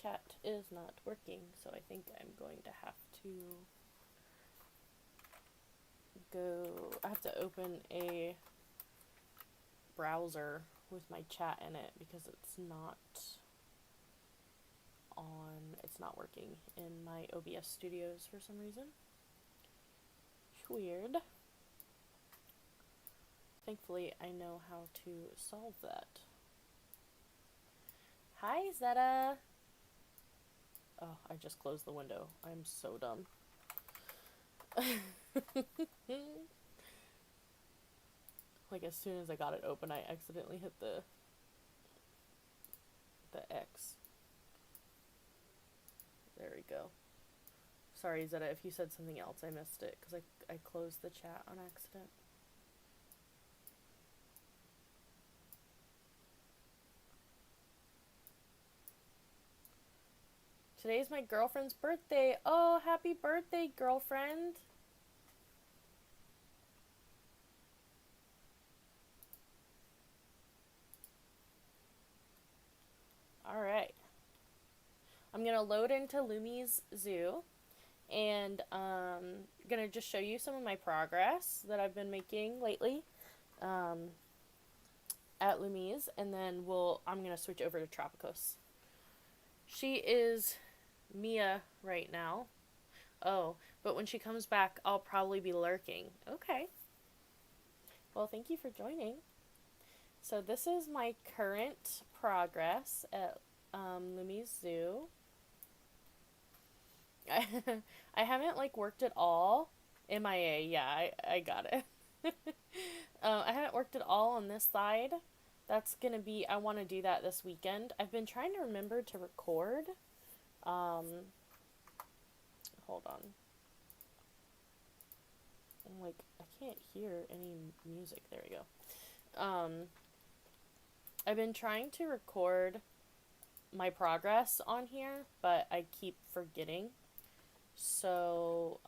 chat is not working, so I think I'm going to have to I have to open a browser with my chat in it because it's not working in my OBS studios for some reason. Weird. Thankfully, I know how to solve that. Hi, Zeta! Oh, I just closed the window. I'm so dumb. Like, as soon as I got it open, I accidentally hit the X. There we go. Sorry, Zeta, if you said something else, I missed it, because I closed the chat on accident. Today's my girlfriend's birthday. Oh, happy birthday, girlfriend. Alright. I'm going to load into LUMIZ Zoo, and I'm going to just show you some of my progress that I've been making lately at LUMIZ, and then I'm going to switch over to Tropicos. She is Mia right now. Oh, but when she comes back, I'll probably be lurking. Okay. Well, thank you for joining. So this is my current progress at LUMIZ Zoo. I haven't worked at all. MIA, yeah, I got it. I haven't worked at all on this side. That's gonna be, I want to do that this weekend. I've been trying to remember to record. Hold on. I'm I can't hear any music. There we go. I've been trying to record my progress on here, but I keep forgetting. So,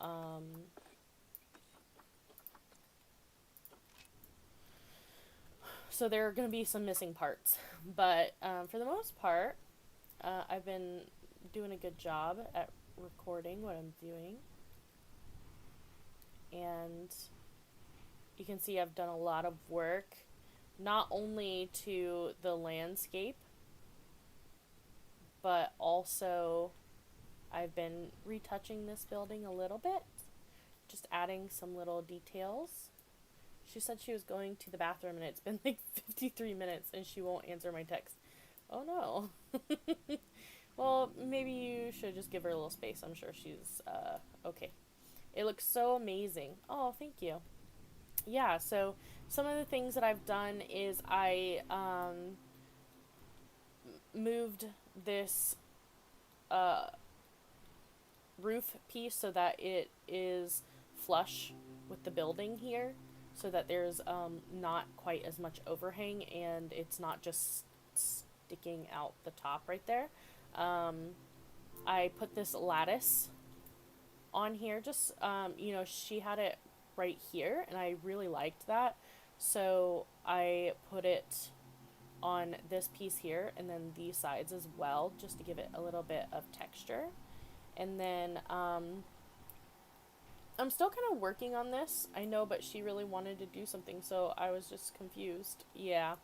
so there are going to be some missing parts. But for the most part, I've been doing a good job at recording what I'm doing. And you can see I've done a lot of work, not only to the landscape, but also I've been retouching this building a little bit, just adding some little details. She said she was going to the bathroom and it's been 53 minutes and she won't answer my text. Oh no. Well, maybe you should just give her a little space. I'm sure she's okay. It looks so amazing. Oh, thank you. Yeah, so some of the things that I've done is I moved this roof piece so that it is flush with the building here, so that there's not quite as much overhang and it's not just sticking out the top right there. I put this lattice on here, just you know, she had it right here and I really liked that, so I put it on this piece here and then these sides as well, just to give it a little bit of texture. And then I'm still kind of working on this, I know, but she really wanted to do something, so I was just confused. Yeah.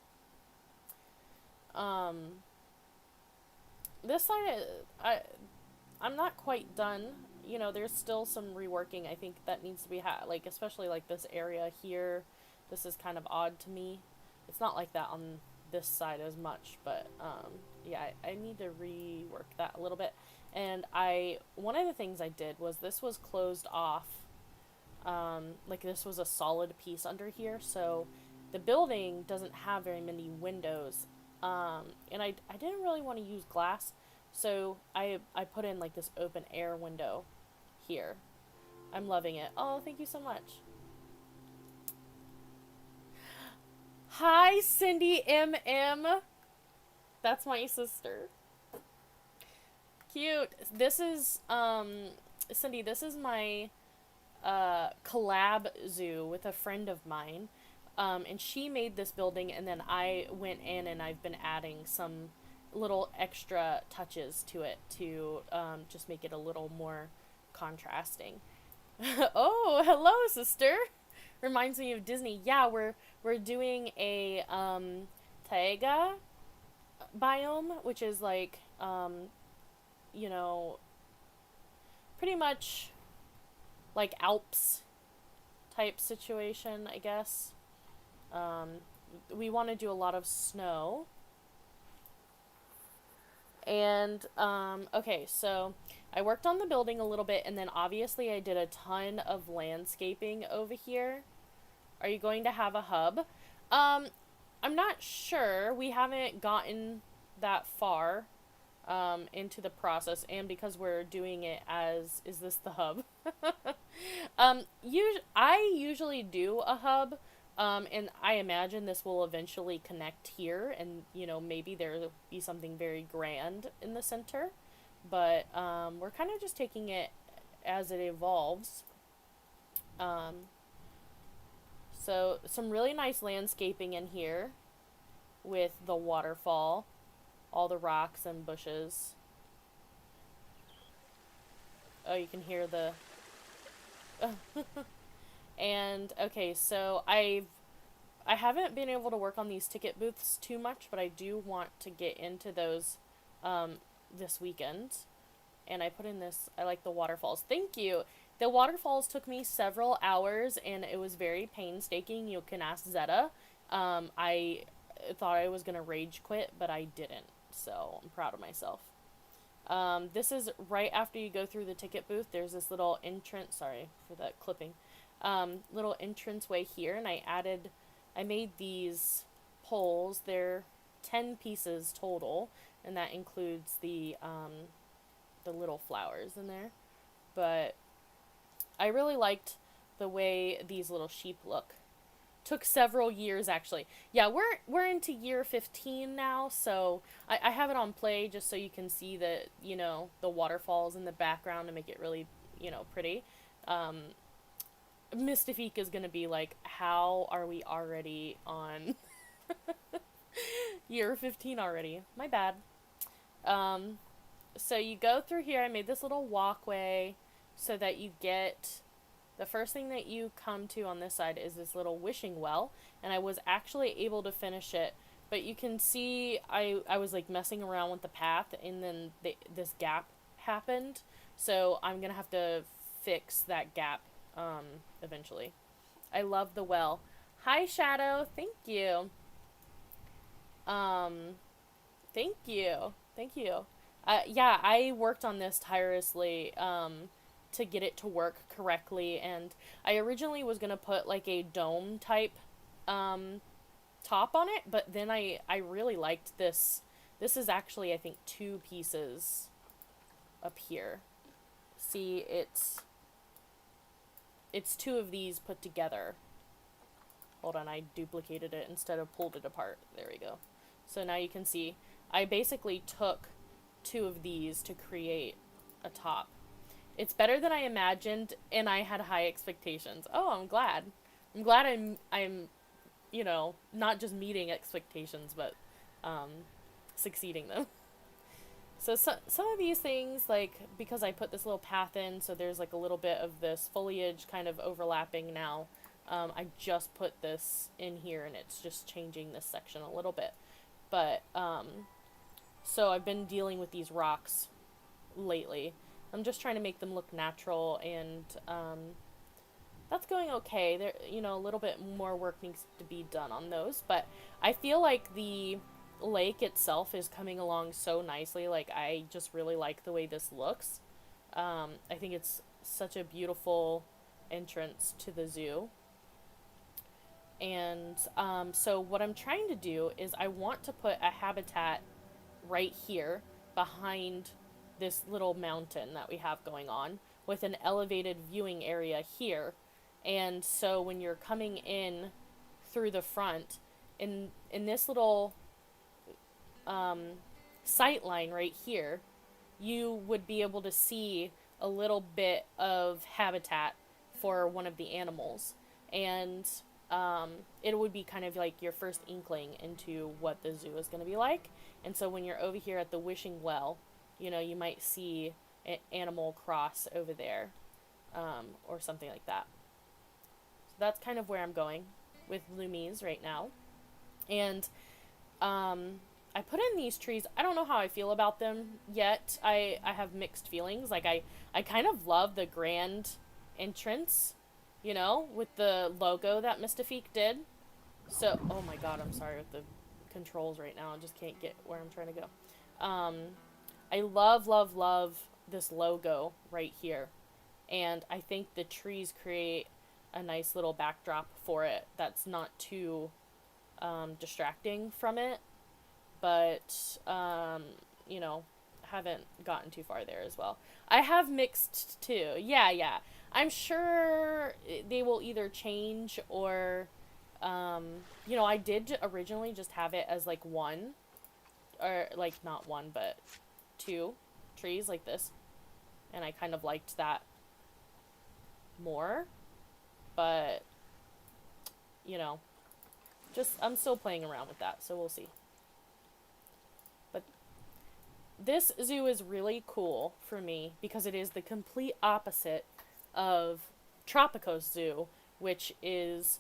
This side, I'm not quite done. You know, there's still some reworking I think that needs to be especially this area here. This is kind of odd to me. It's not like that on this side as much, but yeah, I need to rework that a little bit. And one of the things I did was this was closed off. This was a solid piece under here, so the building doesn't have very many windows. And I didn't really want to use glass, so I put in this open air window here. I'm loving it. Oh, thank you so much. Hi, Cindy MM. That's my sister. Cute. This is, Cindy, this is my Collab zoo with a friend of mine. And she made this building, and then I went in and I've been adding some little extra touches to it to just make it a little more contrasting. Oh, hello, sister. Reminds me of Disney. Yeah, we're doing a taiga biome, which is like you know, pretty much like Alps type situation, I guess. Um, we want to do a lot of snow. And okay, so I worked on the building a little bit, and then obviously I did a ton of landscaping over here. Are you going to have a hub? Um, I'm not sure. We haven't gotten that far into the process, and because we're doing it as, is this the hub? I usually do a hub, and I imagine this will eventually connect here, and maybe there'll be something very grand in the center, but we're kind of just taking it as it evolves. Um, so some really nice landscaping in here with the waterfall, all the rocks and bushes. Oh, you can hear the and okay, so I haven't been able to work on these ticket booths too much, but I do want to get into those this weekend. And I put in this, I like the waterfalls. Thank you. The waterfalls took me several hours and it was very painstaking. You can ask Zeta. I thought I was going to rage quit, but I didn't. So I'm proud of myself. This is right after you go through the ticket booth. There's this little entrance, sorry for that clipping, little entrance way here, and I made these poles. They're 10 pieces total, and that includes the little flowers in there. But I really liked the way these little sheep look. Took several years actually. Yeah, we're into year 15 now, so I have it on play just so you can see the waterfalls in the background to make it really, pretty. Mystifiq is gonna be like, how are we already on year 15 already? My bad. So you go through here. I made this little walkway so that you get, the first thing that you come to on this side is this little wishing well, and I was actually able to finish it, but you can see I was like messing around with the path, and then this gap happened, so I'm gonna have to fix that gap eventually. I love the well. Hi, Shadow. Thank you. Um, Thank you. Thank you. Yeah, I worked on this tirelessly to get it to work correctly, and I originally was gonna put like a dome type top on it, but then I really liked this. This is actually, I think, 2 pieces up here. See, it's 2 of these put together. Hold on, I duplicated it instead of pulled it apart. There we go. So now you can see I basically took 2 of these to create a top. It's better than I imagined, and I had high expectations. Oh, I'm glad. I'm glad I'm not just meeting expectations, but succeeding them. So some of these things, like, because I put this little path in, so there's like a little bit of this foliage kind of overlapping now. I just put this in here, and it's just changing this section a little bit. But, so I've been dealing with these rocks lately. I'm just trying to make them look natural, and that's going okay. There, a little bit more work needs to be done on those, but I feel like the lake itself is coming along so nicely. Like, I just really like the way this looks. I think it's such a beautiful entrance to the zoo. And so what I'm trying to do is I want to put a habitat right here behind this little mountain that we have going on, with an elevated viewing area here. And so when you're coming in through the front, in this little sight line right here, you would be able to see a little bit of habitat for one of the animals. And it would be kind of like your first inkling into what the zoo is going to be like. And so when you're over here at the wishing well, you know, you might see an animal cross over there, or something like that. So that's kind of where I'm going with LUMIZ right now. And I put in these trees. I don't know how I feel about them yet. I have mixed feelings. Like, I kind of love the grand entrance, you know, with the logo that Mystifiq did. So, oh my god, I'm sorry with the controls right now. I just can't get where I'm trying to go. I love, love, love this logo right here. And I think the trees create a nice little backdrop for it that's not too distracting from it. But, you know, haven't gotten too far there as well. I have mixed too. Yeah, yeah. I'm sure they will either change or, you know, I did originally just have it as like one, or like not one, but two trees like this. And I kind of liked that more. But, you know, just, I'm still playing around with that, so we'll see. But this zoo is really cool for me because it is the complete opposite of Tropicos Zoo, which is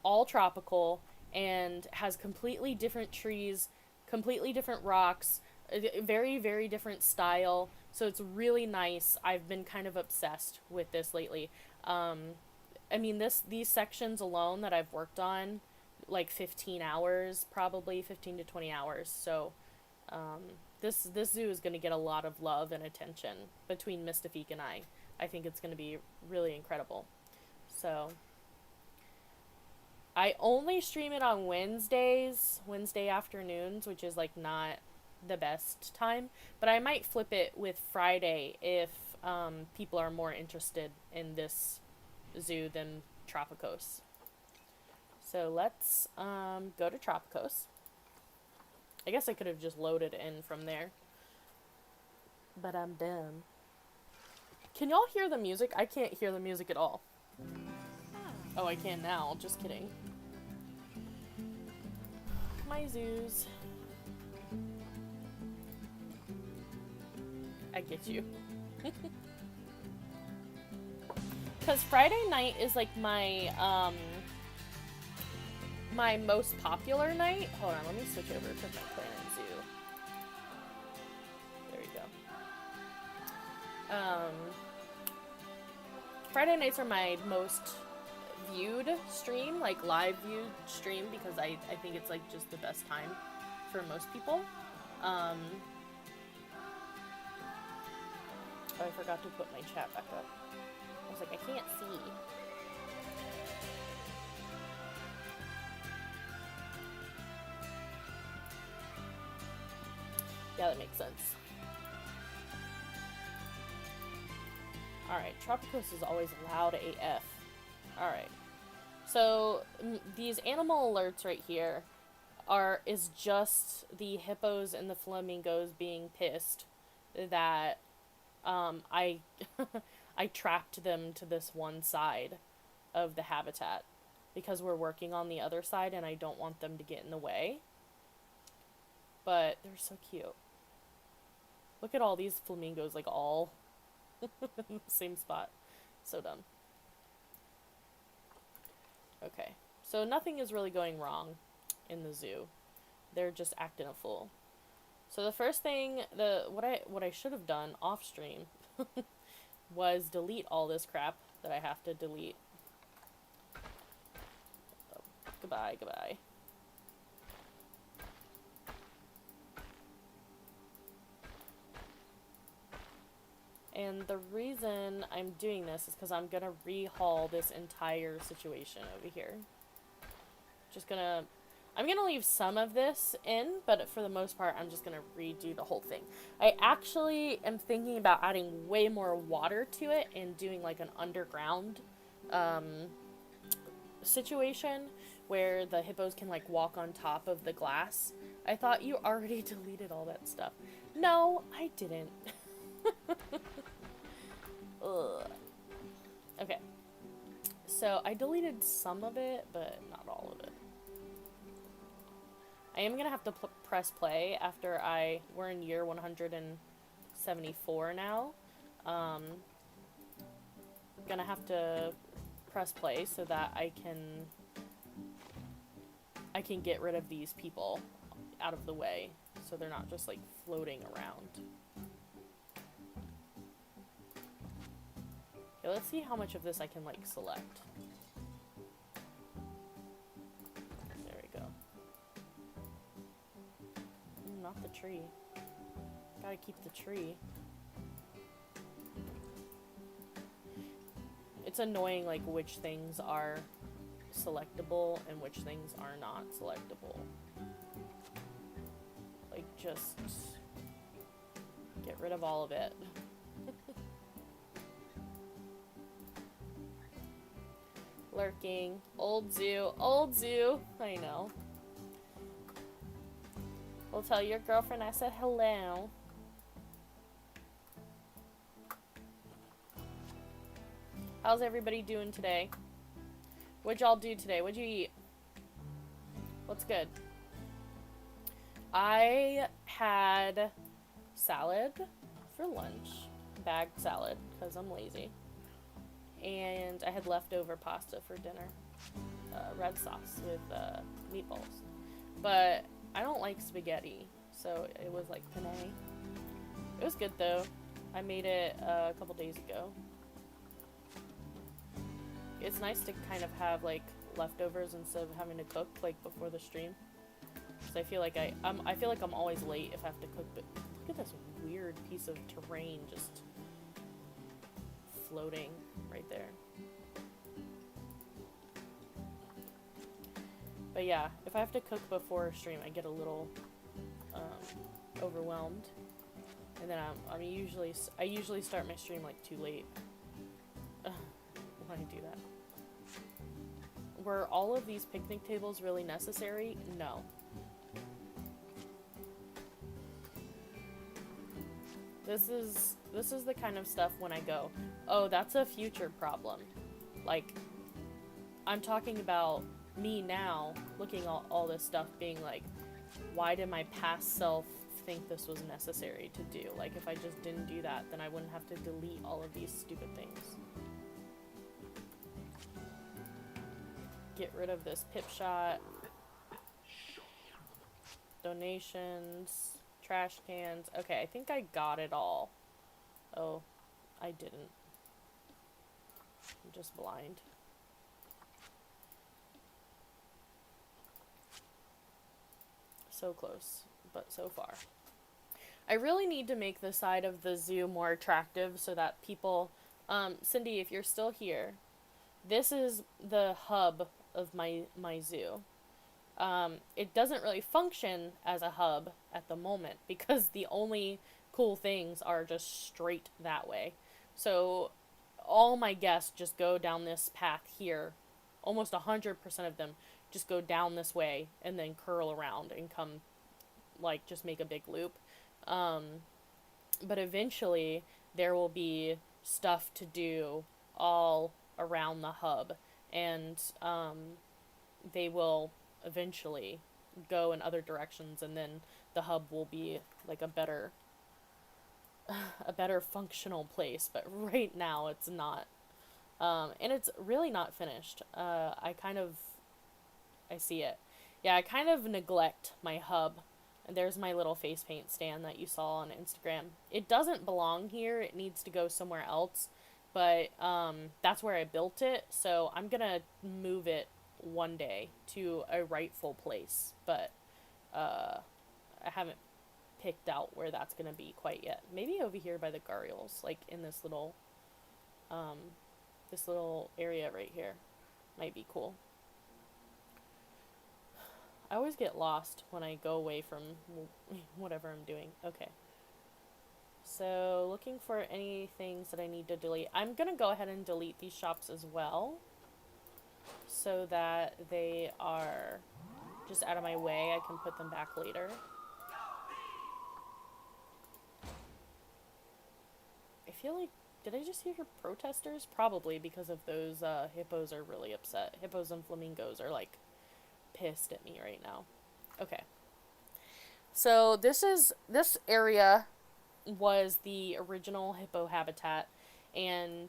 all tropical and has completely different trees, completely different rocks, a very, very different style. So it's really nice. I've been kind of obsessed with this lately. I mean, these sections alone that I've worked on, like 15 hours, probably 15 to 20 hours. So, this zoo is going to get a lot of love and attention between Mystifiq and I. I think it's going to be really incredible. So, I only stream it on Wednesdays, Wednesday afternoons, which is like not the best time, but I might flip it with Friday if people are more interested in this zoo than Tropicos. So let's go to Tropicos. I guess I could have just loaded in from there, but I'm dumb. Can y'all hear the music? I can't hear the music at all. Oh, I can now. Just kidding. My zoos. I get you. Because Friday night is like my my most popular night. Hold on, let me switch over to my Planet Zoo. There we go. Friday nights are my most viewed stream, like live viewed stream, because I think it's like just the best time for most people. Oh, I forgot to put my chat back up. I was like, I can't see. Yeah, that makes sense. Alright, Tropicos is always loud AF. Alright. So, these animal alerts right here is just the hippos and the flamingos being pissed that I I trapped them to this one side of the habitat because we're working on the other side and I don't want them to get in the way. But they're so cute. Look at all these flamingos, like all in the same spot. So dumb. Okay, so nothing is really going wrong in the zoo. They're just acting a fool. So the first thing, what I should have done off stream was delete all this crap that I have to delete. Oh, goodbye, goodbye. And the reason I'm doing this is because I'm gonna rehaul this entire situation over here. I'm gonna leave some of this in, but for the most part, I'm just gonna redo the whole thing. I actually am thinking about adding way more water to it and doing like an underground situation where the hippos can like walk on top of the glass. I thought you already deleted all that stuff. No, I didn't. Ugh. Okay. So I deleted some of it, but not all of it. I am gonna have to press play after we're in year 174 now. Gonna have to press play so that I can get rid of these people out of the way, so they're not just like floating around. Okay, let's see how much of this I can like select. There we go. Not the tree. Gotta keep the tree. It's annoying like which things are selectable and which things are not selectable. Like, just get rid of all of it. Lurking. Old zoo. Old zoo. I know. We'll tell your girlfriend I said hello. How's everybody doing today? What'd y'all do today? What'd you eat? What's good? I had salad for lunch. Bagged salad, because I'm lazy. And I had leftover pasta for dinner. Red sauce with meatballs. But I don't like spaghetti, so it was like penne. It was good though. I made it a couple days ago. It's nice to kind of have like leftovers instead of having to cook like before the stream. Because I feel like I feel like I'm always late if I have to cook. But look at this weird piece of terrain just floating right there. But yeah, if I have to cook before a stream, I get a little overwhelmed, and then I usually start my stream like too late. When I do that. Were all of these picnic tables really necessary? No. This is the kind of stuff when I go, oh, that's a future problem. Like, I'm talking about me now, looking at all this stuff, being like, why did my past self think this was necessary to do? Like, if I just didn't do that, then I wouldn't have to delete all of these stupid things. Get rid of this pip shot. Donations. Trash cans. Okay, I think I got it all. Oh, I didn't. I'm just blind. So close, but so far. I really need to make the side of the zoo more attractive so that people... Cindy, if you're still here, this is the hub of my zoo. It doesn't really function as a hub at the moment because the only cool things are just straight that way. So all my guests just go down this path here. Almost 100% of them just go down this way and then curl around and come, like, just make a big loop. But eventually there will be stuff to do all around the hub, and they will eventually go in other directions, and then the hub will be like a better functional place. But right now it's not, and it's really not finished. I see it. Yeah, I kind of neglect my hub. And there's my little face paint stand that you saw on Instagram. It doesn't belong here. It needs to go somewhere else. But that's where I built it. So I'm going to move it one day to a rightful place. But I haven't picked out where that's going to be quite yet. Maybe over here by the Garioles. Like in this little area right here. Might be cool. I always get lost when I go away from whatever I'm doing. Okay. So, looking for any things that I need to delete. I'm going to go ahead and delete these shops as well, so that they are just out of my way. I can put them back later. I feel like did I just hear protesters? Probably because of those hippos are really upset. Hippos and flamingos are like pissed at me right now. Okay. So this area was the original hippo habitat, and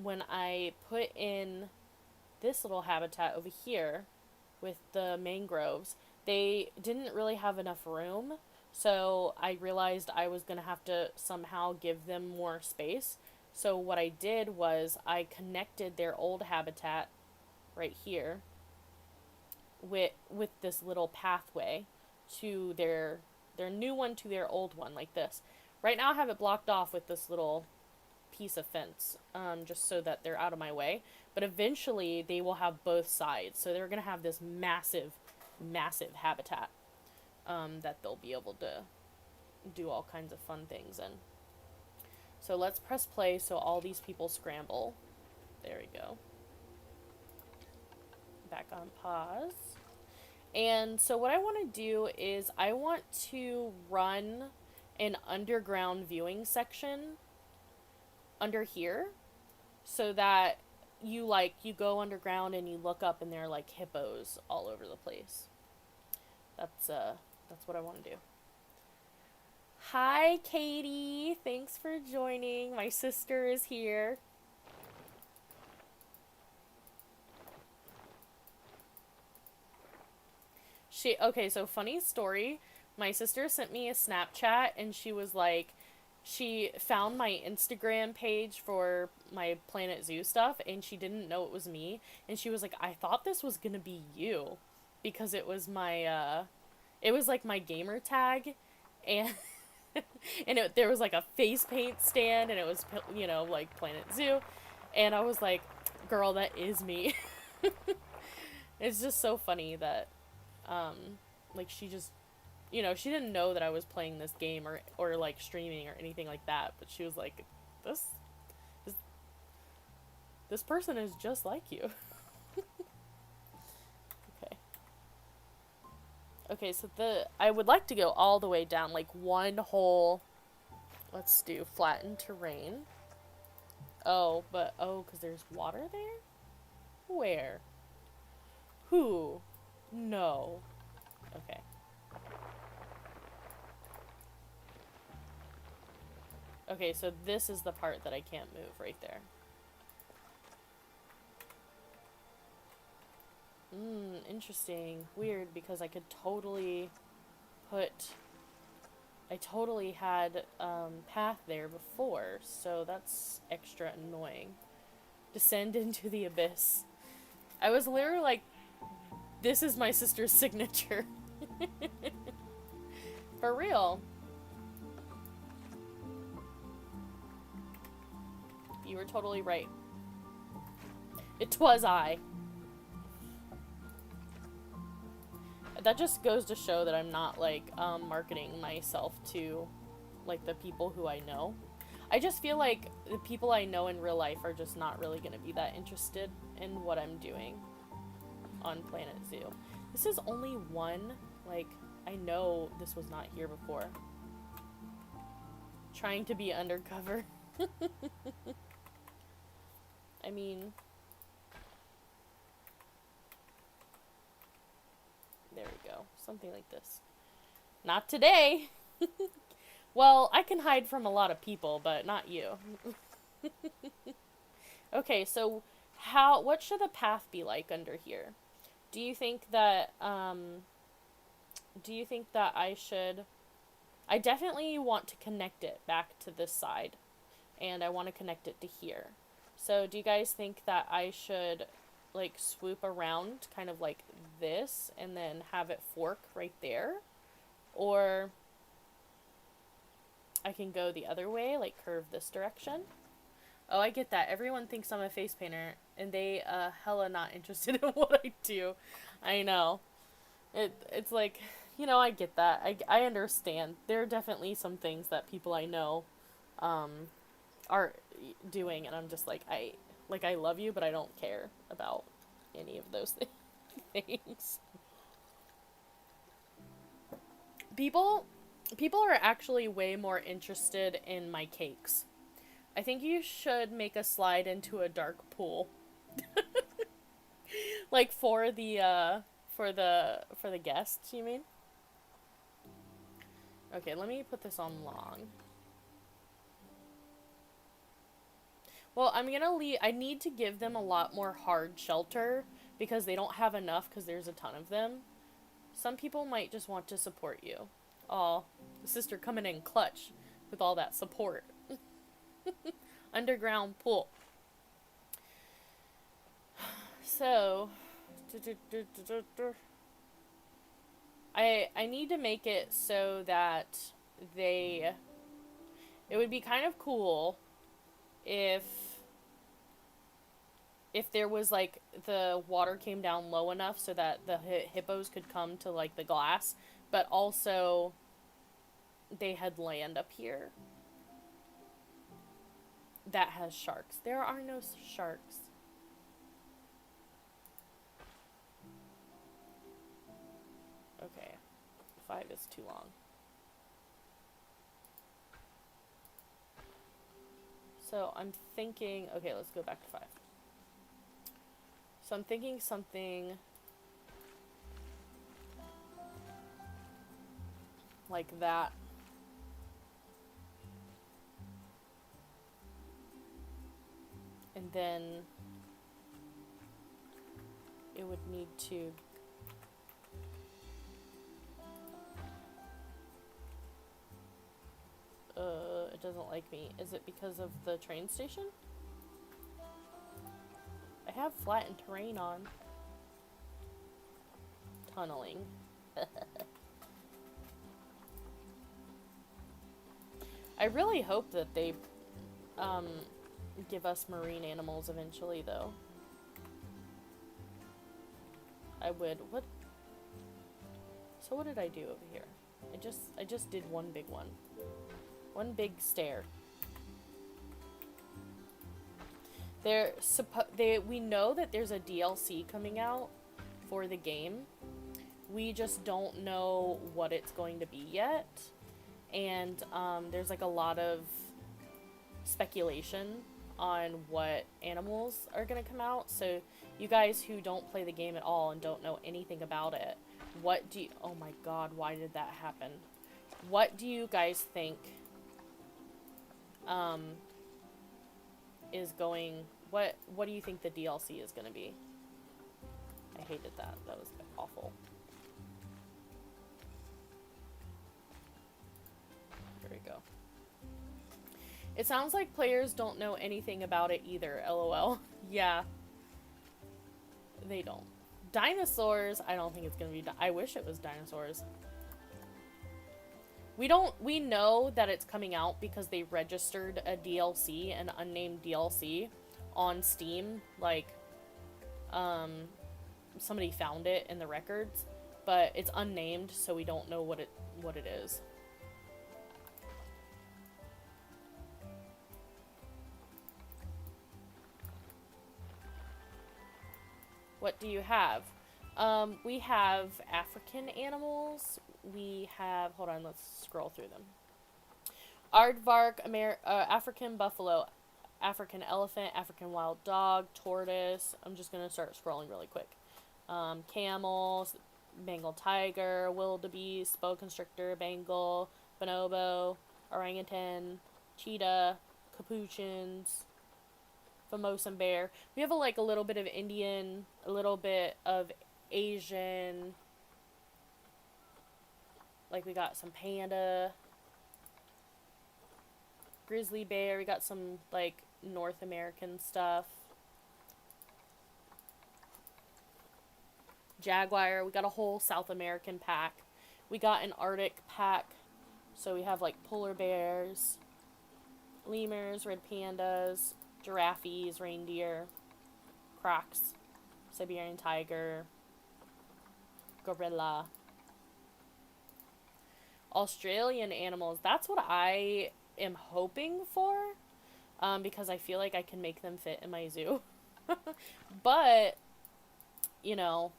when I put in this little habitat over here with the mangroves, they didn't really have enough room, so I realized I was going to have to somehow give them more space. So what I did was I connected their old habitat right here with this little pathway to their new one to their old one, like this. Right now I have it blocked off with this little piece of fence, just so that they're out of my way. But eventually they will have both sides, so they're gonna have this massive, massive habitat, that they'll be able to do all kinds of fun things in. So let's press play so all these people scramble. There we go. Back on pause. And so what I want to do is I want to run an underground viewing section under here, so that you go underground and you look up and there are like hippos all over the place. That's what I want to do. Hi Katie, thanks for joining. My sister is here. Okay, so funny story. My sister sent me a Snapchat and she was like, she found my Instagram page for my Planet Zoo stuff and she didn't know it was me. And she was like, I thought this was gonna be you, because it was my, it was like my gamer tag, and and there was like a face paint stand and it was, like Planet Zoo. And I was like, girl, that is me. It's just so funny that, like she just, she didn't know that I was playing this game or like streaming or anything like that, but she was like, this person is just like you. Okay. Okay, so I would like to go all the way down, like one whole, let's do flattened terrain. Oh, because there's water there? Where? Who? No. Okay. Okay, so this is the part that I can't move right there. Interesting. Weird, because I could totally I totally had path there before, so that's extra annoying. Descend into the abyss. I was literally like, this is my sister's signature. For real. You were totally right. It was I. That just goes to show that I'm not, like, marketing myself to, like, the people who I know. I just feel like the people I know in real life are just not really going to be that interested in what I'm doing on Planet Zoo. This is only one. Like, I know this was not here before. Trying to be undercover. I mean, there we go. Something like this. Not today. Well, I can hide from a lot of people, but not you. Okay, so what should the path be like under here? Do you think that I definitely want to connect it back to this side, and I want to connect it to here. So do you guys think that I should, like, swoop around kind of like this and then have it fork right there? Or I can go the other way, like curve this direction. Oh, I get that. Everyone thinks I'm a face painter, and they hella not interested in what I do. I know. It's like, I get that. I understand. There are definitely some things that people I know are doing, and I'm just like, I love you, but I don't care about any of those things. People are actually way more interested in my cakes. I think you should make a slide into a dark pool. Like for the for the guests, you mean? Okay, let me put this on long. Well, I'm gonna leave. I need to give them a lot more hard shelter because they don't have enough because there's a ton of them. Some people might just want to support you. Oh, the sister coming in clutch with all that support. Underground pool. So, I need to make it so that they. It would be kind of cool if there was like the water came down low enough so that the hippos could come to like the glass, but also they had land up here that has sharks. There are no sharks. Okay, 5 is too long. So I'm thinking, okay, let's go back to 5. So I'm thinking something like that. And then it would need to it doesn't like me. Is it because of the train station? I have flattened terrain on. Tunneling. I really hope that they give us marine animals eventually, though. I would. What? So what did I do over here? I just did one big one. One big stair. We know that there's a DLC coming out for the game. We just don't know what it's going to be yet. And there's like a lot of speculation on what animals are going to come out. So you guys who don't play the game at all and don't know anything about it, what do you... Oh my god, why did that happen? What do you guys think is going... What do you think the DLC is going to be? I hated that. That was awful. There we go. It sounds like players don't know anything about it either, lol. Yeah. They don't. Dinosaurs, I don't think it's gonna be... I wish it was dinosaurs. We know that it's coming out because they registered a DLC, an unnamed DLC, on Steam. Like, somebody found it in the records, but it's unnamed, so we don't know what it is. What do you have? We have African animals. We have... Hold on, let's scroll through them. Aardvark, African buffalo, African elephant, African wild dog, tortoise. I'm just going to start scrolling really quick. Camels, Bengal tiger, wildebeest, boa constrictor, Bengal, bonobo, orangutan, cheetah, capuchins, Formosan bear. We have a little bit of Indian, a little bit of Asian. Like, we got some panda, grizzly bear. We got some, like, North American stuff. Jaguar. We got a whole South American pack. We got an Arctic pack. So we have, like, polar bears, lemurs, red pandas, giraffes, reindeer, crocs, Siberian tiger, gorilla. Australian animals. That's what I am hoping for, because I feel like I can make them fit in my zoo. But, you know,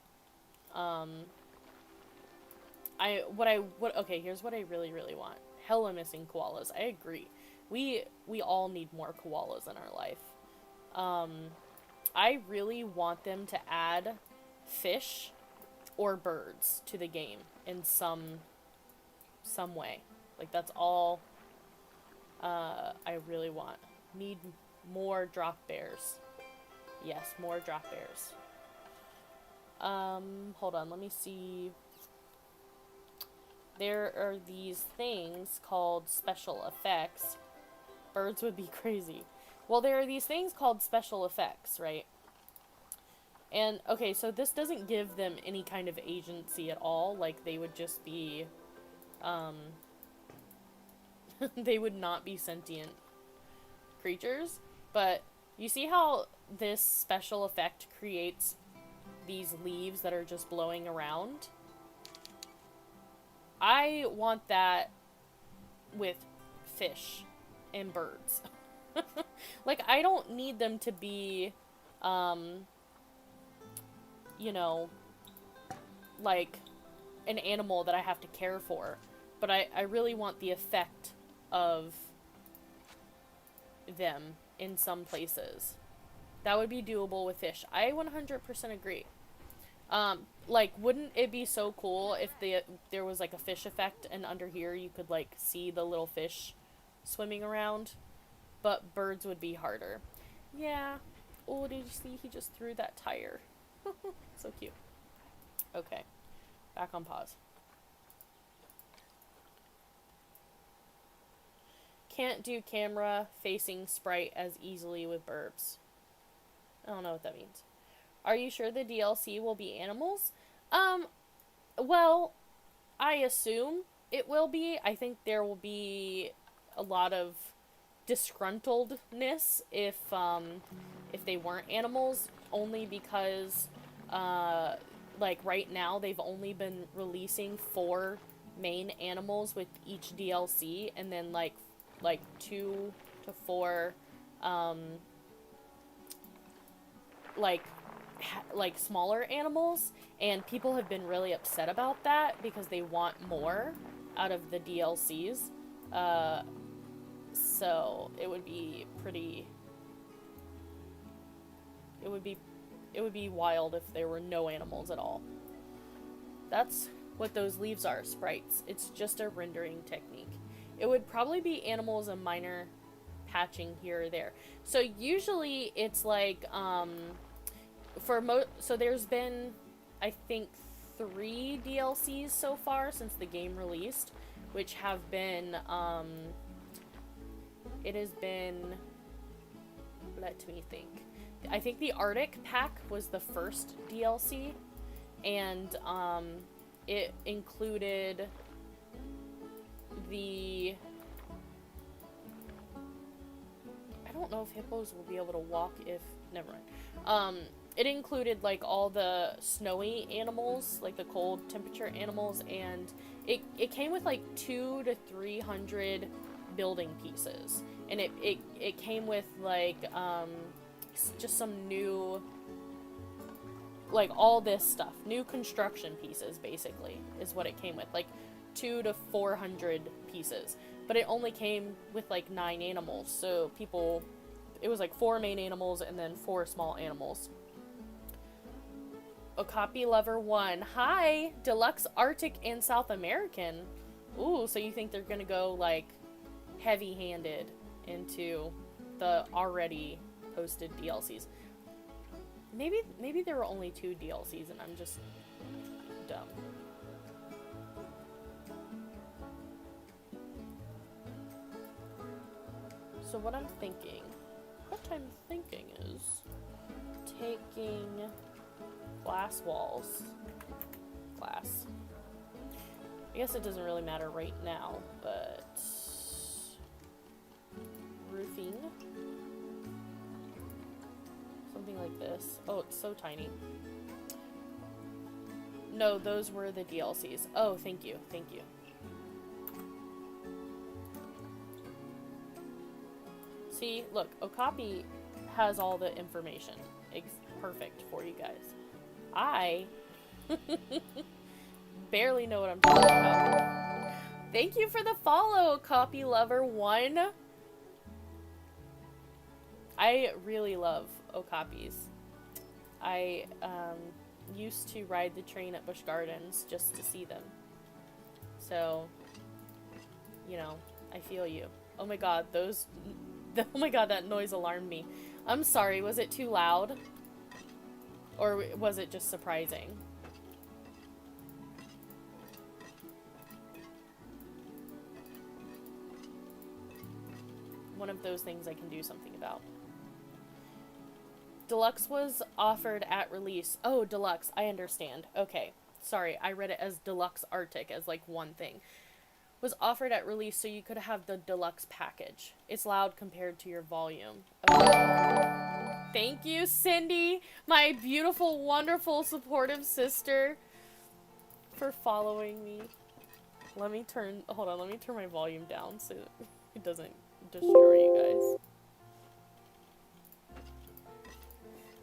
okay, here's what I really, really want. Hella missing koalas. I agree. we all need more koalas in our life. I really want them to add fish or birds to the game in some way. Like, that's all I really want. Need more drop bears. Yes, more drop bears. Hold on, let me see. There are these things called special effects. Birds would be crazy. Well, there are these things called special effects, right? And, okay, so this doesn't give them any kind of agency at all. Like, they would just be, they would not be sentient creatures. But you see how this special effect creates these leaves that are just blowing around? I want that with fish and birds. Like, I don't need them to be, you know, like an animal that I have to care for. But I really want the effect of them in some places. That would be doable with fish. I 100% agree. Like, wouldn't it be so cool if there was, like, a fish effect, and under here you could, like, see the little fish swimming around? But birds would be harder. Yeah. Oh, did you see? He just threw that tire. So cute. Okay. Back on pause. Can't do camera facing sprite as easily with burbs. I don't know what that means. Are you sure the DLC will be animals? Well, I assume it will be. I think there will be a lot of disgruntledness if they weren't animals, only because, like, right now they've only been releasing 4 main animals with each DLC, and then, like 2 to 4, like smaller animals, and people have been really upset about that because they want more out of the DLCs. So it would be pretty. It would be wild if there were no animals at all. That's what those leaves are, sprites. It's just a rendering technique. It would probably be animals and minor patching here or there. So usually it's like, so there's been, I think, 3 DLCs so far since the game released, which have been, it has been, let me think. I think the Arctic pack was the first DLC, and, it included I don't know if hippos will be able to walk never mind. It included, like, all the snowy animals, like the cold temperature animals, and it came with, like, 200 to 300 building pieces. And it came with, like, just some new, like, all this stuff. New construction pieces, basically, is what it came with. Like, 200 to 400 pieces. But it only came with, like, 9 animals. So it was, like, 4 main animals and then 4 small animals. Okapi Lover 1. Hi! Deluxe Arctic and South American. Ooh, so you think they're gonna go, like, heavy-handed into the already posted DLCs. Maybe there were only 2 DLCs and I'm just dumb. So what I'm thinking is taking glass walls. Glass. I guess it doesn't really matter right now, but roofing. Something like this. Oh, it's so tiny. No, those were the DLCs. Oh, thank you. Thank you. See, look, Okapi has all the information. It's perfect for you guys. I barely know what I'm talking about. Thank you for the follow, Okapi Lover 1. I really love okapis. I used to ride the train at Busch Gardens just to see them. So, you know, I feel you. Oh my god, those... Oh my god, that noise alarmed me. I'm sorry, was it too loud? Or was it just surprising? One of those things I can do something about. Deluxe was offered at release. Oh, Deluxe, I understand. Okay, sorry, I read it as Deluxe Arctic as like one thing. Was offered at release so you could have the Deluxe package. It's loud compared to your volume. Okay. Thank you, Cindy, my beautiful, wonderful, supportive sister, for following me. Let me turn my volume down so it doesn't destroy you guys.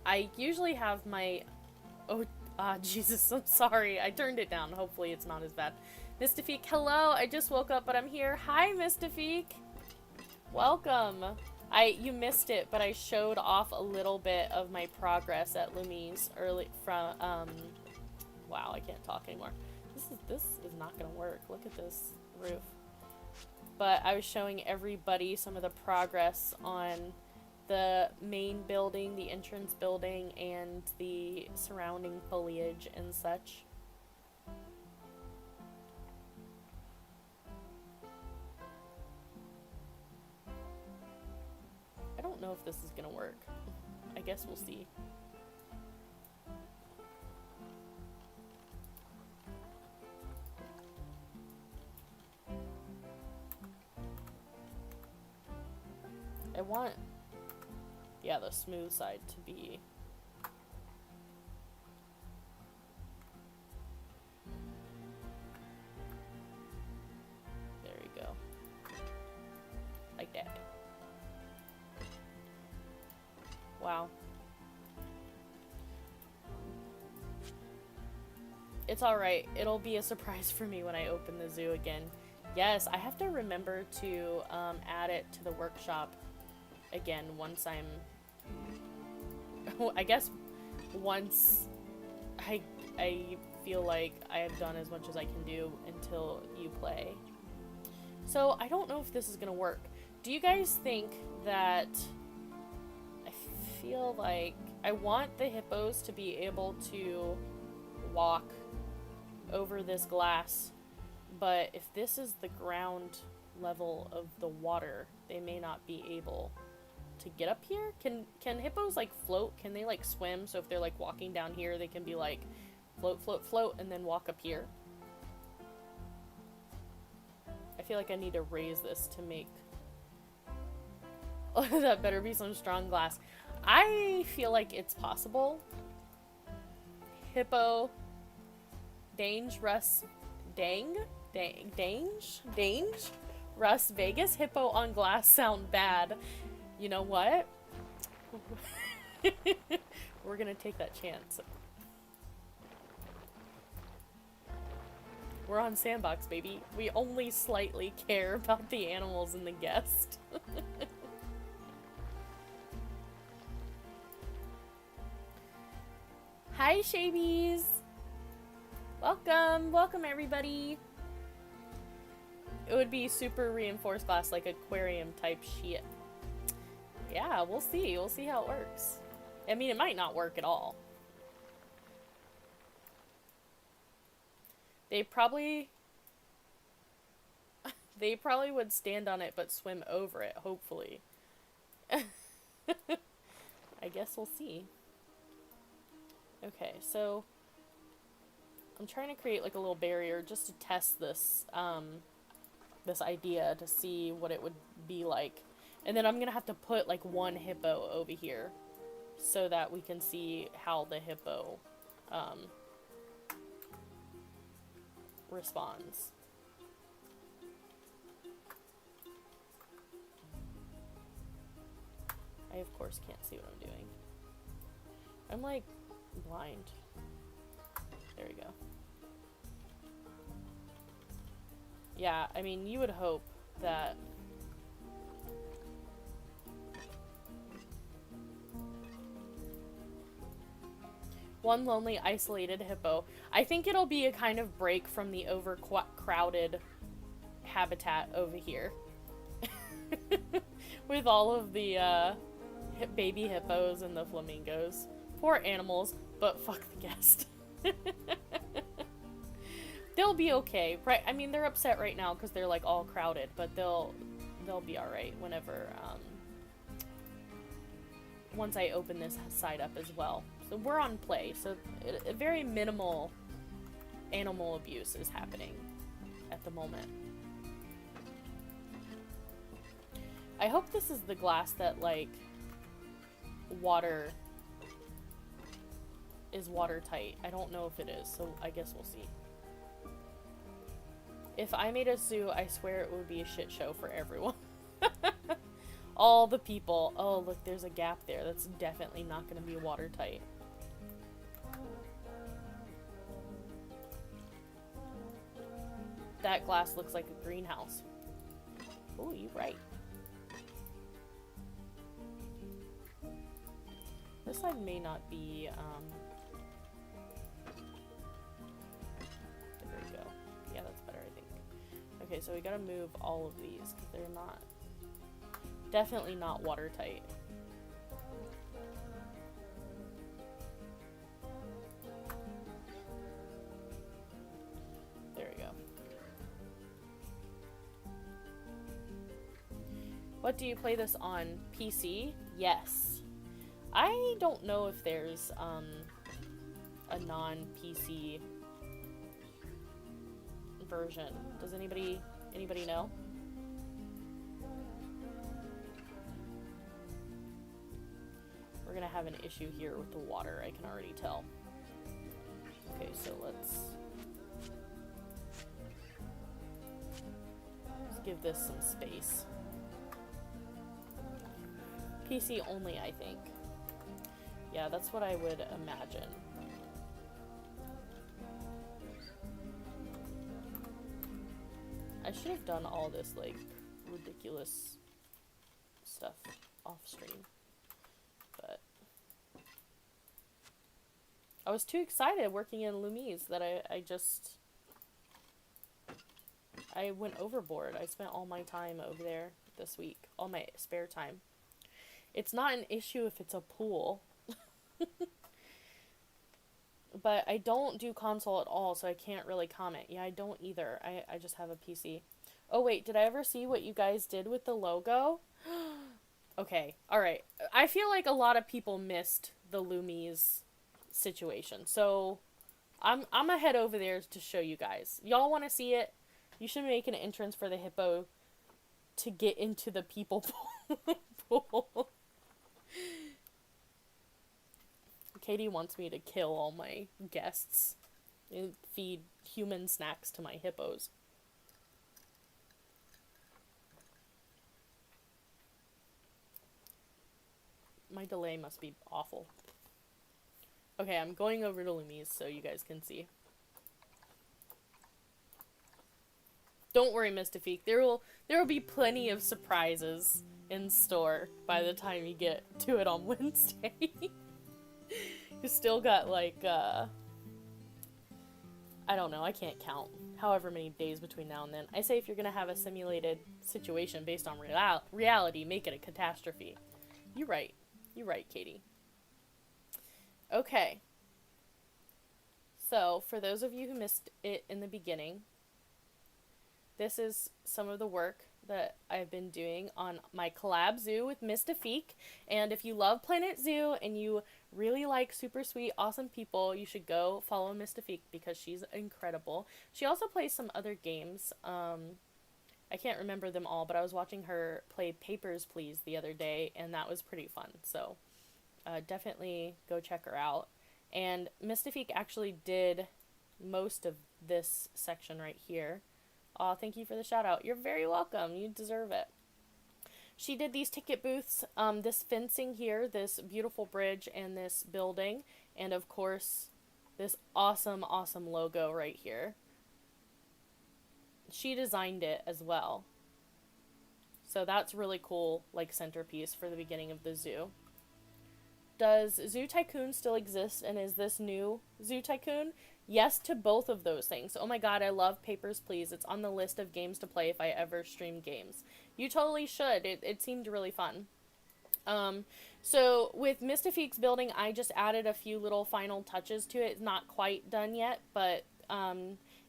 I usually have my... Oh, Jesus, I'm sorry. I turned it down. Hopefully it's not as bad. Mystifiq, hello. I just woke up, but I'm here. Hi, Mystifiq. Welcome. You missed it, but I showed off a little bit of my progress at LUMIZ early from, wow, I can't talk anymore. This is not gonna work. Look at this roof. But I was showing everybody some of the progress on the main building, the entrance building, and the surrounding foliage and such. I don't know if this is gonna work. I guess we'll see. I want, yeah, the smooth side to be... There we go. Like that. Wow. It's alright. It'll be a surprise for me when I open the zoo again. Yes, I have to remember to add it to the workshop again once I'm... I guess once I feel like I have done as much as I can do until you play. So I don't know if this is gonna work. Do you guys think that... I feel like I want the hippos to be able to walk over this glass, but if this is the ground level of the water, they may not be able to get up here. Can hippos like float? Can they like swim? So if they're like walking down here, they can be like float, float, float, and then walk up here. I feel like I need to raise this to make... Oh, that better be some strong glass. I feel like it's possible. Hippo, Dange, Russ, Dange, Russ Vegas, hippo on glass sound bad. You know what? We're gonna take that chance. We're on Sandbox, baby. We only slightly care about the animals and the guest. Hi, Shabies! Welcome! Welcome, everybody! It would be super reinforced glass, like aquarium type shit. Yeah, we'll see. We'll see how it works. I mean, it might not work at all. They probably would stand on it but swim over it, hopefully. I guess we'll see. Okay, so I'm trying to create like a little barrier just to test this this idea to see what it would be like. And then I'm gonna have to put like one hippo over here so that we can see how the hippo responds. I of course can't see what I'm doing. I'm like blind. There we go. Yeah, I mean, you would hope that One lonely, isolated hippo. I think it'll be a kind of break from the overcrowded habitat over here. With all of the baby hippos and the flamingos. Poor animals, but fuck the guest. They'll be okay, right? I mean, they're upset right now because they're like all crowded, but they'll be all right whenever once I open this side up as well. So we're on play, so a very minimal animal abuse is happening at the moment. I hope this is the glass that like water is watertight. I don't know if it is, so I guess we'll see. If I made a zoo, I swear it would be a shit show for everyone. All the people. Oh, look, there's a gap there. That's definitely not going to be watertight. That glass looks like a greenhouse. Oh, you're right. This side may not be, there we go. Yeah, that's better, I think. Okay, so we gotta move all of these, because they're not, definitely not watertight. There we go. What do you play this on? PC? Yes. I don't know if there's a non-PC version. Does anybody know? We're gonna have an issue here with the water, I can already tell. Okay, so let's give this some space. PC only, I think. Yeah, that's what I would imagine. I should have done all this, like, ridiculous stuff off stream. But I was too excited working in LUMIZ that I went overboard. I spent all my time over there this week. All my spare time. It's not an issue if it's a pool. But I don't do console at all, so I can't really comment. Yeah, I don't either. I just have a PC. Oh, wait, did I ever see what you guys did with the logo? Okay, alright. I feel like a lot of people missed the LUMIZ situation, so I'm gonna head over there to show you guys. Y'all want to see it? You should make an entrance for the hippo to get into the people pool. Katie wants me to kill all my guests and feed human snacks to my hippos. My delay must be awful. Okay, I'm going over to LUMIZ so you guys can see. Don't worry, Mystifiq. There will be plenty of surprises in store by the time you get to it on Wednesday. You still got, like, I don't know, I can't count. However many days between now and then. I say if you're gonna have a simulated situation based on reality, make it a catastrophe. You're right. You're right, Katie. Okay. So, for those of you who missed it in the beginning, this is some of the work that I've been doing on my collab zoo with Mystifiq. And if you love Planet Zoo and you really like super sweet, awesome people, you should go follow Mystifiq because she's incredible. She also plays some other games. I can't remember them all, but I was watching her play Papers, Please the other day, and that was pretty fun. So definitely go check her out. And Mystifiq actually did most of this section right here. Aw, thank you for the shout out. You're very welcome. You deserve it. She did these ticket booths, this fencing here, this beautiful bridge, and this building, and of course, this awesome, awesome logo right here. She designed it as well. So that's really cool, like, centerpiece for the beginning of the zoo. does Zoo Tycoon still exist, and is this new Zoo Tycoon? Yes to both of those things. Oh my god, I love Papers, Please. It's on the list of games to play if I ever stream games. You totally should. It seemed really fun. So with Mystifiq's building, I just added a few little final touches to it. It's not quite done yet, but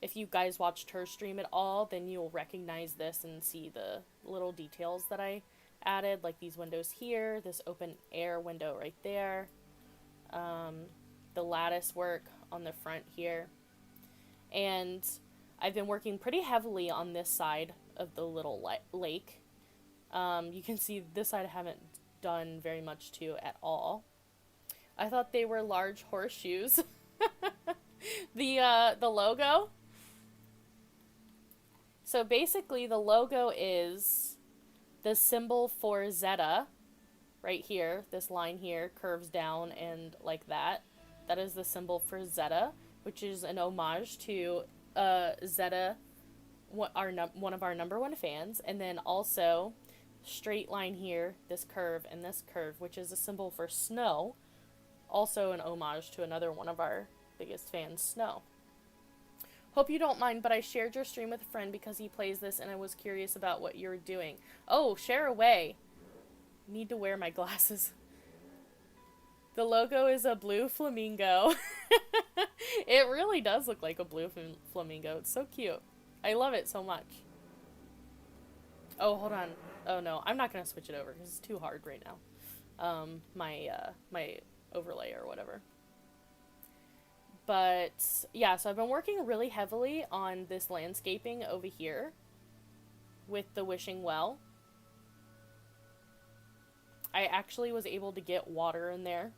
if you guys watched her stream at all, then you'll recognize this and see the little details that I added, like these windows here, this open air window right there, the lattice work on the front here. And I've been working pretty heavily on this side of the little lake. You can see this side I haven't done very much to at all. I thought they were large horseshoes. The logo. So basically the logo is the symbol for Zeta right here. This line here curves down and like that. That is the symbol for Zeta, which is an homage to Zeta, one of our #1 fans. And then also straight line here, this curve and this curve, which is a symbol for Snow. Also an homage to another one of our biggest fans, Snow. Hope you don't mind, but I shared your stream with a friend because he plays this and I was curious about what you're doing. Oh, share away. Need to wear my glasses. The logo is a blue flamingo. It really does look like a blue flamingo. It's so cute. I love it so much. Oh, hold on. Oh no, I'm not gonna switch it over because it's too hard right now. My overlay or whatever. But yeah, so I've been working really heavily on this landscaping over here with the wishing well. I actually was able to get water in there.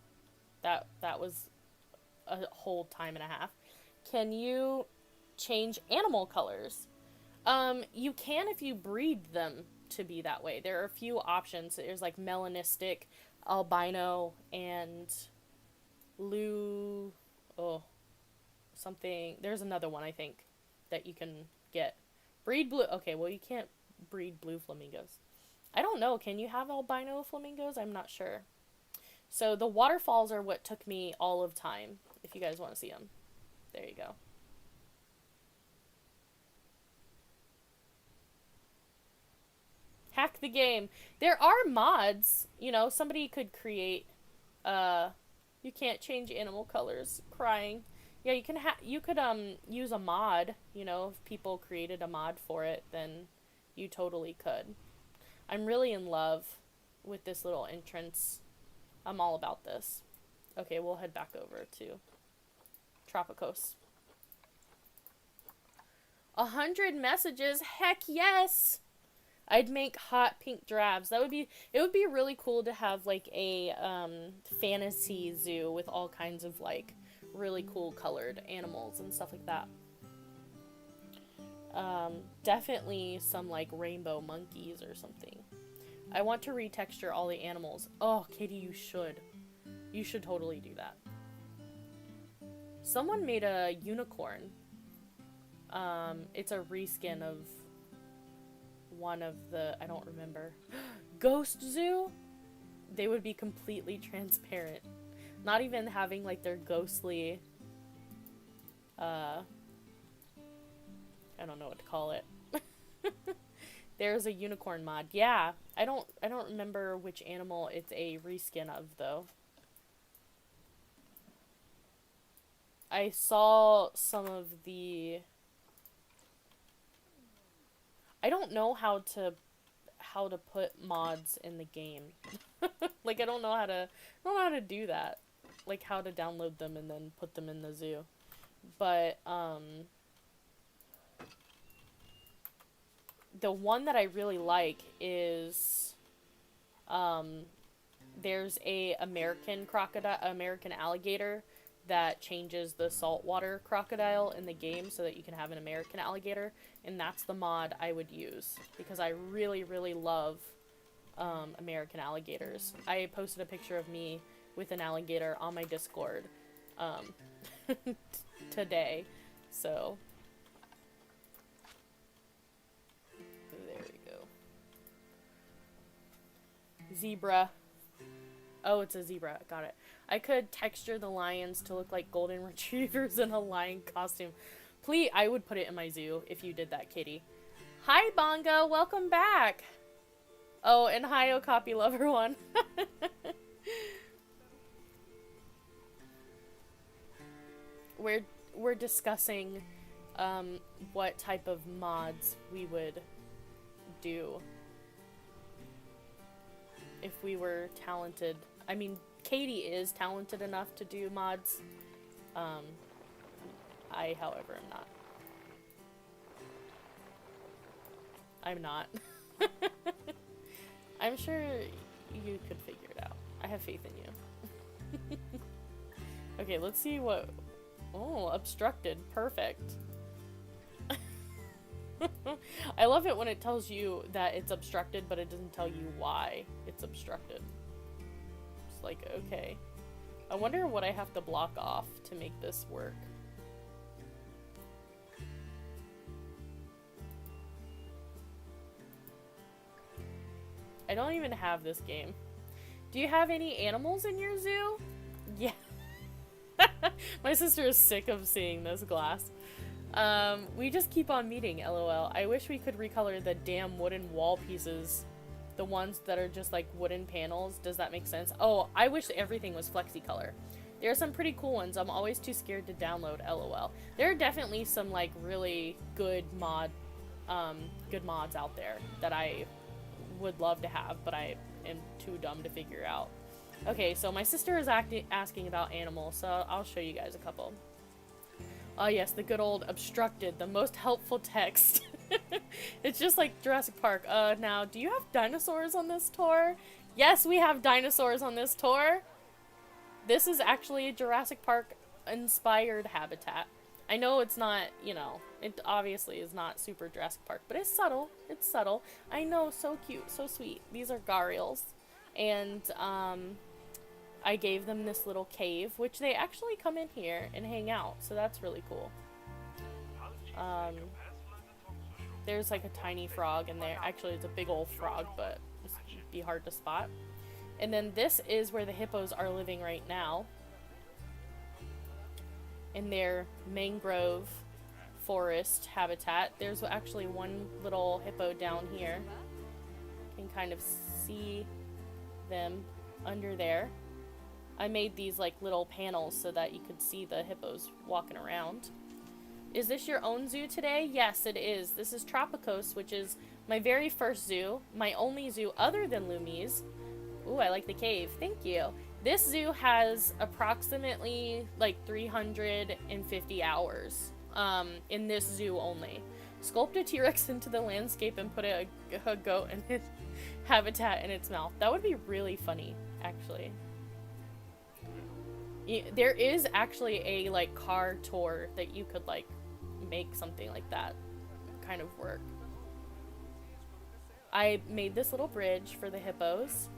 That was a whole time and a half. Can you change animal colors? You can if you breed them to be that way. There are a few options. There's like melanistic, albino, and something. There's another one I think that you can get. Breed blue. Okay, well you can't breed blue flamingos. I don't know. Can you have albino flamingos? I'm not sure. So the waterfalls are what took me all of time. If you guys want to see them. There you go. Hack the game. There are mods. You know, somebody could create, you can't change animal colors. Crying. Yeah, you could use a mod, you know, if people created a mod for it, then you totally could. I'm really in love with this little entrance. I'm all about this. Okay, we'll head back over to Tropicos. 100 messages? Heck yes! I'd make hot pink drabs. It would be really cool to have like a fantasy zoo with all kinds of like really cool colored animals and stuff like that. Definitely some like rainbow monkeys or something. I want to retexture all the animals. Oh, Katie, you should. You should totally do that. Someone made a unicorn. It's a reskin of one of the, I don't remember. Ghost Zoo? They would be completely transparent. Not even having like their ghostly, I don't know what to call it. There's a unicorn mod. Yeah, I don't remember which animal it's a reskin of though. I saw some of the, I don't know how to put mods in the game. Like I don't know how to do that. Like how to download them and then put them in the zoo. But the one that I really like is there's a American alligator that changes the saltwater crocodile in the game so that you can have an American alligator, and that's the mod I would use because I really, really love American alligators. I posted a picture of me with an alligator on my Discord today, so there we go. Zebra. Oh, it's a zebra. Got it. I could texture the lions to look like golden retrievers in a lion costume. Please, I would put it in my zoo if you did that, kitty. Hi, Bongo. Welcome back. Oh, and hi, Okapi Lover One. We're discussing what type of mods we would do if we were talented. I mean, Katie is talented enough to do mods. I, however, am not. I'm not. I'm sure you could figure it out. I have faith in you. Okay, let's see what... Oh, obstructed. Perfect. I love it when it tells you that it's obstructed, but it doesn't tell you why it's obstructed. It's like, okay. I wonder what I have to block off to make this work. I don't even have this game. Do you have any animals in your zoo? Yeah. My sister is sick of seeing this glass. We just keep on meeting, lol. I wish we could recolor the damn wooden wall pieces. The ones that are just like wooden panels. Does that make sense? Oh, I wish everything was FlexiColor. There are some pretty cool ones. I'm always too scared to download, lol. There are definitely some like really good mods out there that I would love to have, but I am too dumb to figure out. Okay, so my sister is asking about animals, so I'll show you guys a couple. Oh yes, the good old obstructed, the most helpful text. It's just like Jurassic Park. Now, do you have dinosaurs on this tour? Yes, we have dinosaurs on this tour. This is actually a Jurassic Park inspired habitat. I know it's not, you know, it obviously is not super Jurassic Park, but it's subtle. It's subtle. I know, so cute, so sweet. These are gharials. And, I gave them this little cave, which they actually come in here and hang out, so that's really cool. There's like a tiny frog in there. Actually, it's a big old frog, but it'd be hard to spot. And then this is where the hippos are living right now. In their mangrove forest habitat. There's actually one little hippo down here. You can kind of see them under there. I made these like little panels so that you could see the hippos walking around. Is this your own zoo today? Yes, it is. This is Tropicos, which is my very first zoo. My only zoo other than LUMIZ. Ooh, I like the cave. Thank you. This zoo has approximately like 350 hours in this zoo only. Sculpt a T-Rex into the landscape and put a goat in its habitat in its mouth. That would be really funny, actually. There is actually a like car tour that you could like make something like that kind of work. I made this little bridge for the hippos,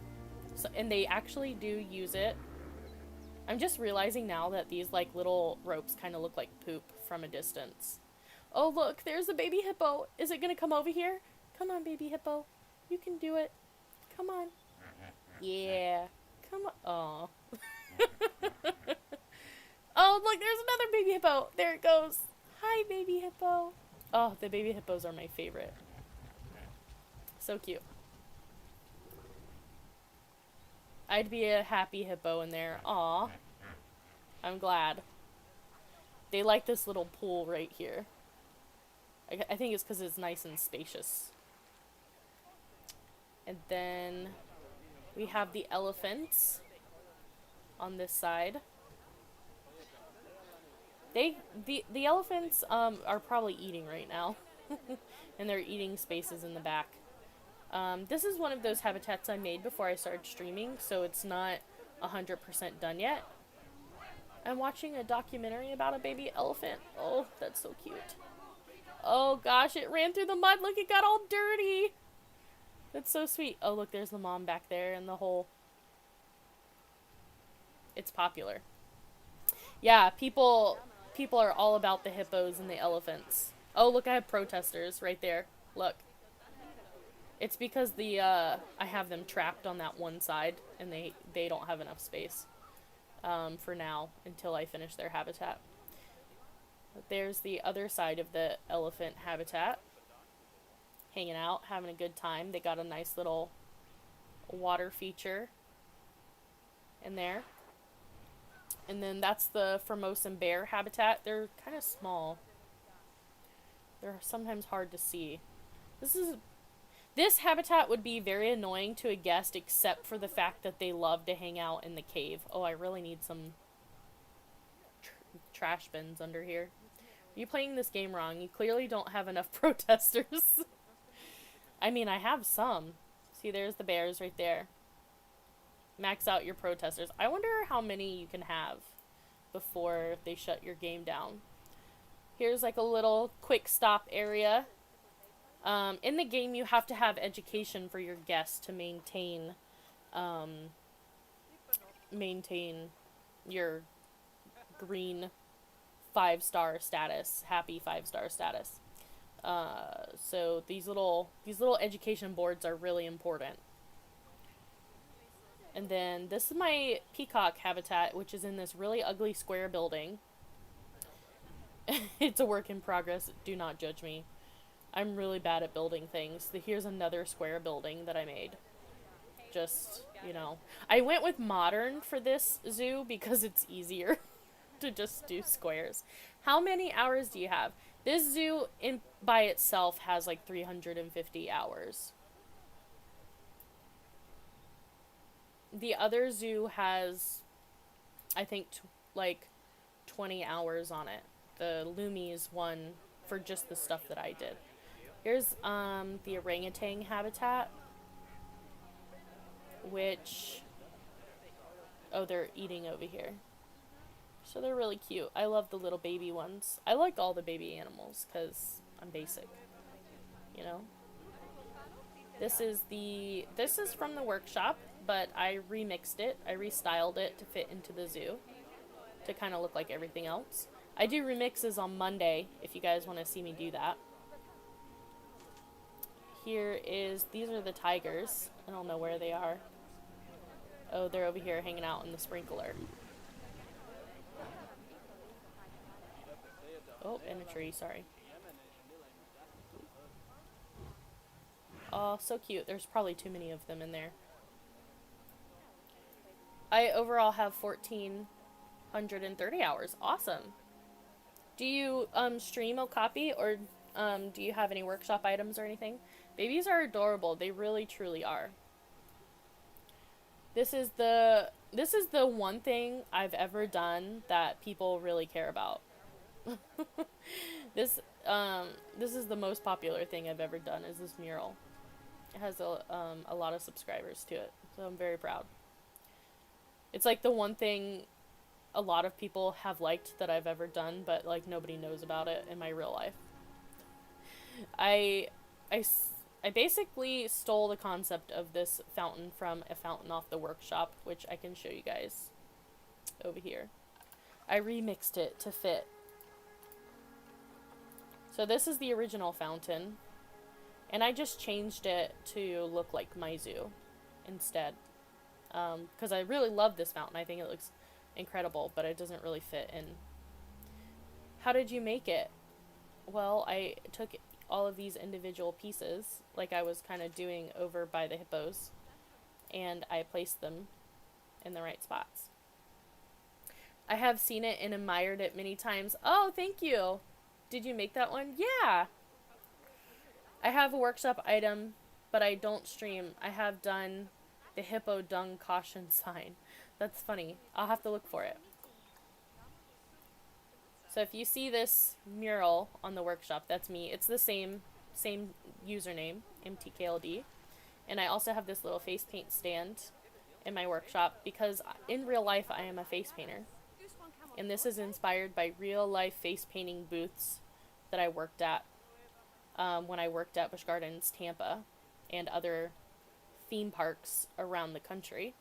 so, and they actually do use it. I'm just realizing now that these like little ropes kind of look like poop from a distance. Oh look, there's a baby hippo. Is it gonna come over here? Come on, baby hippo. You can do it. Come on. Yeah. Come on. Aw. Oh, look, there's another baby hippo. There it goes. Hi, baby hippo. Oh, the baby hippos are my favorite. So cute. I'd be a happy hippo in there. Aw. I'm glad. They like this little pool right here. I think it's because it's nice and spacious. And then we have the elephants on this side. The elephants are probably eating right now. And they're eating spaces in the back. This is one of those habitats I made before I started streaming, so it's not 100% done yet. I'm watching a documentary about a baby elephant. Oh, that's so cute. Oh gosh, it ran through the mud. Look, it got all dirty. That's so sweet. Oh, look, there's the mom back there in the hole. It's popular. Yeah, people are all about the hippos and the elephants. Oh, look, I have protesters right there. Look. It's because I have them trapped on that one side, and they don't have enough space for now until I finish their habitat. But there's the other side of the elephant habitat, hanging out, having a good time. They got a nice little water feature in there. And then that's the Formosan bear habitat. They're kind of small. They're sometimes hard to see. This habitat would be very annoying to a guest except for the fact that they love to hang out in the cave. Oh, I really need some trash bins under here. You playing this game wrong. You clearly don't have enough protesters. I mean, I have some. See, there's the bears right there. Max out your protesters. I wonder how many you can have before they shut your game down. Here's like a little quick stop area. In the game, you have to have education for your guests to maintain your green 5-star status, happy 5-star status. So these little education boards are really important. And then this is my peacock habitat, which is in this really ugly square building. It's a work in progress. Do not judge me. I'm really bad at building things. Here's another square building that I made. Just, you know. I went with modern for this zoo because it's easier to just do squares. How many hours do you have? This zoo by itself has like 350 hours. The other zoo has, I think, like 20 hours on it. The LUMIZ one for just the stuff that I did. Here's the orangutan habitat, which, oh, they're eating over here. So they're really cute. I love the little baby ones. I like all the baby animals because I'm basic, you know. This is from the workshop, but I remixed it. I restyled it to fit into the zoo to kind of look like everything else. I do remixes on Monday if you guys want to see me do that. These are the tigers. I don't know where they are. Oh, they're over here hanging out in the sprinkler. Oh, in a tree, sorry. Oh, so cute. There's probably too many of them in there. I overall have 1,430 hours. Awesome. Do you stream a copy, or do you have any workshop items or anything? Babies are adorable. They really truly are. This is the one thing I've ever done that people really care about. This is the most popular thing I've ever done, is this mural. It has a lot of subscribers to it, so I'm very proud. It's like the one thing a lot of people have liked that I've ever done, but like nobody knows about it in my real life. I basically stole the concept of this fountain from a fountain off the workshop, which I can show you guys over here. I remixed it to fit. So this is the original fountain, and I just changed it to look like my zoo instead. Because I really love this fountain. I think it looks incredible, but it doesn't really fit in. How did you make it? Well, I took all of these individual pieces, like I was kind of doing over by the hippos, and I placed them in the right spots. I have seen it and admired it many times. Oh, thank you. Did you make that one? Yeah. I have a workshop item, but I don't stream. I have done the hippo dung caution sign. That's funny. I'll have to look for it. So if you see this mural on the workshop, that's me. It's the same username, MTKLD. And I also have this little face paint stand in my workshop because in real life I am a face painter. And this is inspired by real life face painting booths that I worked at when I worked at Busch Gardens, Tampa, and other theme parks around the country.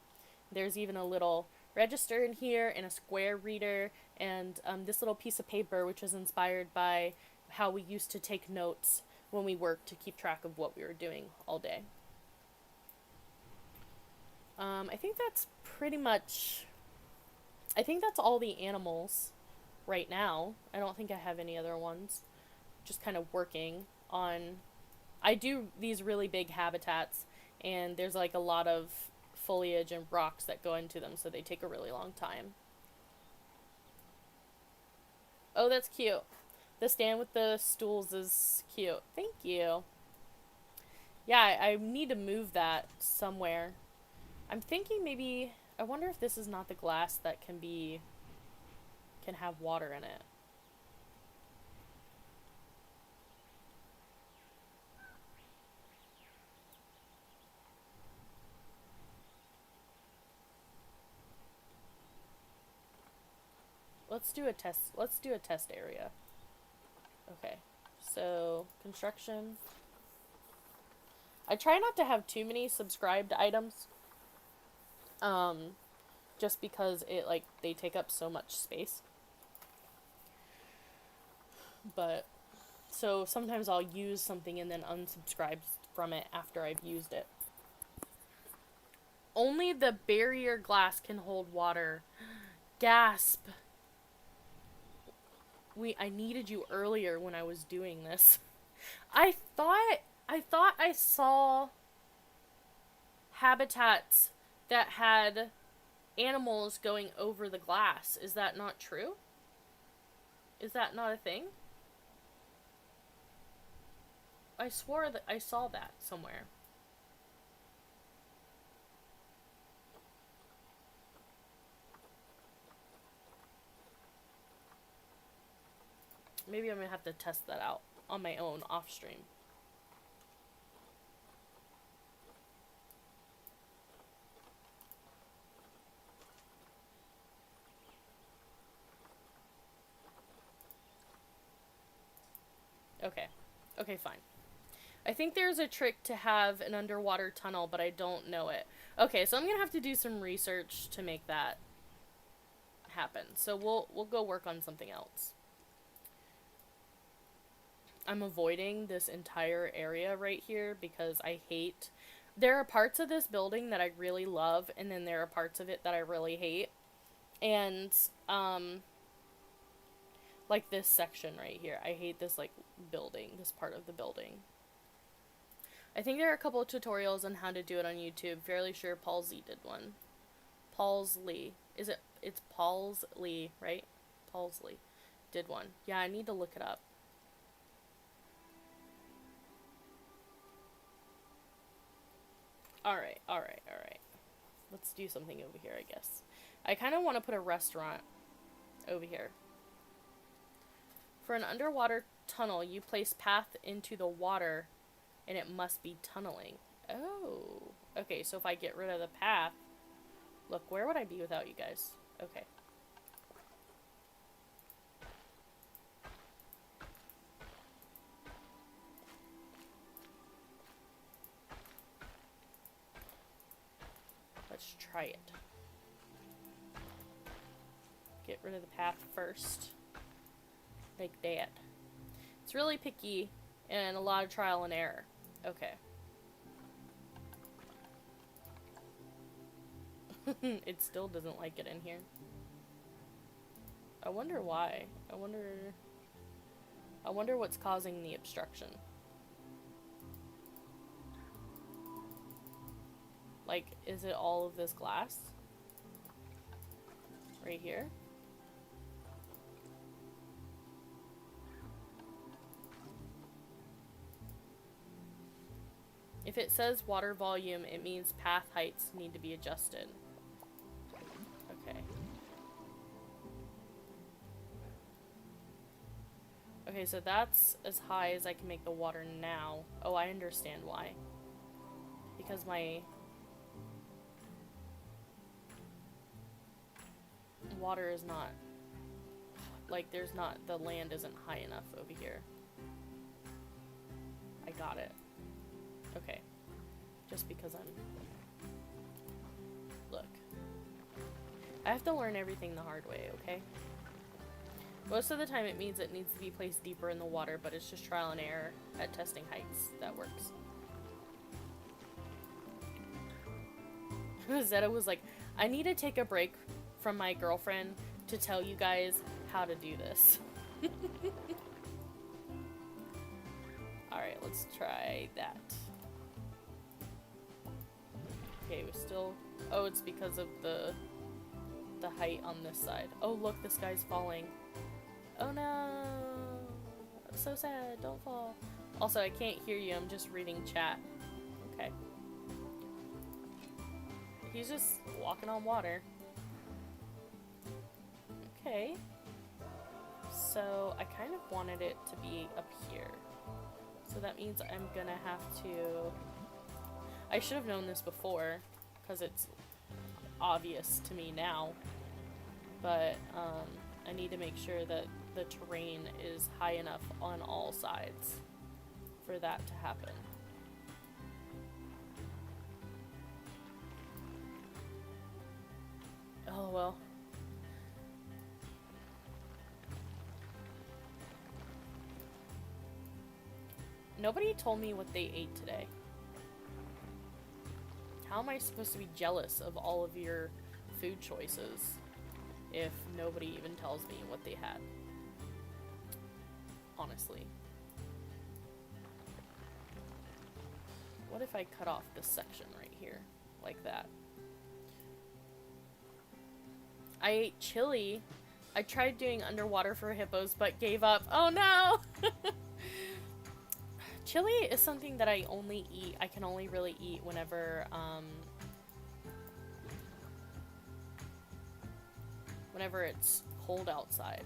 There's even a little register in here and a square reader and this little piece of paper, which was inspired by how we used to take notes when we worked to keep track of what we were doing all day. I think that's pretty much... I think that's all the animals right now. I don't think I have any other ones. Just kind of working on... I do these really big habitats, and there's like a lot of foliage and rocks that go into them, so they take a really long time. Oh, that's cute. The stand with the stools is cute. Thank you. Yeah, I need to move that somewhere. I'm thinking maybe... I wonder if this is not the glass that can have water in it. Let's do a test. Let's do a test area. Okay. So, construction. I try not to have too many subscribed items. Just because they take up so much space. But, so sometimes I'll use something and then unsubscribe from it after I've used it. Only the barrier glass can hold water. Gasp. I needed you earlier when I was doing this. I thought I saw habitats that had animals going over the glass. Is that not true? Is that not a thing? I swore that I saw that somewhere. Maybe I'm gonna have to test that out on my own off stream. Okay. Okay, fine. I think there's a trick to have an underwater tunnel, but I don't know it. Okay, so I'm gonna have to do some research to make that happen. So we'll go work on something else. I'm avoiding this entire area right here because I hate... There are parts of this building that I really love, and then there are parts of it that I really hate. And, like this section right here. I hate this, like, building, this part of the building. I think there are a couple of tutorials on how to do it on YouTube. Fairly sure Paul Z did one. Paul's Lee. It's Paul's Lee, right? Paul's Lee did one. Yeah, I need to look it up. Alright. Let's do something over here, I guess. I kind of want to put a restaurant over here. For an underwater tunnel, you place path into the water, and it must be tunneling. Oh. Okay, so if I get rid of the path... Look, where would I be without you guys? Okay. Let's try it. Get rid of the path first. Like that. It's really picky and a lot of trial and error. Okay. It still doesn't like it in here. I wonder why. I wonder what's causing the obstruction. Like, is it all of this glass? Right here? If it says water volume, it means path heights need to be adjusted. Okay. Okay, so that's as high as I can make the water now. Oh, I understand why. Because my water is not, like, there's not, the land isn't high enough over here. I got it. Okay. Just because I'm... Look. I have to learn everything the hard way, okay? Most of the time it means it needs to be placed deeper in the water, but it's just trial and error at testing heights. That works. Zeta was like, I need to take a break from my girlfriend to tell you guys how to do this. Alright, let's try that. Okay, we're still... Oh, it's because of the height on this side. Oh, look, this guy's falling. Oh no! I'm so sad, don't fall. Also, I can't hear you, I'm just reading chat. Okay. He's just walking on water. Okay. So, I kind of wanted it to be up here. So that means I'm gonna have to... I should have known this before, because it's obvious to me now. But, I need to make sure that the terrain is high enough on all sides for that to happen. Oh well. Nobody told me what they ate today. How am I supposed to be jealous of all of your food choices if nobody even tells me what they had? Honestly. What if I cut off this section right here? Like that. I ate chili. I tried doing underwater for hippos, but gave up. Oh no! Chili is something that I only eat. I can only really eat whenever, whenever it's cold outside.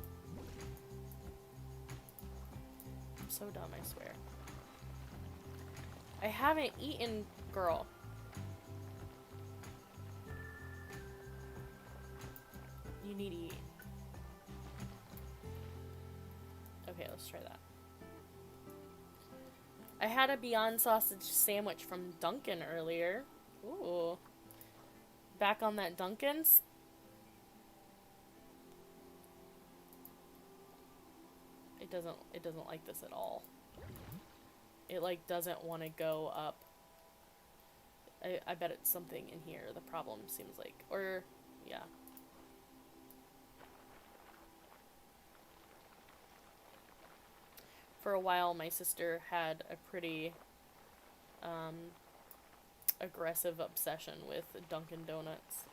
I'm so dumb, I swear. I haven't eaten, girl. You need to eat. Okay, let's try that. I had a Beyond Sausage sandwich from Dunkin' earlier. Ooh. Back on that Dunkin's. It doesn't like this at all. It like doesn't want to go up. I bet it's something in here. The problem seems like, or yeah. For a while, my sister had a pretty aggressive obsession with Dunkin' Donuts.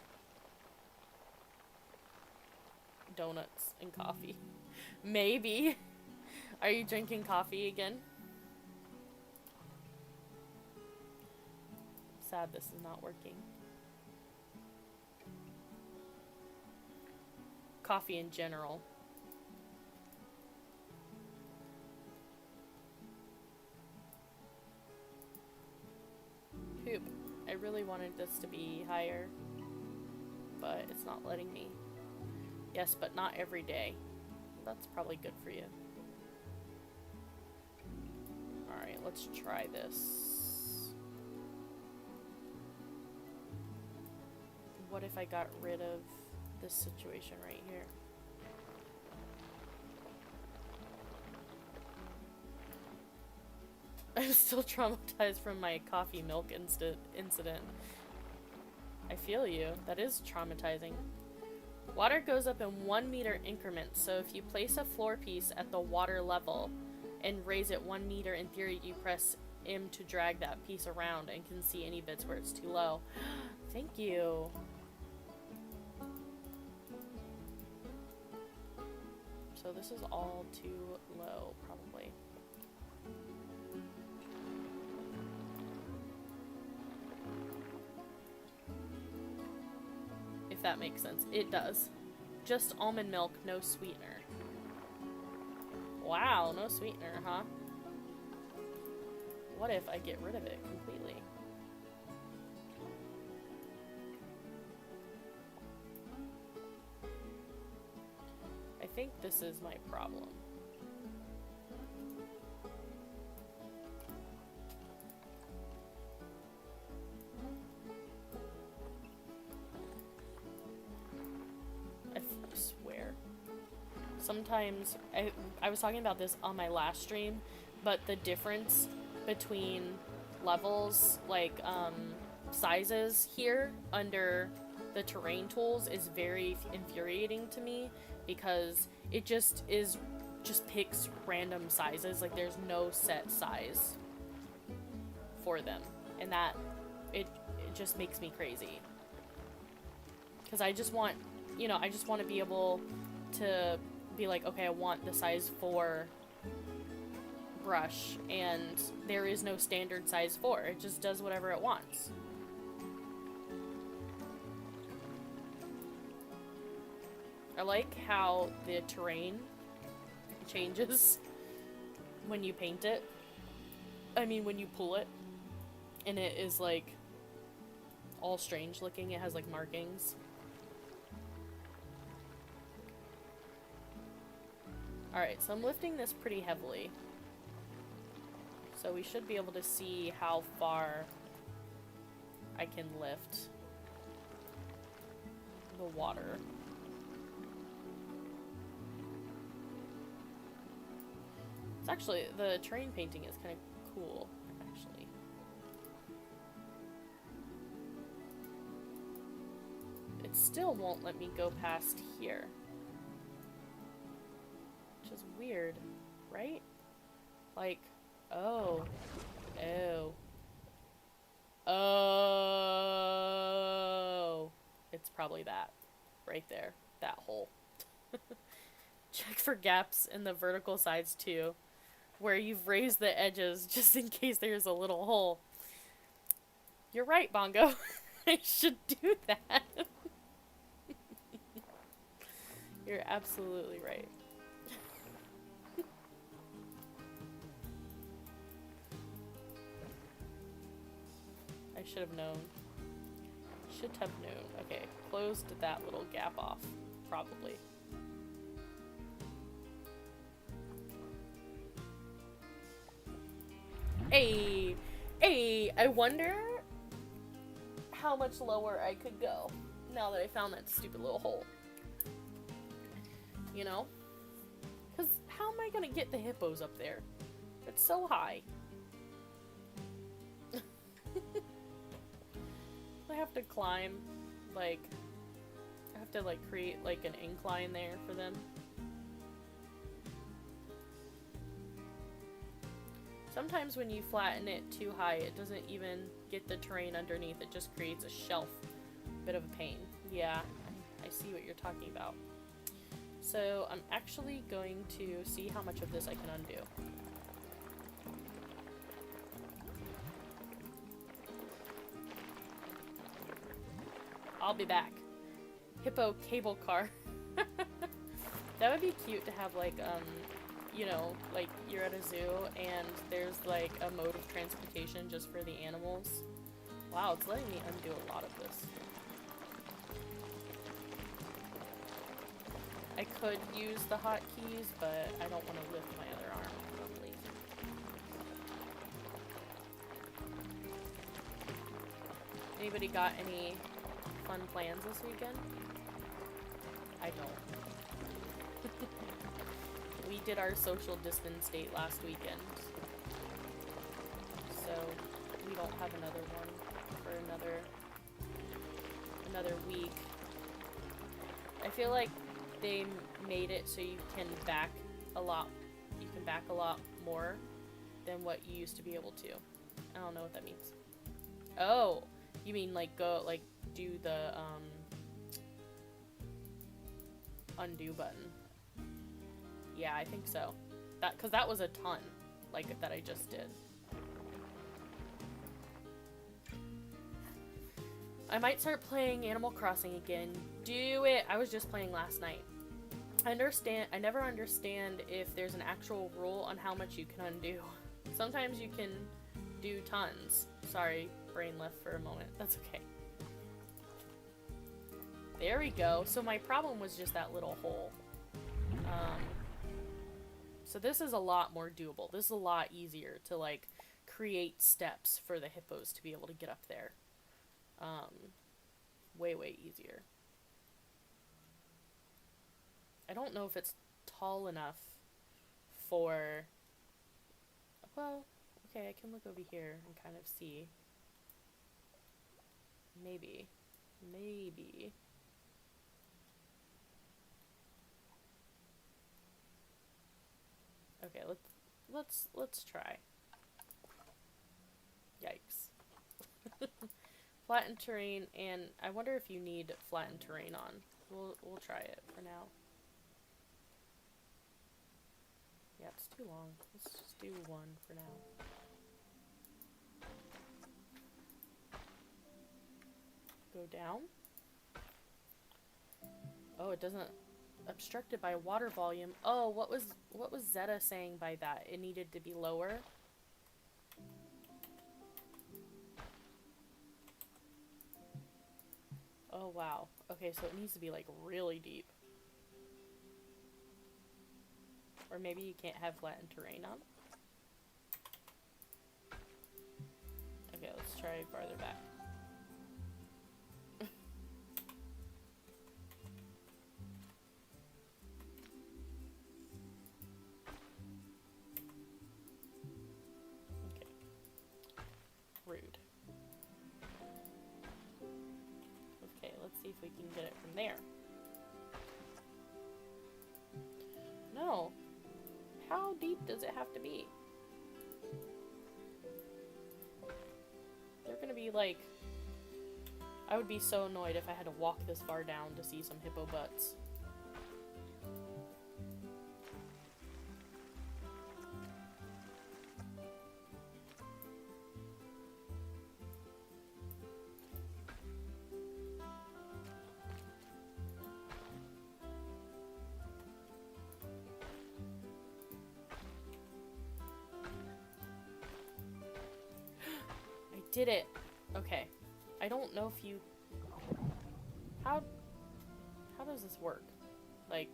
Donuts and coffee. Maybe. Are you drinking coffee again? Sad this is not working. Coffee in general. Poop. I really wanted this to be higher, but it's not letting me. Yes, but not every day. That's probably good for you. Alright, let's try this. What if I got rid of this situation right here? I'm still traumatized from my coffee milk incident. I feel you. That is traumatizing. Water goes up in 1 meter increments, so if you place a floor piece at the water level and raise it 1 meter, in theory you press M to drag that piece around and can see any bits where it's too low. Thank you. So this is all too low, probably. If that makes sense. It does. Just almond milk, no sweetener. Wow, no sweetener, huh? What if I get rid of it completely? I think this is my problem. I swear. sometimes I was talking about this on my last stream, but the difference between levels, like sizes here under the terrain tools is very infuriating to me, because it just picks random sizes. Like, there's no set size for them, and that it just makes me crazy, because I just want, you know, I just want to be able to be like, okay, I want the size 4 brush, and there is no standard size 4. It just does whatever it wants. I like how the terrain changes when you paint it. I mean, when you pull it, and it is like all strange looking. It has like markings. Alright, so I'm lifting this pretty heavily. So we should be able to see how far I can lift the water. It's actually, the terrain painting is kind of cool, actually. It still won't let me go past here. Which is weird, right? Like, oh. It's probably that. Right there. That hole. Check for gaps in the vertical sides too, where you've raised the edges just in case there's a little hole. You're right, Bongo. I should do that. You're absolutely right. I should have known. Should have known. Okay, closed that little gap off. Probably. Hey! Hey! I wonder how much lower I could go now that I found that stupid little hole. You know? Because how am I gonna get the hippos up there? It's so high. I have to climb, like, I have to, like, create, like, an incline there for them. Sometimes when you flatten it too high, it doesn't even get the terrain underneath. It just creates a shelf. Bit of a pain. Yeah, I see what you're talking about. So I'm actually going to see how much of this I can undo. I'll be back. Hippo cable car. That would be cute to have, like, you know, like, you're at a zoo and there's, like, a mode of transportation just for the animals. Wow, it's letting me undo a lot of this. I could use the hotkeys, but I don't want to lift my other arm. I'm lazy. Anybody got any fun plans this weekend? I don't. We did our social distance date last weekend, so we don't have another one for another week. I feel like they made it so you can back a lot more than what you used to be able to. I don't know what that means. Oh, you mean like go, like, do the undo button. Yeah, I think so. That, because that was a ton, like, that I just did. I might start playing Animal Crossing again. Do it! I was just playing last night. I never understand if there's an actual rule on how much you can undo. Sometimes you can do tons. Sorry, brain left for a moment. That's okay. There we go. So my problem was just that little hole. So this is a lot more doable. This is a lot easier to, like, create steps for the hippos to be able to get up there. Way, way easier. I don't know if it's tall enough for... Well, okay, I can look over here and kind of see. Maybe. Maybe. Okay, let's try. Yikes. Flattened terrain, and I wonder if you need flattened terrain on. We'll try it for now. Yeah, it's too long. Let's just do one for now. Go down. Oh, it doesn't... Obstructed by water volume. Oh, what was Zeta saying by that? It needed to be lower? Oh, wow. Okay, so it needs to be, like, really deep. Or maybe you can't have flattened terrain on. Okay, let's try farther back. Okay. Rude. Okay, let's see if we can get it from there. No. How deep does it have to be? They're gonna be like... I would be so annoyed if I had to walk this far down to see some hippo butts. Did it. Okay. I don't know if you... How does this work? Like...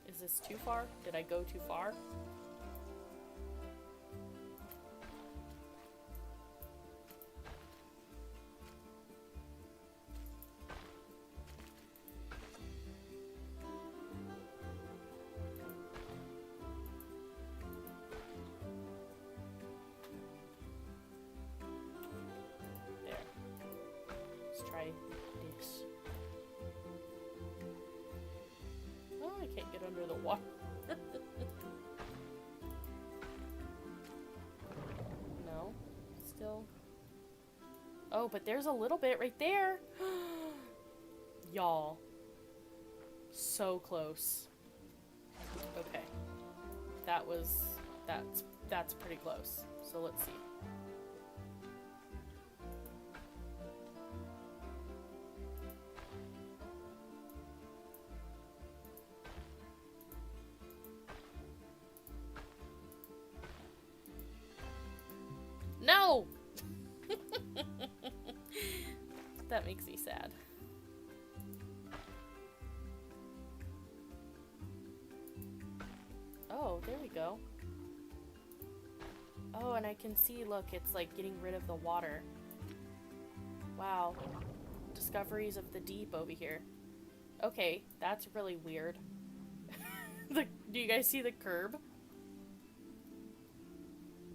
Is this too far? Did I go too far? Try this. Oh, I can't get under the water. No. Still. Oh, but there's a little bit right there. Y'all. So close. Okay. That's pretty close. So let's see. No! That makes me sad. Oh, there we go. Oh, and I can see, look, it's like getting rid of the water. Wow. Discoveries of the deep over here. Okay, that's really weird. Do you guys see the curb?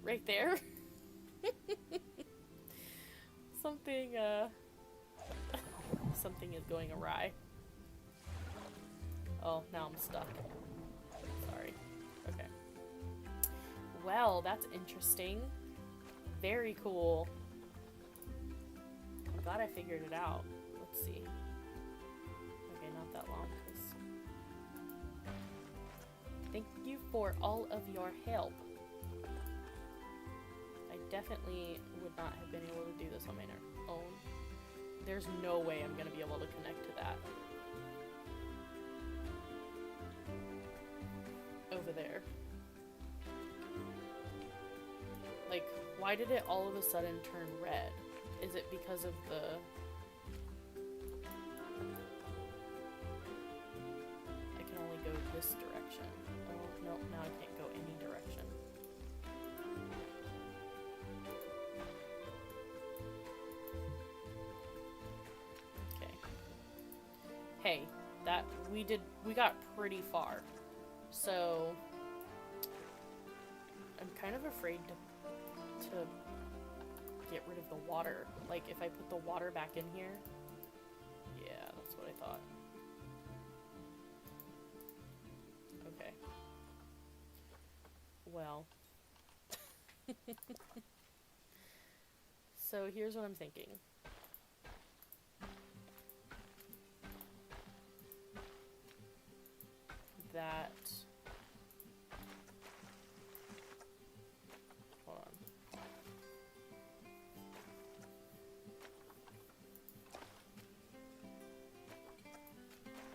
Right there? Something is going awry. Oh, now I'm stuck. Sorry. Okay. Well, that's interesting. Very cool. I'm glad I figured it out. Let's see. Okay, not that long, 'cause... Thank you for all of your help. I definitely would not have been able to do this on my own. There's no way I'm gonna be able to connect to that. Over there. Like, why did it all of a sudden turn red? Is it because of the... I can only go this direction. Oh, no, now I can't go any direction. Okay. Hey, that we got pretty far. So I'm kind of afraid to get rid of the water. Like, if I put the water back in here. Yeah, that's what I thought. Okay. Well. So here's what I'm thinking. That... Hold on.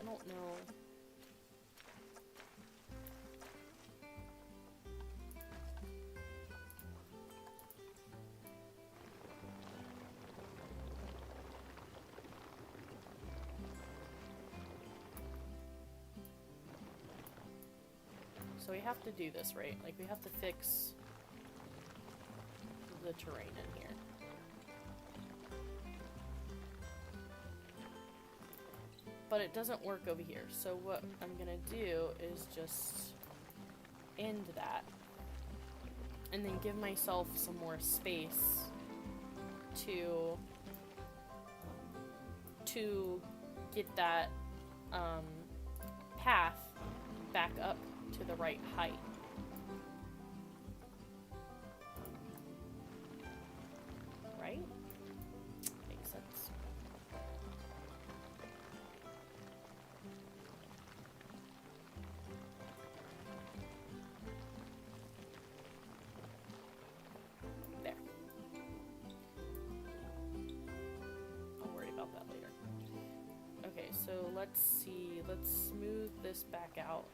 I don't know. So we have to do this, right? Like, we have to fix the terrain in here. But it doesn't work over here. So what I'm gonna do is just end that. And then give myself some more space to get that path back up to the right height. Right? Makes sense. There. I'll worry about that later. Okay, so let's see. Let's smooth this back out.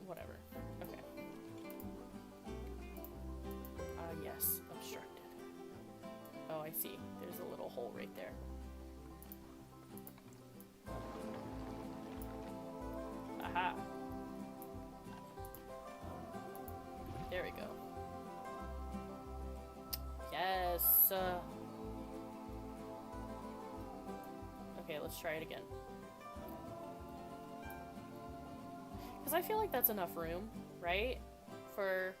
Whatever. Okay. Yes, obstructed. Oh, I see. There's a little hole right there. Aha. There we go. Yes. Okay, let's try it again. Because I feel like that's enough room, right? For...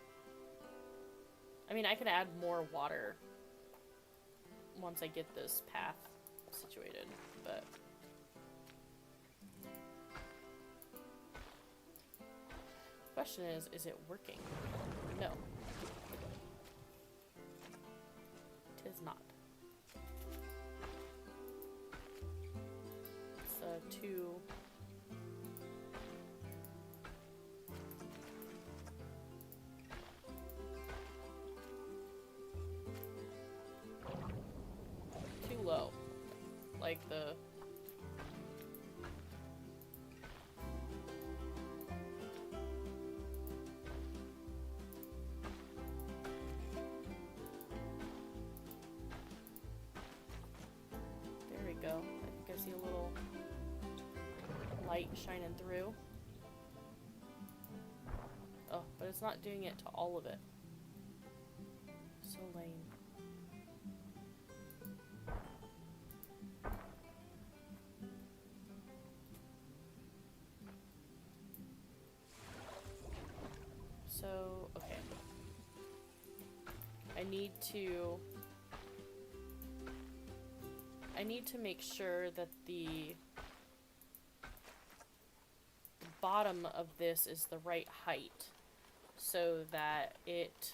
I mean, I can add more water once I get this path situated, but... The question is it working? No. It is not. It's too... low. Like the... There we go. I think I see a little light shining through. Oh, but it's not doing it to all of it. So lame. So, okay. I need to make sure that the bottom of this is the right height so that it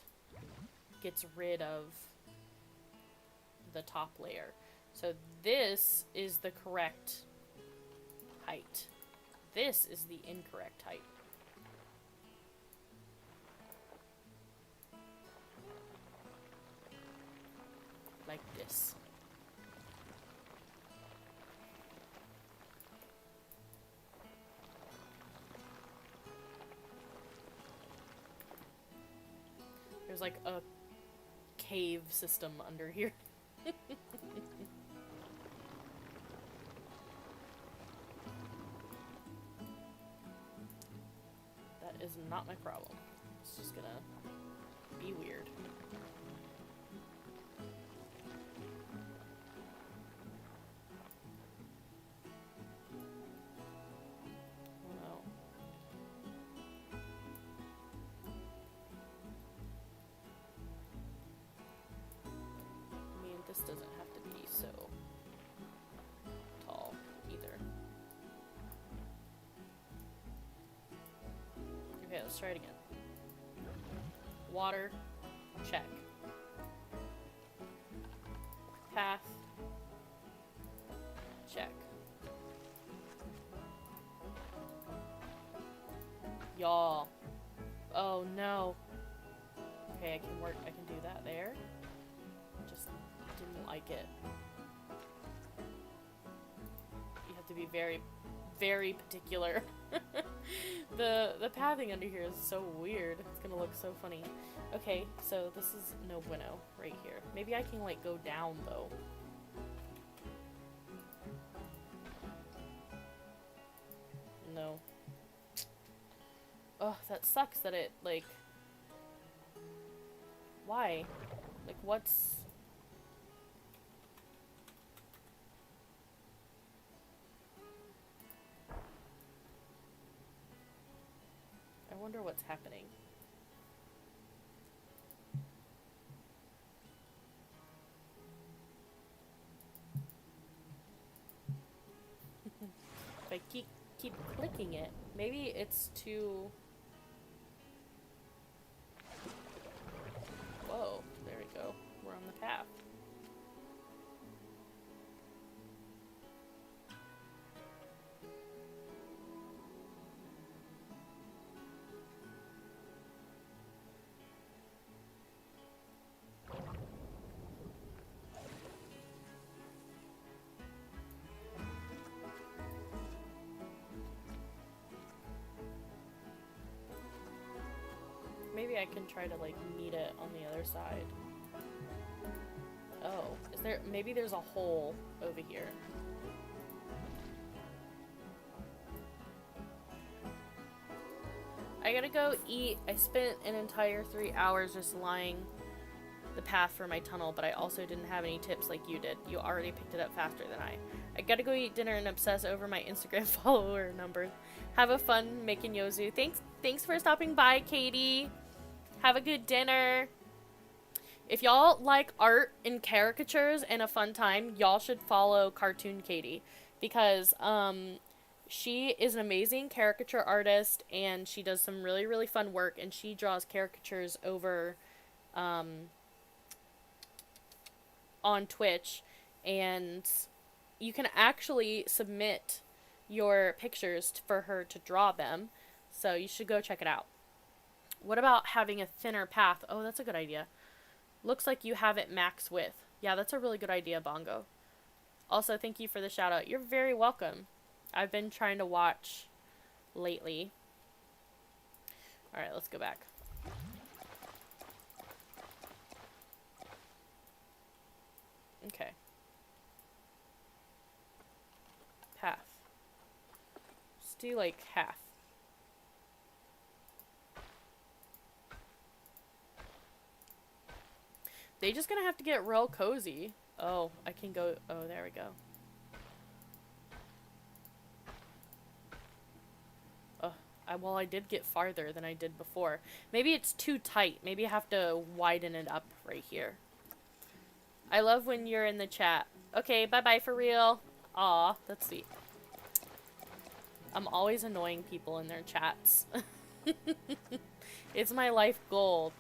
gets rid of the top layer. So this is the correct height. This is the incorrect height. Like this. There's like a cave system under here. That is not my problem. It's just gonna be weird. Oh no. I mean, this doesn't have to be so tall either. Okay, let's try it again. Water, check. Path, check. Y'all. Oh no. Okay, I can do that there. Just didn't like it. You have to be very, very particular. The pathing under here is so weird. It's gonna look so funny. Okay, so this is no bueno right here. Maybe I can like go down though. No. Oh, that sucks that it like... Why? Like what's... I wonder what's happening. If I keep clicking it, maybe it's too... Whoa, there we go. We're on the path. Maybe I can try to like meet it on the other side. Oh, is there, maybe there's a hole over here. I gotta go eat. I spent an entire 3 hours just lying the path for my tunnel, but I also didn't have any tips like you did. You already picked it up faster than I. I gotta go eat dinner and obsess over my Instagram follower number. Have a fun making Yozu. Thanks for stopping by, Katie. Have a good dinner. If y'all like art and caricatures and a fun time, y'all should follow Cartoon Katie, because she is an amazing caricature artist and she does some really, really fun work, and she draws caricatures over on Twitch, and you can actually submit your pictures for her to draw them, so you should go check it out. What about having a thinner path? Oh, that's a good idea. Looks like you have it max width. Yeah, that's a really good idea, Bongo. Also, thank you for the shout out. You're very welcome. I've been trying to watch lately. Alright, let's go back. Okay. Path. Let's do like half. They just gonna have to get real cozy. Oh, I can go. Oh, there we go. Oh, well, I did get farther than I did before. Maybe it's too tight. Maybe I have to widen it up right here. I love when you're in the chat. Okay, bye-bye for real. Aw, that's sweet. I'm always annoying people in their chats. It's my life goal.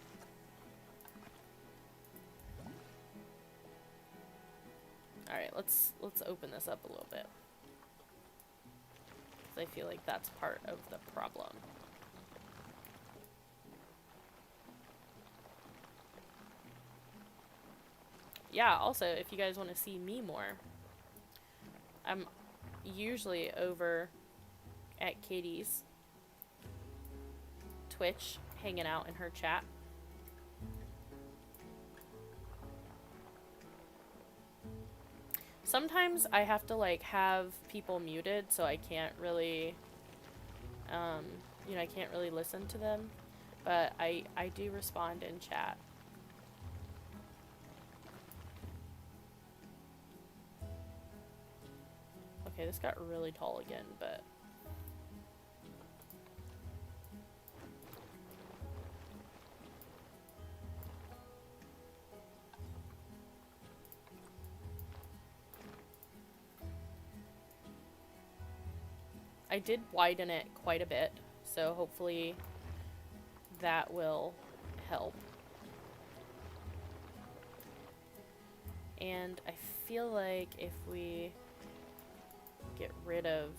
Alright, let's open this up a little bit. I feel like that's part of the problem. Yeah, also, if you guys want to see me more, I'm usually over at Katie's Twitch, hanging out in her chat. Sometimes I have to like have people muted, so I can't really, you know, I can't really listen to them. But I do respond in chat. Okay, this got really tall again, but... I did widen it quite a bit, so hopefully that will help. And I feel like if we get rid of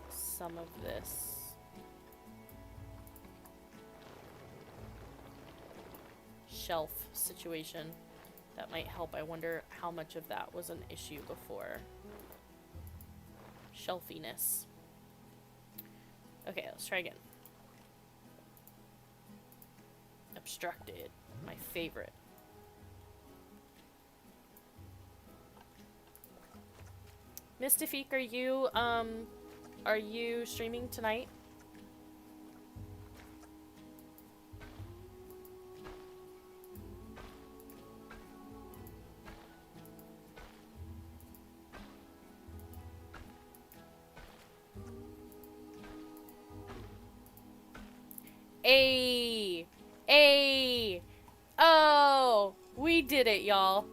some of this shelf situation, that might help. I wonder how much of that was an issue before. Shelfiness. Okay, let's try again. Obstructed. My favorite. Mystifiq, are you streaming tonight? Oh, we did it, y'all.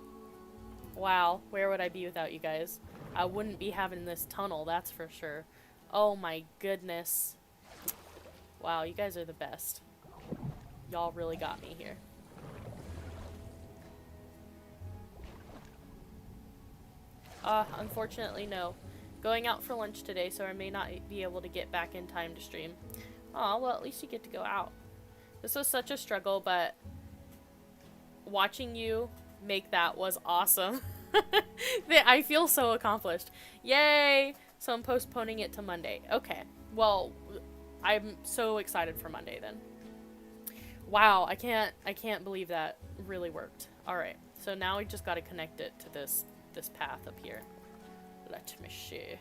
Wow, where would I be without you guys? I wouldn't be having this tunnel, that's for sure. Oh my goodness. Wow, you guys are the best. Y'all really got me here. Unfortunately, no. Going out for lunch today, so I may not be able to get back in time to stream. Aw, well, at least you get to go out. This was such a struggle, but watching you make that was awesome. I feel so accomplished. Yay! So I'm postponing it to Monday. Okay. Well, I'm so excited for Monday then. Wow, I can't believe that really worked. Alright. So now we just gotta connect it to this path up here. Let me see.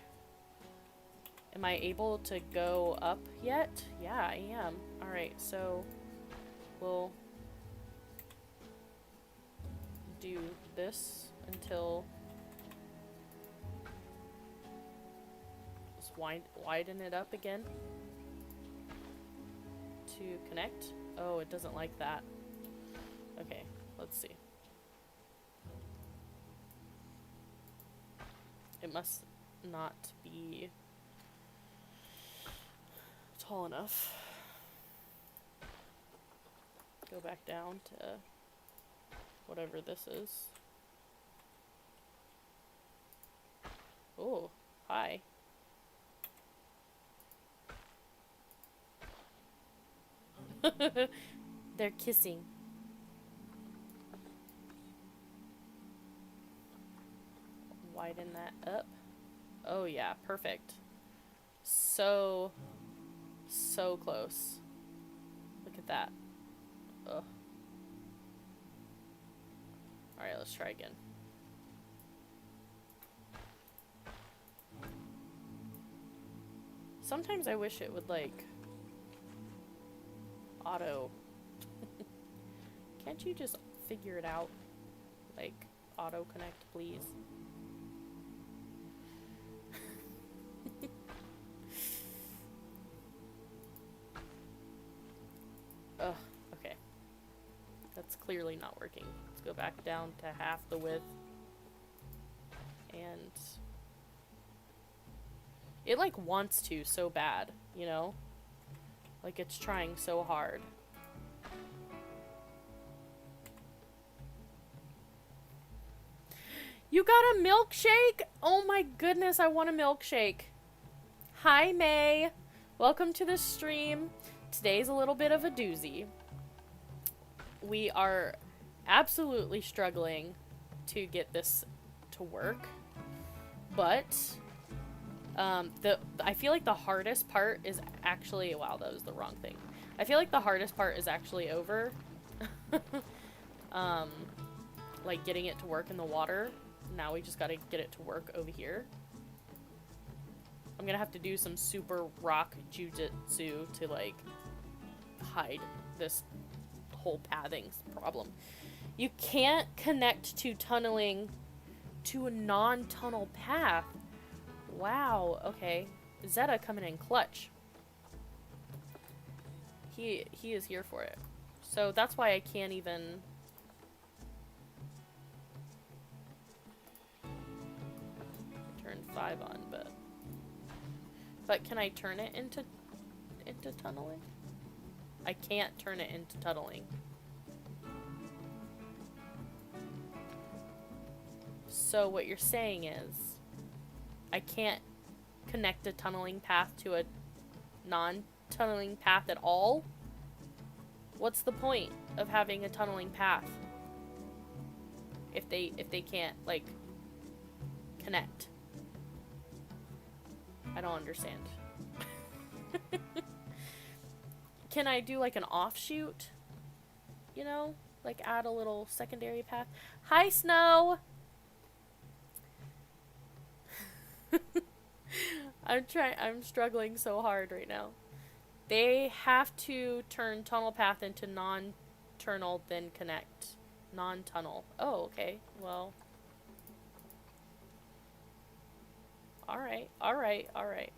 Am I able to go up yet? Yeah, I am. Alright, so we'll do this until just widen it up again to connect. Oh, it doesn't like that. Okay, let's see. It must not be tall enough. Go back down to whatever this is. Oh, hi. They're kissing. Widen that up. Oh yeah, perfect. So close. Look at that. Ugh. Alright, let's try again. Sometimes I wish it would, like, auto. Can't you just figure it out? Like, auto connect, please? Ugh, okay. That's clearly not working. Let's go back down to half the width. And it, like, wants to so bad, you know? Like, it's trying so hard. You got a milkshake? Oh my goodness, I want a milkshake. Hi, May. Welcome to the stream. Today's a little bit of a doozy. We are absolutely struggling to get this to work. But I feel like the hardest part is actually, wow, that was the wrong thing. I feel like the hardest part is actually over. Like getting it to work in the water. Now we just gotta get it to work over here. I'm gonna have to do some super rock jujitsu to, like, hide this whole pathing problem. You can't connect to tunneling to a non-tunnel path. Wow, okay. Zeta coming in clutch. He is here for it. So that's why I can't even... turn 5 on, but... But can I turn it into tunneling? I can't turn it into tunneling. So what you're saying is, I can't connect a tunneling path to a non-tunneling path at all? What's the point of having a tunneling path if they can't, like, connect? I don't understand. Can I do like an offshoot? You know? Like add a little secondary path? Hi, Snow! I'm struggling so hard right now. They have to turn tunnel path into non-tunnel, then connect. Non-tunnel. Oh, okay. Well. Alright, alright, alright.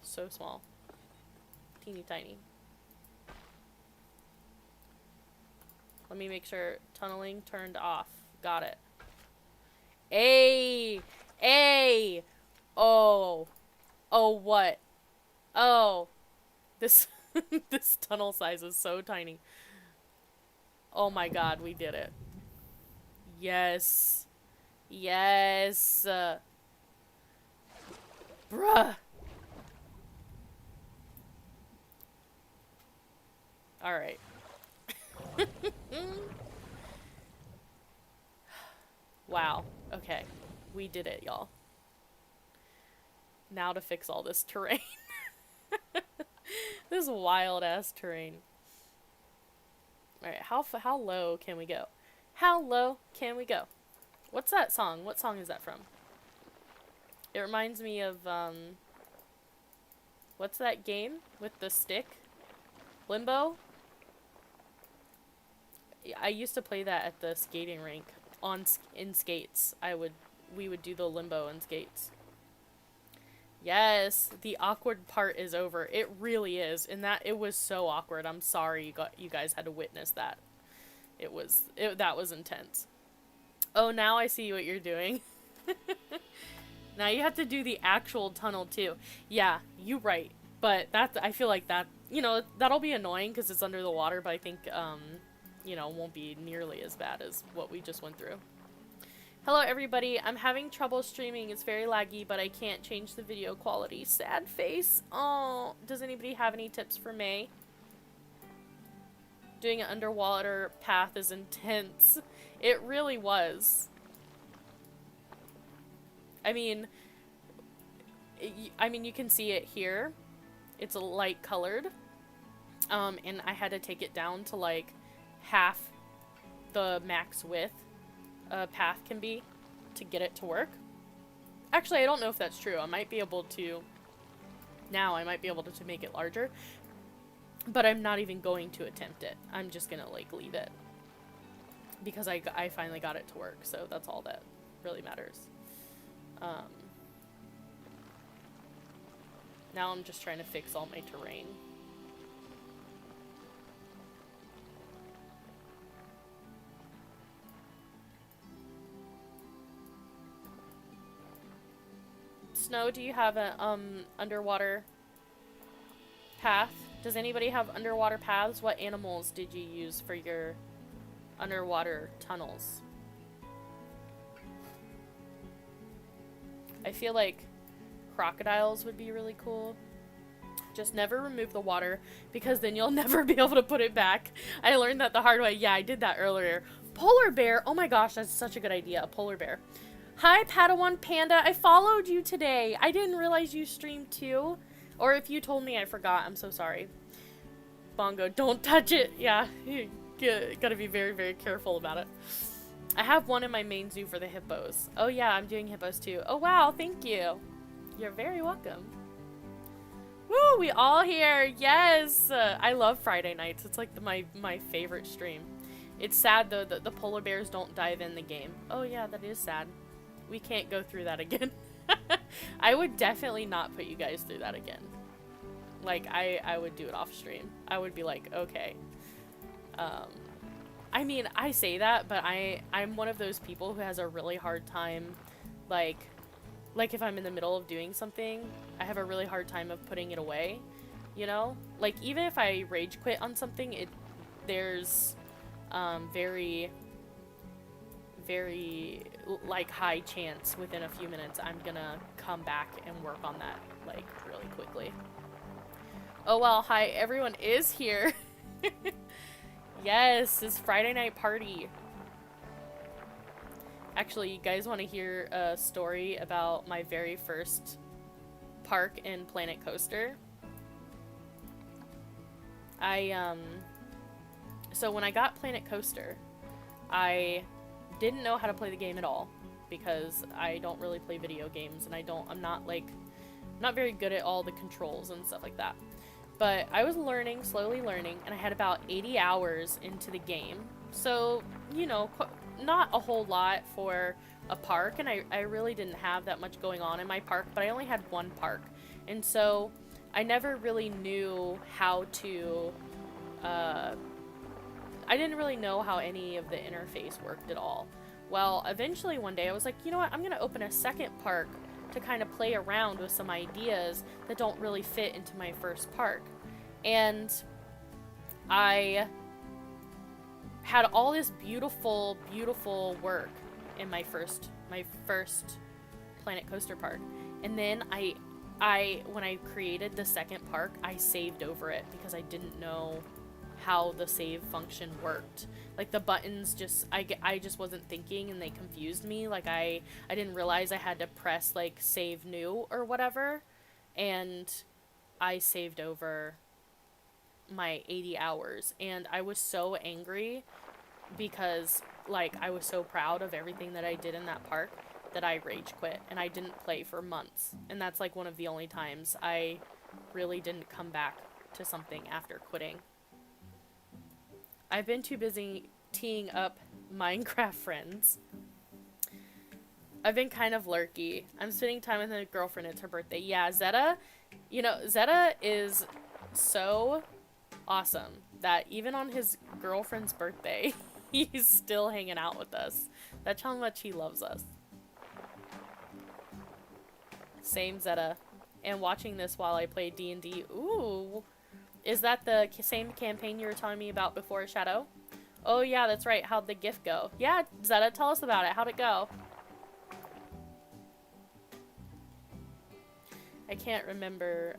So small. Teeny tiny. Let me make sure tunneling turned off. Got it. Hey! Hey! Oh. Oh, what? Oh. This this tunnel size is so tiny. Oh my god, we did it. Yes. Yes. Bruh. Alright. Wow. Okay. We did it, y'all. Now to fix all this terrain. This wild-ass terrain. Alright, how low can we go? How low can we go? What's that song? What song is that from? It reminds me of, what's that game with the stick? Limbo? I used to play that at the skating rink in skates. We would do the limbo in skates. Yes, the awkward part is over. It really is, and it was so awkward. I'm sorry you guys had to witness that. That was intense. Oh, now I see what you're doing. Now you have to do the actual tunnel too. Yeah, you're right. But I feel like that, you know, that'll be annoying because it's under the water, but I think, you know, won't be nearly as bad as what we just went through. Hello everybody, I'm having trouble streaming. It's very laggy, but I can't change the video quality. Sad face. Oh, does anybody have any tips for May? Doing an underwater path is intense. It really was. I mean, you can see it here. It's a light colored. And I had to take it down to like half the max width a path can be to get it to work. Actually, I don't know if that's true. I might be able to make it larger, but I'm not even going to attempt it. I'm just gonna like leave it because I finally got it to work, so that's all that really matters. Now I'm just trying to fix all my terrain. Snow, do you have a underwater path? Does anybody have underwater paths? What animals did you use for your underwater tunnels? I feel like crocodiles would be really cool. Just never remove the water because then you'll never be able to put it back. I learned that the hard way. Yeah, I did that earlier. Polar bear. Oh my gosh, that's such a good idea. A polar bear. Hi, Padawan Panda. I followed you today. I didn't realize you streamed too. Or if you told me, I forgot. I'm so sorry. Bongo, don't touch it. Yeah, you gotta be very, very careful about it. I have one in my main zoo for the hippos. Oh yeah, I'm doing hippos too. Oh wow, thank you. You're very welcome. Woo, we all here. Yes. I love Friday nights. It's like my favorite stream. It's sad though that the polar bears don't dive in the game. Oh yeah, that is sad. We can't go through that again. I would definitely not put you guys through that again. Like, I would do it off stream. I would be like, okay. I mean, I say that, but I'm one of those people who has a really hard time, like if I'm in the middle of doing something, I have a really hard time of putting it away, you know? Like, even if I rage quit on something, there's, very, like, high chance within a few minutes I'm gonna come back and work on that, like, really quickly. Oh, well, hi, everyone is here. Yes, it's Friday night party. Actually, you guys want to hear a story about my very first park in Planet Coaster? So when I got Planet Coaster, I didn't know how to play the game at all because I don't really play video games and I'm not very good at all the controls and stuff like that. But I was learning, slowly learning, and I had about 80 hours into the game. So, you know, not a whole lot for a park, and I really didn't have that much going on in my park, but I only had one park. And so I never really knew how to, I didn't really know how any of the interface worked at all. Well, eventually one day I was like, you know what, I'm going to open a second park to kind of play around with some ideas that don't really fit into my first park. And I had all this beautiful, beautiful work in my first Planet Coaster park. And then when I created the second park, I saved over it because I didn't know how the save function worked. Like, the buttons I just wasn't thinking, and they confused me. Like, I didn't realize I had to press, like, save new or whatever, and I saved over my 80 hours, and I was so angry because, like, I was so proud of everything that I did in that park that I rage quit, and I didn't play for months, and that's, like, one of the only times I really didn't come back to something after quitting. I've been too busy teeing up Minecraft friends. I've been kind of lurky. I'm spending time with my girlfriend. It's her birthday. Yeah, Zeta, you know, Zeta is so awesome that even on his girlfriend's birthday, he's still hanging out with us. That's how much he loves us. Same, Zeta. And watching this while I play D&D. Ooh. Is that the same campaign you were telling me about before, Shadow? Oh yeah, that's right. How'd the gift go? Yeah, Zeta, tell us about it. How'd it go? I can't remember.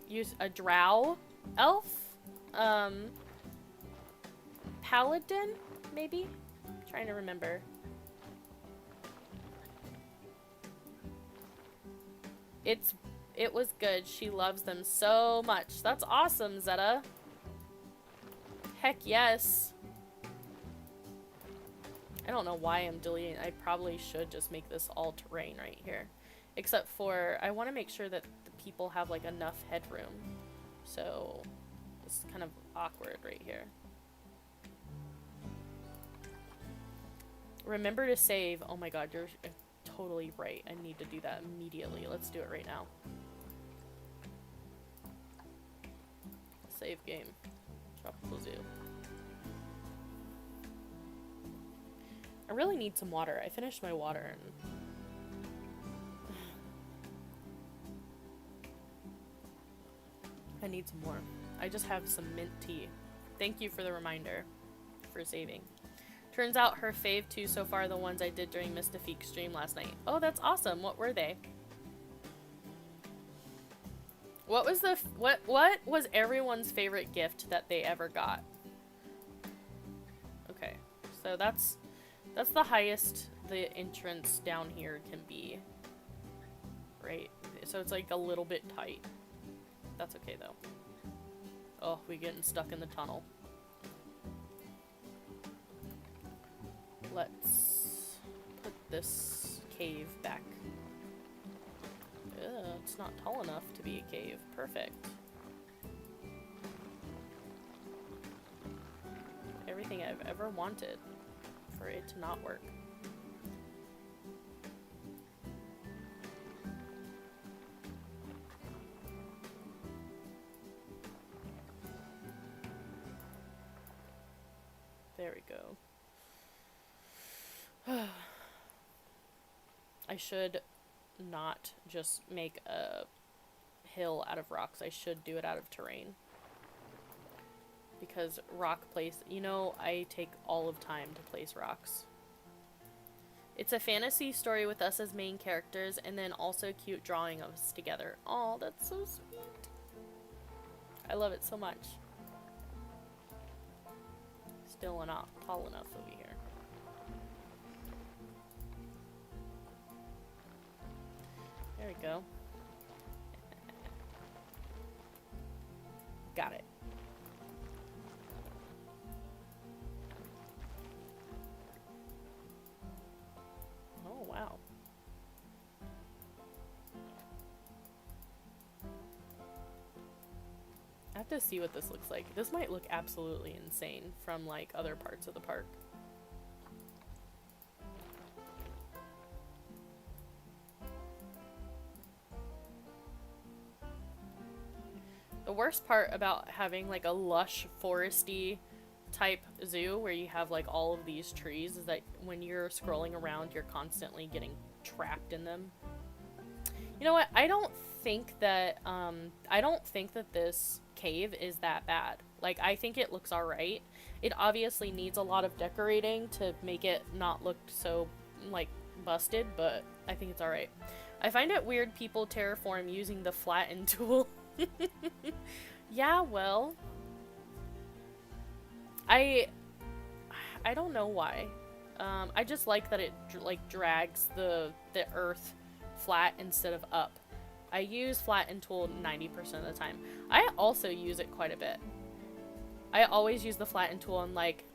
Use a drow elf? Paladin, maybe? I'm trying to remember. It was good. She loves them so much. That's awesome, Zeta. Heck yes. I don't know why I'm deleting. I probably should just make this all terrain right here. Except for, I want to make sure that the people have, like, enough headroom. So, it's kind of awkward right here. Remember to save. Oh my god, you're totally right. I need to do that immediately. Let's do it right now. Save game. Tropical Zoo. I really need some water. I finished my water and I need some more. I just have some mint tea. Thank you for the reminder for saving. Turns out her fave too so far the ones I did during Mystifiq stream last night. Oh, that's awesome. What were they? What was what was everyone's favorite gift that they ever got? Okay. So that's the highest the entrance down here can be. Right? So it's like a little bit tight. That's okay though. Oh, we're getting stuck in the tunnel. Let's put this cave back Ugh, it's not tall enough to be a cave. Perfect. Everything I've ever wanted for it to not work. There we go. I should not just make a hill out of rocks. I should do it out of terrain. Because rock place, you know, I take all of time to place rocks. It's a fantasy story with us as main characters, and then also cute drawing of us together. Oh, that's so sweet. I love it so much. Still not tall enough over here. There we go. Got it. Oh, wow. I have to see what this looks like. This might look absolutely insane from, like, other parts of the park. The worst part about having, like, a lush, foresty type zoo where you have, like, all of these trees is that when you're scrolling around, you're constantly getting trapped in them. You know what? I don't think that this cave is that bad. Like, I think it looks alright. It obviously needs a lot of decorating to make it not look so, like, busted, but I think it's alright. I find it weird people terraform using the flatten tool. Yeah, well, I don't know why. I just like that it drags the earth flat instead of up. I use flatten tool 90% of the time. I also use it quite a bit. I always use the flatten tool in like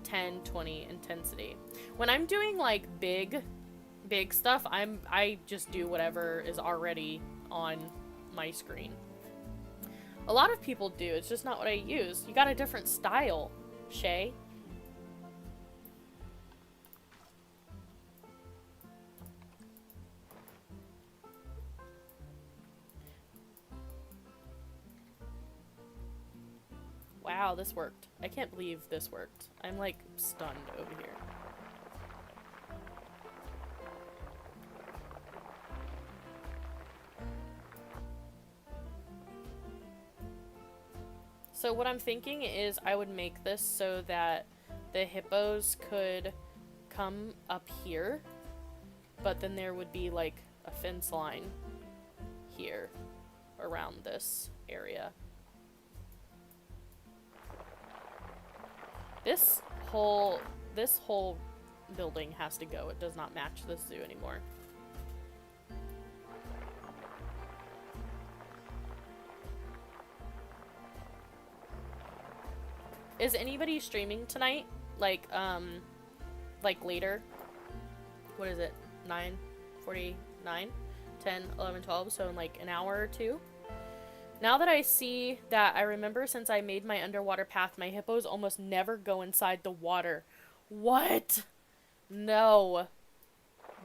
10, 20 intensity. When I'm doing like big stuff, I just do whatever is already on my screen. A lot of people do. It's just not what I use. You got a different style, Shay. Wow, this worked. I can't believe this worked. I'm like stunned over here. So what I'm thinking is I would make this so that the hippos could come up here, but then there would be like a fence line here around this area. This whole building has to go. It does not match this zoo anymore. Is anybody streaming tonight? Like later? What is it? 9:49? 10, 11, 12, so in like an hour or two? Now that I see that, I remember since I made my underwater path, my hippos almost never go inside the water. What? No.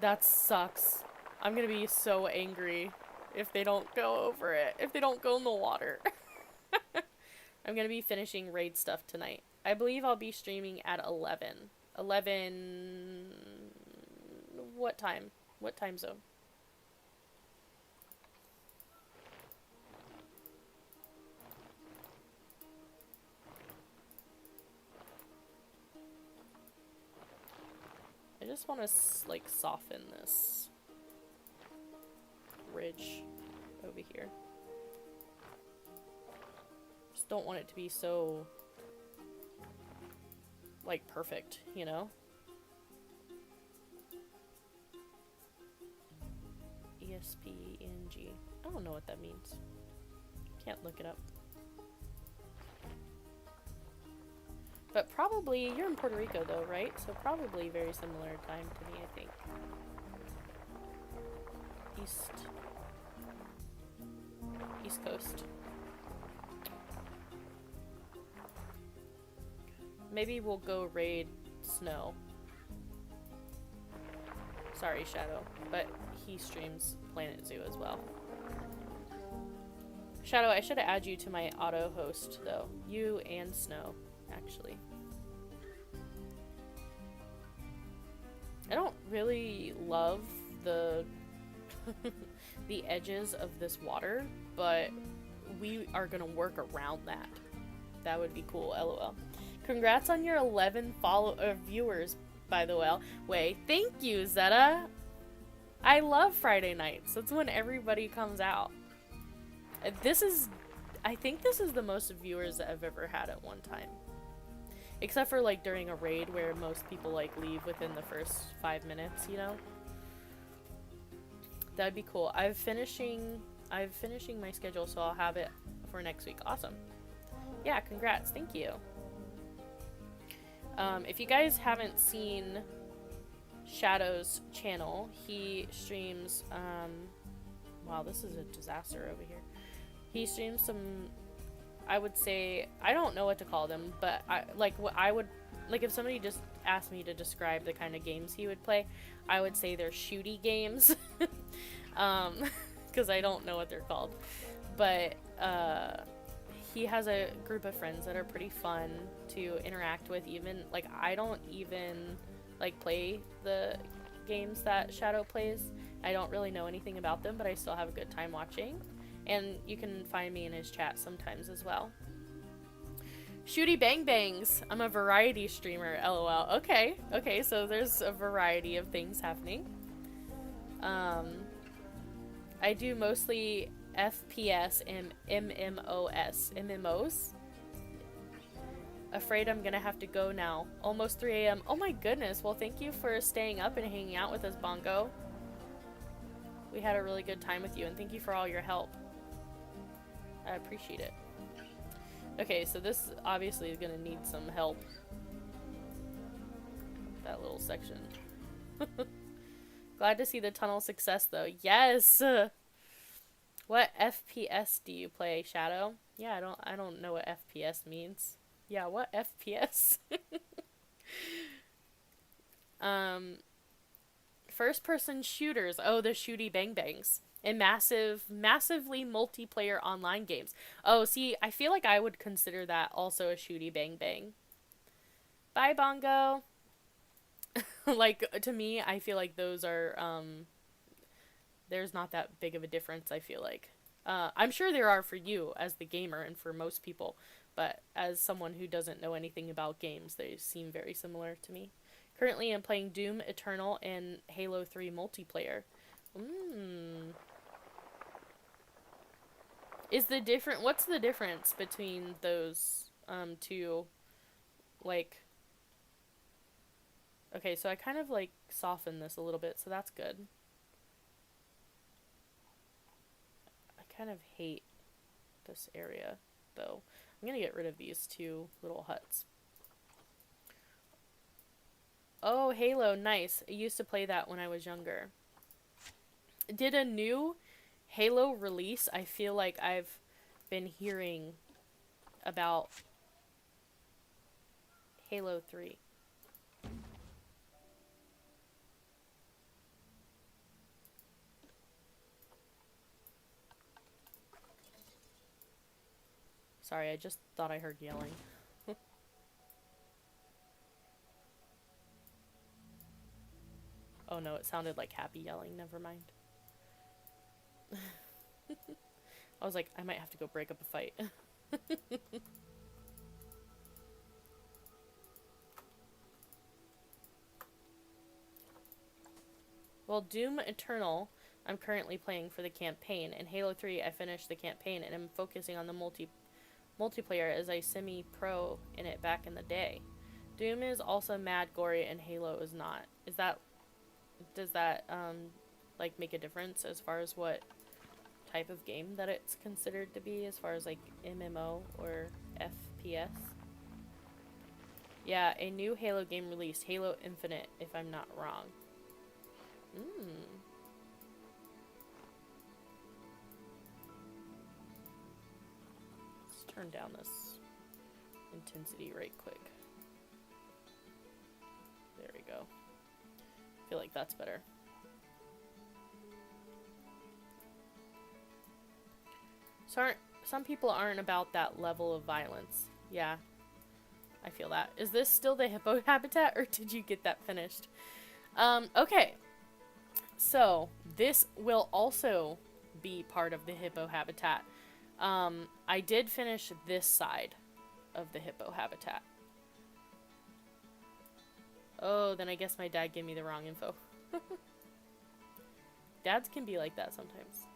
That sucks. I'm gonna be so angry if they don't go over it. If they don't go in the water. I'm gonna be finishing raid stuff tonight. I believe I'll be streaming at 11. 11... What time? What time zone? I just want to, like, soften this ridge over here. Just don't want it to be so, like, perfect, you know? ESPNG. I don't know what that means. Can't look it up. But probably, you're in Puerto Rico though, right? So probably very similar time to me, I think. East East Coast. Maybe we'll go raid Snow. Sorry, Shadow, but he streams Planet Zoo as well. Shadow, I should add you to my auto host though. You and Snow, actually. I don't really love the the edges of this water, but we are gonna work around that. That would be cool, lol. Congrats on your 11 viewers, by the way. Thank you, Zeta. I love Friday nights. That's when everybody comes out. I think this is the most viewers that I've ever had at one time. Except for like during a raid where most people like leave within the first 5 minutes, you know? That'd be cool. I'm finishing my schedule, so I'll have it for next week. Awesome. Yeah, congrats. Thank you. If you guys haven't seen Shadow's channel, he streams, wow, this is a disaster over here. He streams some, I would say, I don't know what to call them, but if somebody just asked me to describe the kind of games he would play, I would say they're shooty games. Because I don't know what they're called. But, he has a group of friends that are pretty fun to interact with. Even, like, I don't even, like, play the games that Shadow plays. I don't really know anything about them, but I still have a good time watching. And you can find me in his chat sometimes as well. Shooty Bang Bangs. I'm a variety streamer, lol. Okay, so there's a variety of things happening. I do mostly FPS and MMOs. Afraid I'm gonna have to go now. Almost 3 a.m. Oh my goodness. Well, thank you for staying up and hanging out with us, Bongo. We had a really good time with you, and thank you for all your help. I appreciate it. Okay, so this obviously is gonna need some help. That little section. Glad to see the tunnel success, though. Yes! What FPS do you play, Shadow? Yeah, I don't know what FPS means. Yeah, what FPS? First person shooters. Oh, the shooty bang bangs. And massively multiplayer online games. Oh, see, I feel like I would consider that also a shooty bang bang. Bye, Bongo. Like, to me, I feel like those are, there's not that big of a difference, I feel like. I'm sure there are for you as the gamer and for most people, but as someone who doesn't know anything about games, they seem very similar to me. Currently, I'm playing Doom Eternal and Halo 3 multiplayer. What's the difference between those, two, like... Okay, so I kind of, like, softened this a little bit, so that's good. I kind of hate this area, though. I'm gonna get rid of these two little huts. Oh, Halo, nice. I used to play that when I was younger. Did a new Halo release? I feel like I've been hearing about Halo 3. Sorry, I just thought I heard yelling. Oh no, it sounded like happy yelling. Never mind. I was like, I might have to go break up a fight. Well, Doom Eternal, I'm currently playing for the campaign, and Halo 3, I finished the campaign, and I'm focusing on the multiplayer as a semi-pro in it back in the day. Doom is also mad gory, and Halo is not. Does that, like, make a difference as far as what type of game that it's considered to be, as far as, like, MMO or FPS? Yeah, a new Halo game released, Halo Infinite, if I'm not wrong. turn down this intensity right quick. There we go. I feel like that's better. So some people aren't about that level of violence. Yeah, I feel that. Is this still the hippo habitat, or did you get that finished? Okay. So this will also be part of the hippo habitat. I did finish this side of the hippo habitat. Oh, then I guess my dad gave me the wrong info. Dads can be like that sometimes.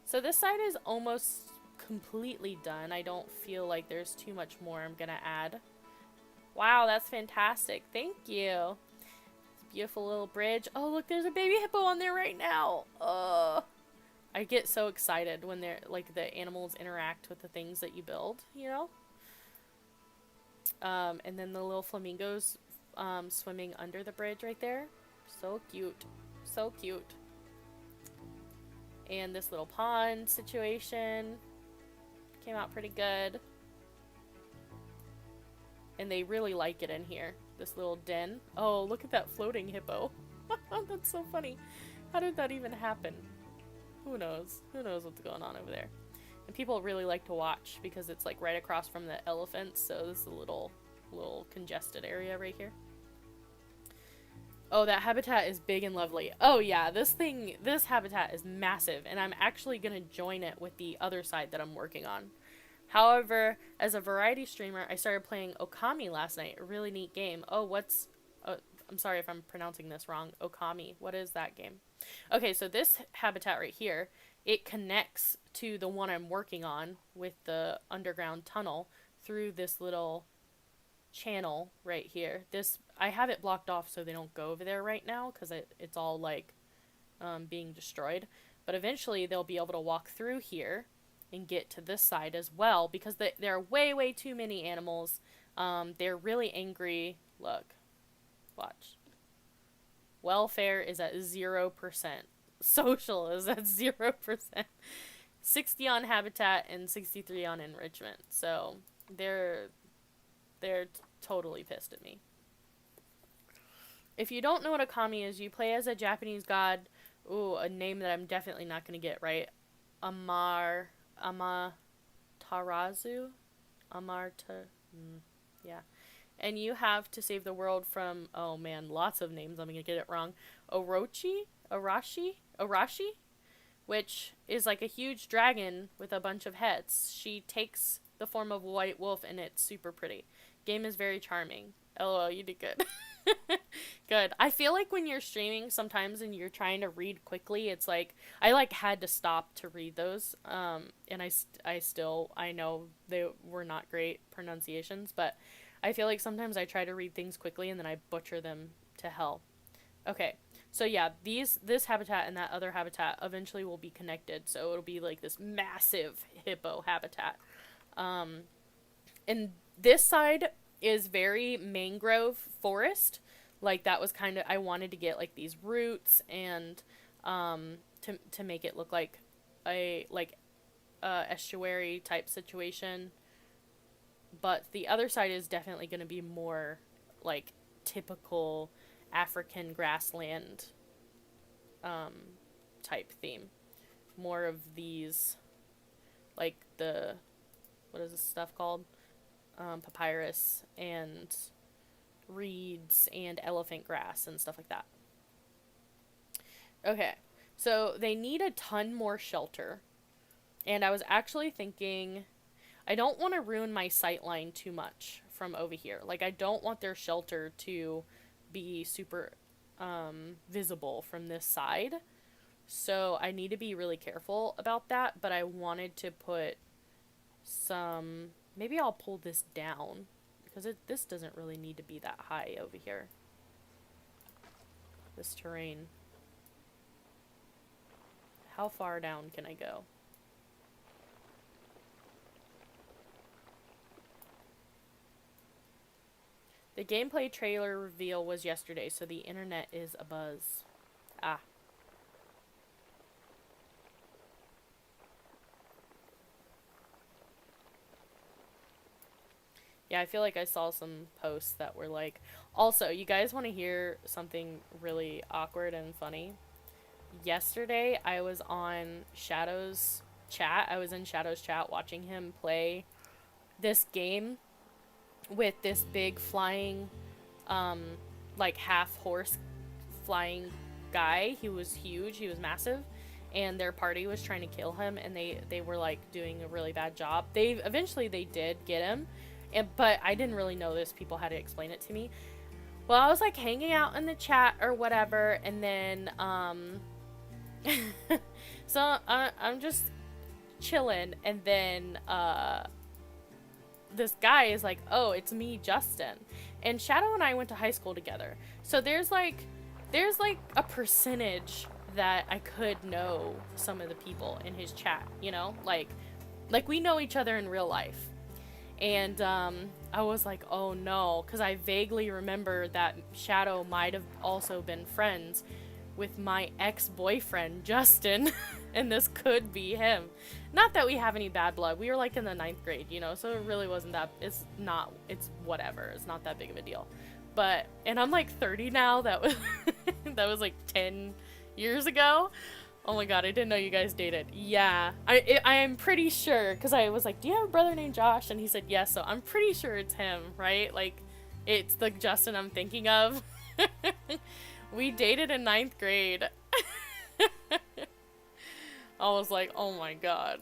So this side is almost completely done. I don't feel like there's too much more I'm gonna add. Wow, that's fantastic. Thank you. Beautiful little bridge. Oh, look, there's a baby hippo on there right now. I get so excited when they're like the animals interact with the things that you build, you know? And then the little flamingos swimming under the bridge right there. So cute. So cute. And this little pond situation came out pretty good. And they really like it in here. This little den. Oh, look at that floating hippo. That's so funny. How did that even happen? Who knows? Who knows what's going on over there? And people really like to watch because it's like right across from the elephants. So this is a little congested area right here. Oh, that habitat is big and lovely. Oh yeah, this habitat is massive, and I'm actually gonna join it with the other side that I'm working on. However, as a variety streamer, I started playing Okami last night. A really neat game. Oh, I'm sorry if I'm pronouncing this wrong. Okami. What is that game? Okay, so this habitat right here, it connects to the one I'm working on with the underground tunnel through this little channel right here. I have it blocked off so they don't go over there right now because it's all like being destroyed. But eventually they'll be able to walk through here and get to this side as well because there are way too many animals. They're really angry. Look. Watch. Welfare is at 0%. Social is at 0%. 60 on habitat and 63 on enrichment. So they're totally pissed at me. If you don't know what Okami is, you play as a Japanese god. Ooh, a name that I'm definitely not going to get right. Amaterasu? Yeah. And you have to save the world from, oh man, lots of names. I'm going to get it wrong. Arashi? Which is like a huge dragon with a bunch of heads. She takes the form of a white wolf and it's super pretty. Game is very charming. LOL, you did good. Good. I feel like when you're streaming sometimes and you're trying to read quickly, it's like, I like had to stop to read those. And I know they were not great pronunciations, but I feel like sometimes I try to read things quickly and then I butcher them to hell. Okay. So yeah, this habitat and that other habitat eventually will be connected. So it'll be like this massive hippo habitat. And this side is very mangrove forest. Like that was kind of, I wanted to get like these roots and to make it look like a estuary type situation. But the other side is definitely going to be more like typical African grassland type theme. More of these, like what is this stuff called? Papyrus and reeds and elephant grass and stuff like that. Okay, so they need a ton more shelter. And I was actually thinking, I don't want to ruin my sightline too much from over here. Like, I don't want their shelter to be super visible from this side. So I need to be really careful about that. But I wanted to put some... Maybe I'll pull this down. Because this doesn't really need to be that high over here. This terrain. How far down can I go? The gameplay trailer reveal was yesterday, so the internet is abuzz. Ah. Yeah, I feel like I saw some posts that were like, also, you guys want to hear something really awkward and funny? Yesterday, I was on Shadow's chat. I was in Shadow's chat watching him play this game with this big flying, um, like half horse flying guy. He was huge, he was massive. And their party was trying to kill him, and they were like doing a really bad job. They eventually they did get him, and but I didn't really know this. People had to explain it to me. Well, I was like hanging out in the chat or whatever, and then so I'm just chilling, and then this guy is like, "Oh, it's me, Justin." And Shadow and I went to high school together. So there's like a percentage that I could know some of the people in his chat, you know? Like we know each other in real life. And I was like, "Oh no," cuz I vaguely remember that Shadow might have also been friends with my ex-boyfriend, Justin, and this could be him. Not that we have any bad blood. We were like in the 9th grade, you know, so it really wasn't that, it's whatever. It's not that big of a deal. But, and I'm like 30 now, that was, that was like 10 years ago. Oh my god, I didn't know you guys dated. Yeah, I am pretty sure, because I was like, "Do you have a brother named Josh?" And he said yes, so I'm pretty sure it's him, right? Like, it's the Justin I'm thinking of. We dated in 9th grade. I was like, oh my god.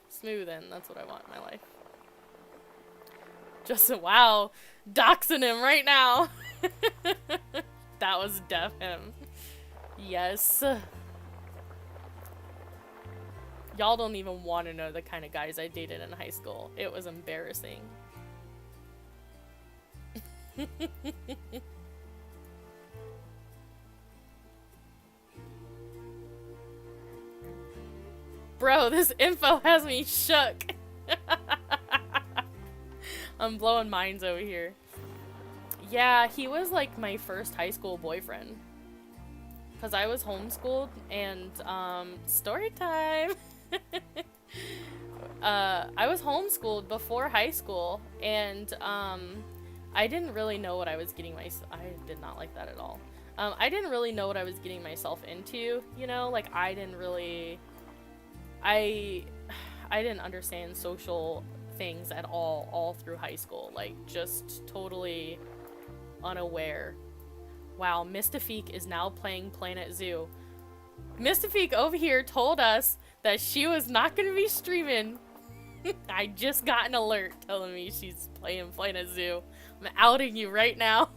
Smoothing, that's what I want in my life. Just, wow, doxing him right now. That was def him. Yes. Y'all don't even want to know the kind of guys I dated in high school. It was embarrassing. Bro, this info has me shook. I'm blowing minds over here. Yeah, he was like my first high school boyfriend. Because I was homeschooled, and story time. I was homeschooled before high school, and I didn't really know what I was getting I did not like that at all. I didn't really know what I was getting myself into, you know? Like, I didn't really... I didn't understand social things at all through high school. Like, just totally unaware. Wow, Mystifiq is now playing Planet Zoo. Mystifiq over here told us that she was not going to be streaming. I just got an alert telling me she's playing Planet Zoo. I'm outing you right now.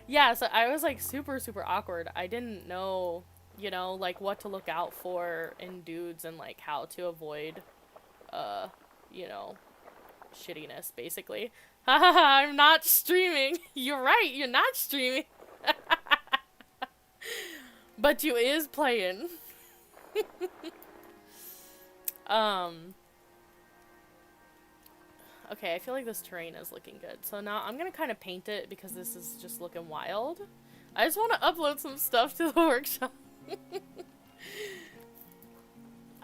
Yeah, so I was like super awkward. I didn't know, you know, like what to look out for in dudes and like how to avoid, you know, shittiness basically. Haha, I'm not streaming. You're right, you're not streaming. But you is playing. Okay, I feel like this terrain is looking good. So now I'm gonna kind of paint it because this is just looking wild. I just want to upload some stuff to the workshop.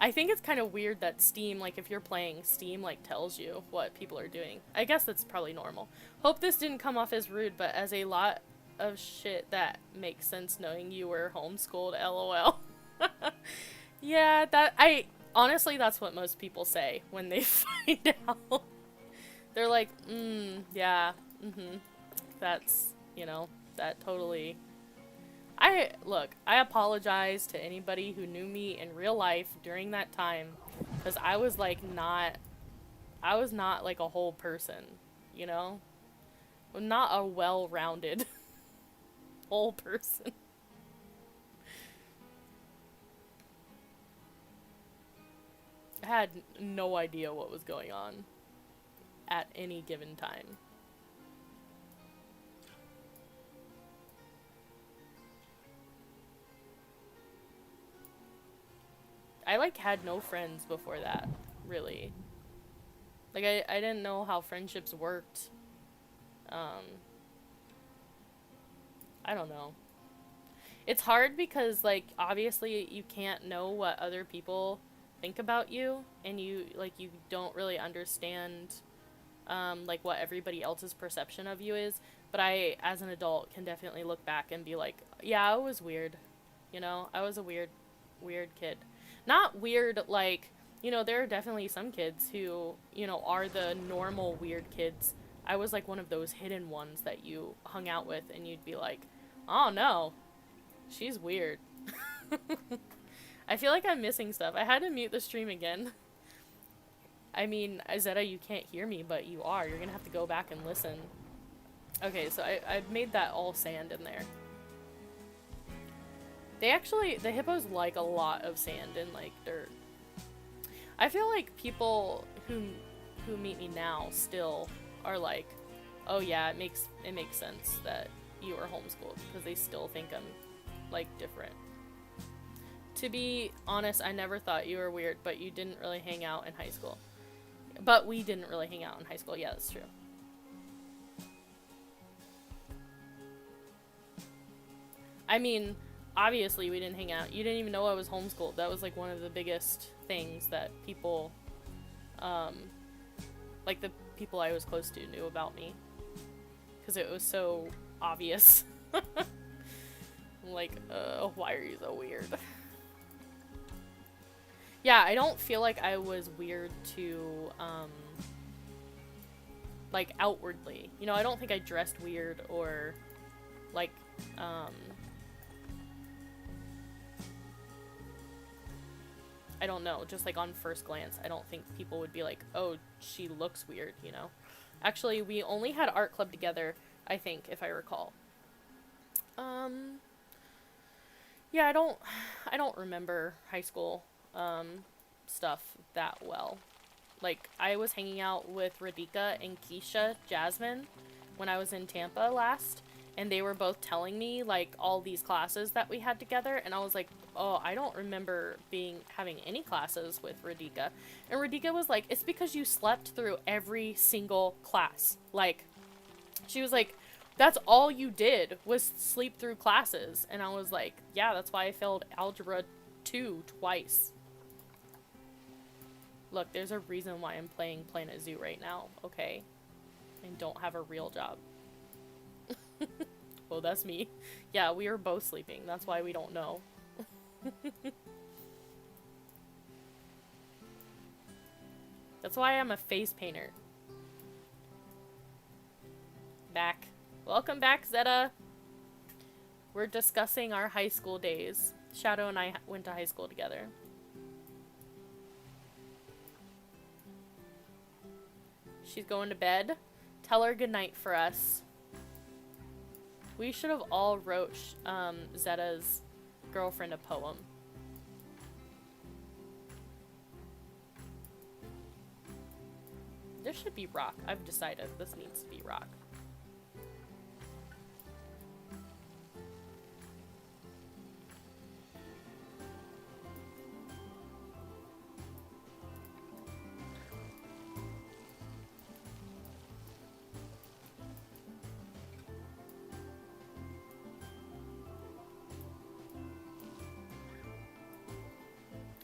I think it's kind of weird that Steam, like if you're playing, Steam like tells you what people are doing. I guess that's probably normal. Hope this didn't come off as rude, but as a lot of shit that makes sense knowing you were homeschooled, lol. Yeah, honestly, that's what most people say when they find out. They're like, yeah, that's, you know, that totally... Look, I apologize to anybody who knew me in real life during that time, because I was not like a whole person, you know? I'm not a well-rounded whole person. I had no idea what was going on at any given time. I like had no friends before that, really. Like I didn't know how friendships worked. I don't know. It's hard because like obviously you can't know what other people think about you, and you don't really understand like what everybody else's perception of you is. But I, as an adult, can definitely look back and be like, yeah, I was weird. You know, I was a weird kid. Not weird like, you know, there are definitely some kids who, you know, are the normal weird kids. I was like one of those hidden ones that you hung out with and you'd be like, oh no, she's weird. I feel like I'm missing stuff. I had to mute the stream again. I mean, Zeta, you can't hear me, but you are. You're gonna have to go back and listen. Okay, so I've made that all sand in there. They actually, the hippos like a lot of sand and like dirt. I feel like people who meet me now still are like, oh yeah, it makes sense that you are homeschooled, because they still think I'm like different. To be honest, I never thought you were weird, but you didn't really hang out in high school. But we didn't really hang out in high school. Yeah, that's true. I mean, obviously we didn't hang out. You didn't even know I was homeschooled. That was like one of the biggest things that people, like the people I was close to knew about me. Because it was so obvious. Like, why are you so weird? Yeah, I don't feel like I was weird to, like, outwardly. You know, I don't think I dressed weird or, like, I don't know, just like on first glance, I don't think people would be like, oh, she looks weird, you know? Actually, we only had art club together, I think, if I recall. Yeah, I don't remember high school, stuff that well. Like, I was hanging out with Radhika and Keisha Jasmine when I was in Tampa last, and they were both telling me, like, all these classes that we had together, and I was like, oh, I don't remember having any classes with Radhika. And Radhika was like, it's because you slept through every single class. Like, she was like, that's all you did was sleep through classes. And I was like, yeah, that's why I failed Algebra 2 twice. Look, there's a reason why I'm playing Planet Zoo right now, okay? And don't have a real job. Well, that's me. Yeah, we were both sleeping. That's why we don't know. That's why I'm a face painter. Back. Welcome back, Zeta. We're discussing our high school days. Shadow and I went to high school together. She's going to bed. Tell her goodnight for us. We should have all wrote Zeta's girlfriend a poem. This should be rock. I've decided this needs to be rock.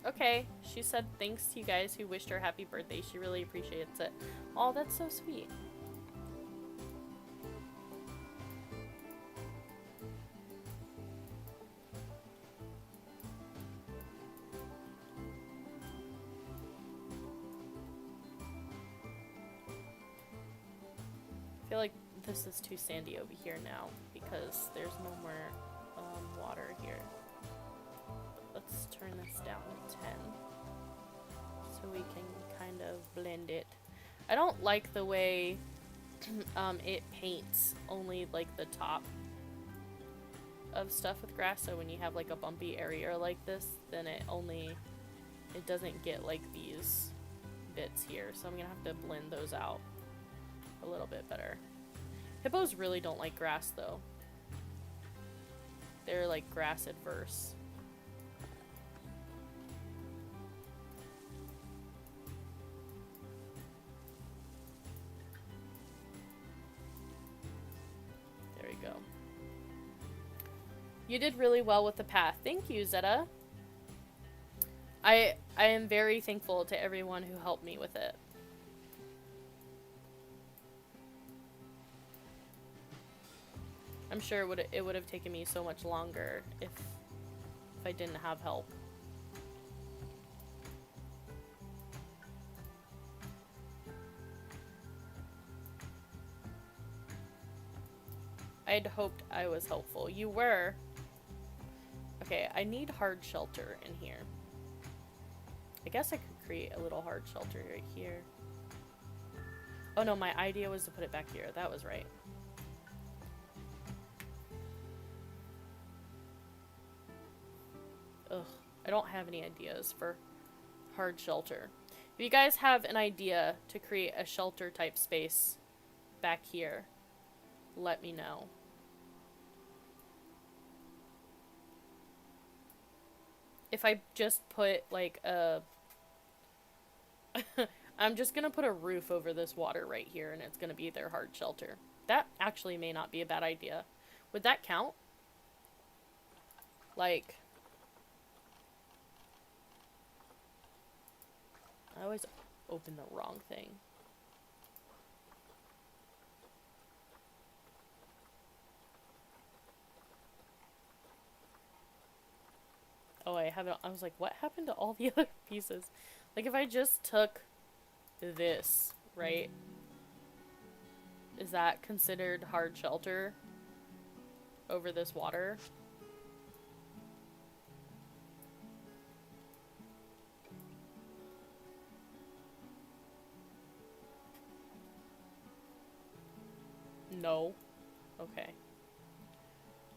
Okay, she said thanks to you guys who wished her happy birthday. She really appreciates it. Oh, that's so sweet. I feel like this is too sandy over here now because there's no more water here. Let's turn this down to 10 so we can kind of blend it. I don't like the way it paints only like the top of stuff with grass, so when you have like a bumpy area like this, then it doesn't get like these bits here, so I'm gonna have to blend those out a little bit better. Hippos really don't like grass though. They're like grass adverse. There we go. You did really well with the path. Thank you, Zeta. I am very thankful to everyone who helped me with it. I'm sure it would have taken me so much longer if I didn't have help. I'd hoped I was helpful. You were. Okay, I need hard shelter in here. I guess I could create a little hard shelter right here. Oh no, my idea was to put it back here. That was right. Ugh, I don't have any ideas for hard shelter. If you guys have an idea to create a shelter type space back here, let me know. If I just put like a I'm just gonna put a roof over this water right here and it's gonna be their hard shelter. That actually may not be a bad idea. Would that count? Like, I always open the wrong thing. Oh, I haven't. I was like, what happened to all the other pieces? Like, if I just took this, right? Is that considered hard shelter over this water? No. Okay.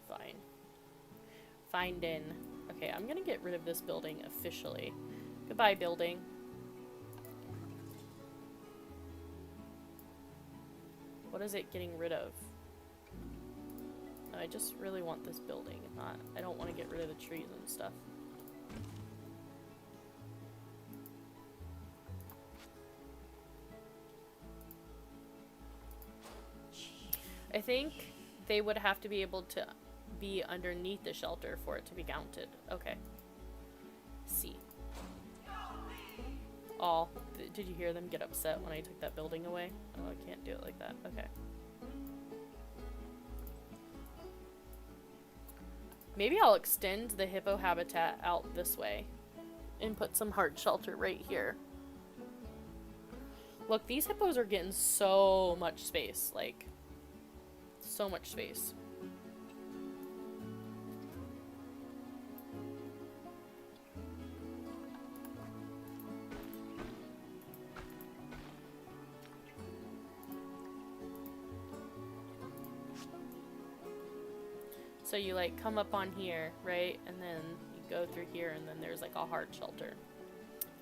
Fine. Find in. Okay, I'm gonna get rid of this building officially. Goodbye, building. What is it getting rid of? I just really want this building. I don't want to get rid of the trees and stuff. I think they would have to be able to be underneath the shelter for it to be counted. Okay. See. Oh, did you hear them get upset when I took that building away? Oh, I can't do it like that. Okay. Maybe I'll extend the hippo habitat out this way and put some hard shelter right here. Look, these hippos are getting so much space. Like, so much space. So you like come up on here, right? And then you go through here and then there's like a hard shelter.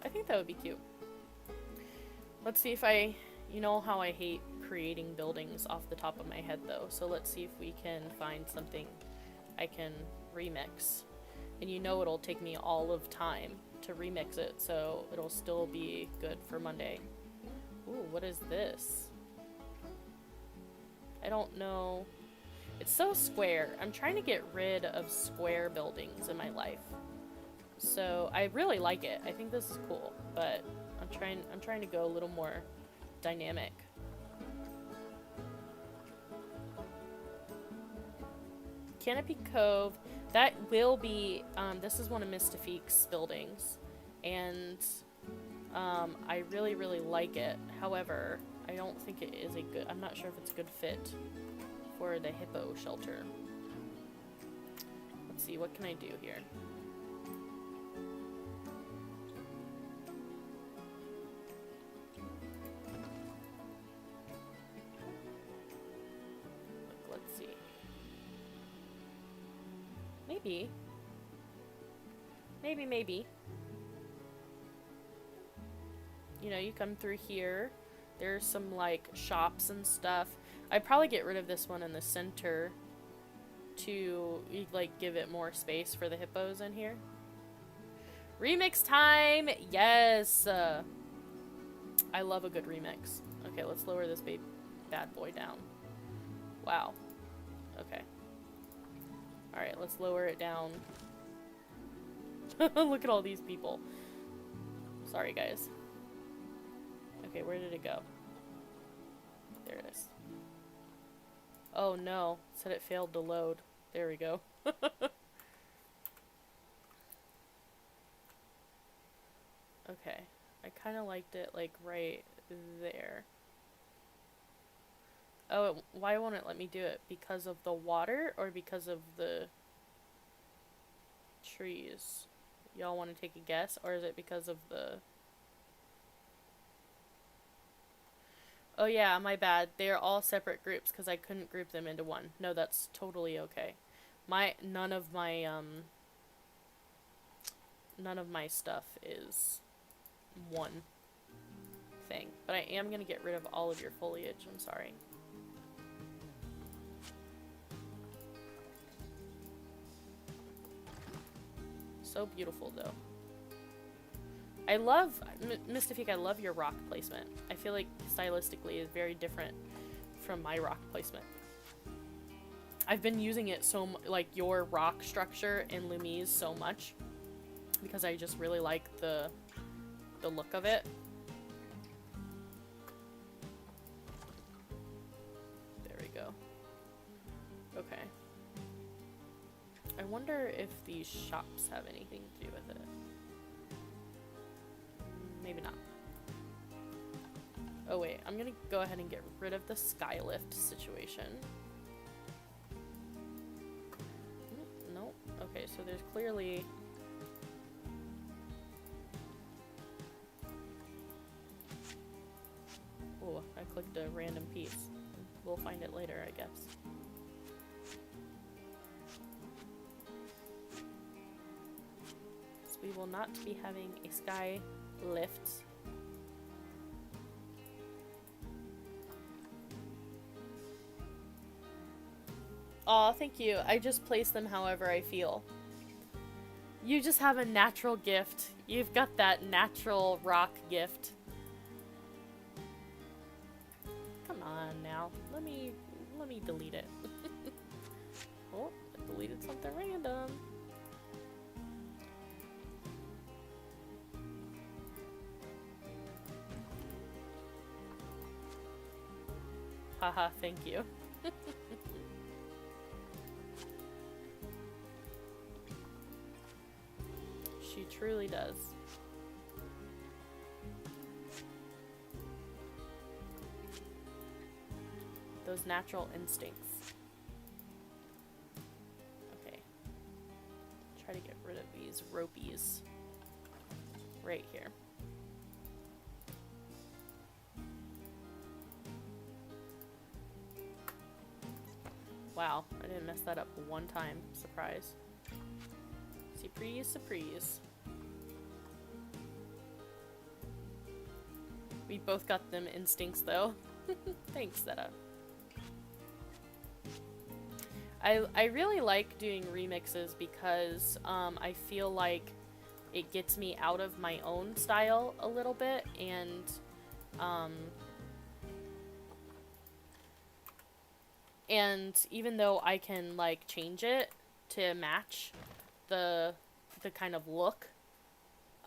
I think that would be cute. Let's see if you know how I hate creating buildings off the top of my head though. So let's see if we can find something I can remix. And you know it'll take me all of time to remix it, so it'll still be good for Monday. Ooh, what is this? I don't know. It's so square. I'm trying to get rid of square buildings in my life. So I really like it. I think this is cool, but I'm trying to go a little more dynamic. Canopy Cove, that will be this is one of Mystifiq's buildings, and I really like it. However, I don't think it is I'm not sure if it's a good fit for the hippo shelter. Let's see, what can I do here? Let's see. Maybe. You know, you come through here. There's some, like, shops and stuff. I'd probably get rid of this one in the center to, like, give it more space for the hippos in here. Remix time! Yes! I love a good remix. Okay, let's lower this bad boy down. Wow. Okay. Alright, let's lower it down. Look at all these people. Sorry, guys. Okay, where did it go? There it is. Oh no, it said it failed to load. There we go. Okay, I kind of liked it like right there. Oh, why won't it let me do it? Because of the water or because of the trees? Y'all want to take a guess? Or is it because of the... Oh yeah, my bad. They're all separate groups because I couldn't group them into one. No, that's totally okay. None of my stuff is one thing. But I am gonna get rid of all of your foliage. I'm sorry. So beautiful though. I love, Mystifiq, I love your rock placement. I feel like stylistically is very different from my rock placement. I've been using it so like your rock structure in LUMIZ so much because I just really like the look of it. There we go. Okay. I wonder if these shops have anything to do with it. Maybe not. Oh wait, I'm gonna go ahead and get rid of the skylift situation. Nope. Okay, so there's clearly... Oh, I clicked a random piece. We'll find it later, I guess. So we will not be having a sky lift. Aw, thank you. I just place them however I feel. You just have a natural gift. You've got that natural rock gift. Come on now. Let me delete it. Oh, I deleted something random. Haha, thank you. She truly does. Those natural instincts. Okay. Try to get rid of these ropies. Right here. Wow, I didn't mess that up one time. Surprise. Surprise, surprise. We both got them instincts though. Thanks, Zeta. I really like doing remixes because I feel like it gets me out of my own style a little bit, and even though I can like change it to match the kind of look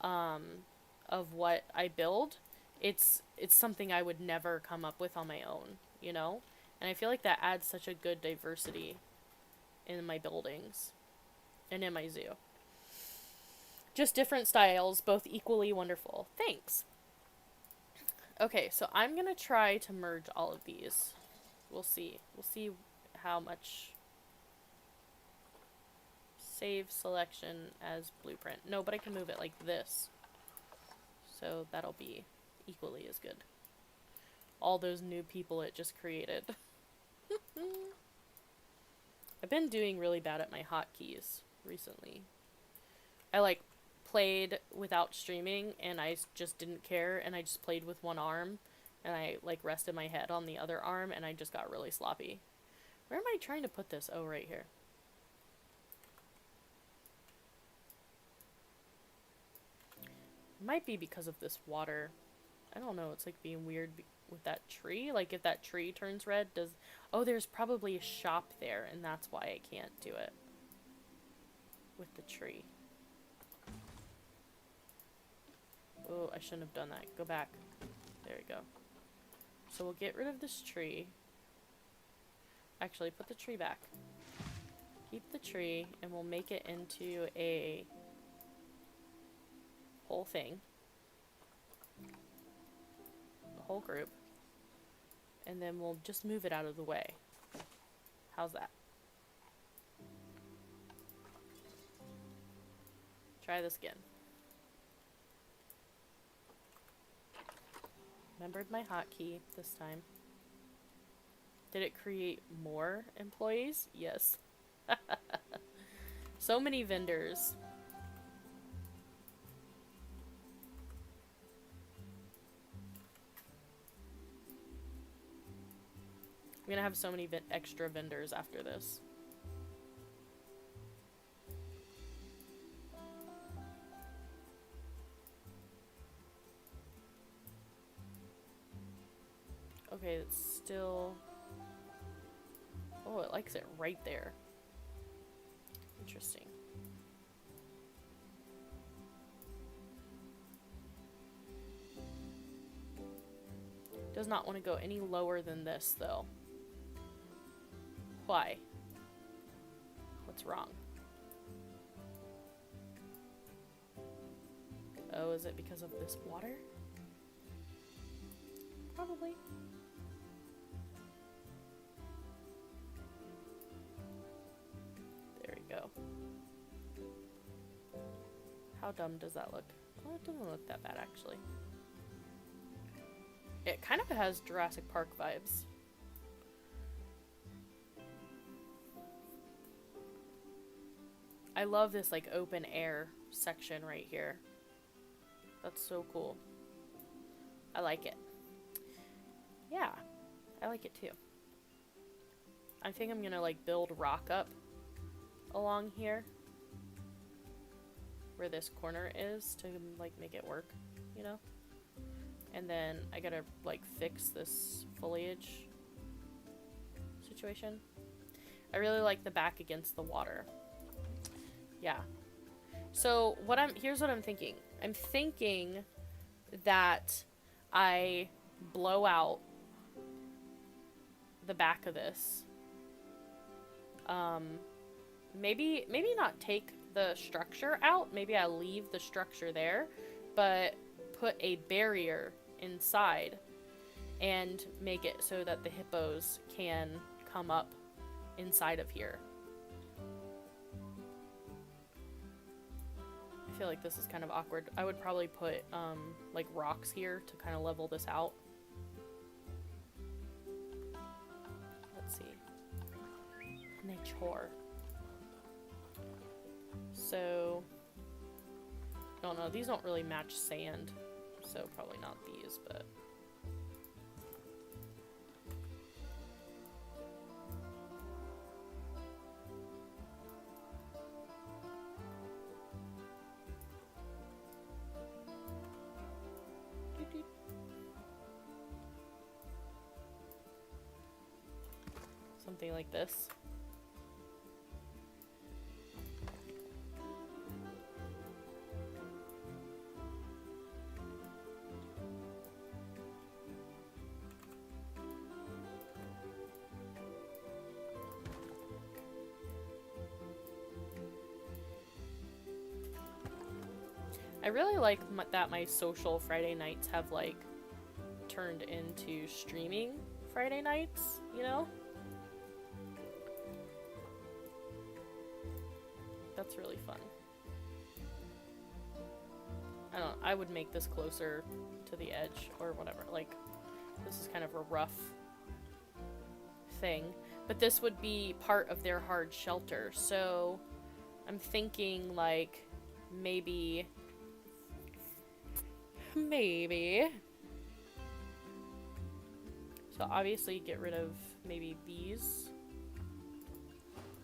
of what I build, it's something I would never come up with on my own, you know? And I feel like that adds such a good diversity in my buildings and in my zoo. Just different styles, both equally wonderful. Thanks. Okay, so I'm gonna try to merge all of these. We'll see. We'll see how much. Save selection as blueprint. No, but I can move it like this. So that'll be equally as good. All those new people it just created. I've been doing really bad at my hotkeys recently. I like played without streaming and I just didn't care and I just played with one arm and I like rested my head on the other arm and I just got really sloppy. Where am I trying to put this? Oh, right here. It might be because of this water. I don't know, it's like being weird with that tree. Like if that tree turns red, does... Oh, there's probably a shop there and that's why I can't do it. With the tree. Oh, I shouldn't have done that. Go back. There we go. So we'll get rid of this tree. Actually, put the tree back. Keep the tree, and we'll make it into a whole thing. The whole group. And then we'll just move it out of the way. How's that? Try this again. Remembered my hotkey this time. Did it create more employees? Yes. So many vendors. I'm gonna have so many extra vendors after this. Okay, it's still... Oh, it likes it right there. Interesting. Does not want to go any lower than this, though. Why? What's wrong? Oh, is it because of this water? Probably. There we go. How dumb does that look? Oh, it doesn't look that bad, actually. It kind of has Jurassic Park vibes. I love this, like, open air section right here. That's so cool. I like it. Yeah, I like it too. I think I'm gonna, like, build rock up along here where this corner is to, like, make it work, you know? And then I gotta, like, fix this foliage situation. I really like the back against the water. Yeah. So here's what I'm thinking. I'm thinking that I blow out the back of this. Maybe not take the structure out. Maybe I leave the structure there, but put a barrier inside and make it so that the hippos can come up inside of here. I feel like this is kind of awkward. I would probably put like rocks here to kind of level this out. Let's see. Nature. So, I don't know. These don't really match sand, so probably not these, but. Something like this. I really like that my social Friday nights have, like, turned into streaming Friday nights, you know? That's really fun. I would make this closer to the edge or whatever. Like, this is kind of a rough thing. But this would be part of their hard shelter. So I'm thinking, like, maybe. So obviously get rid of maybe these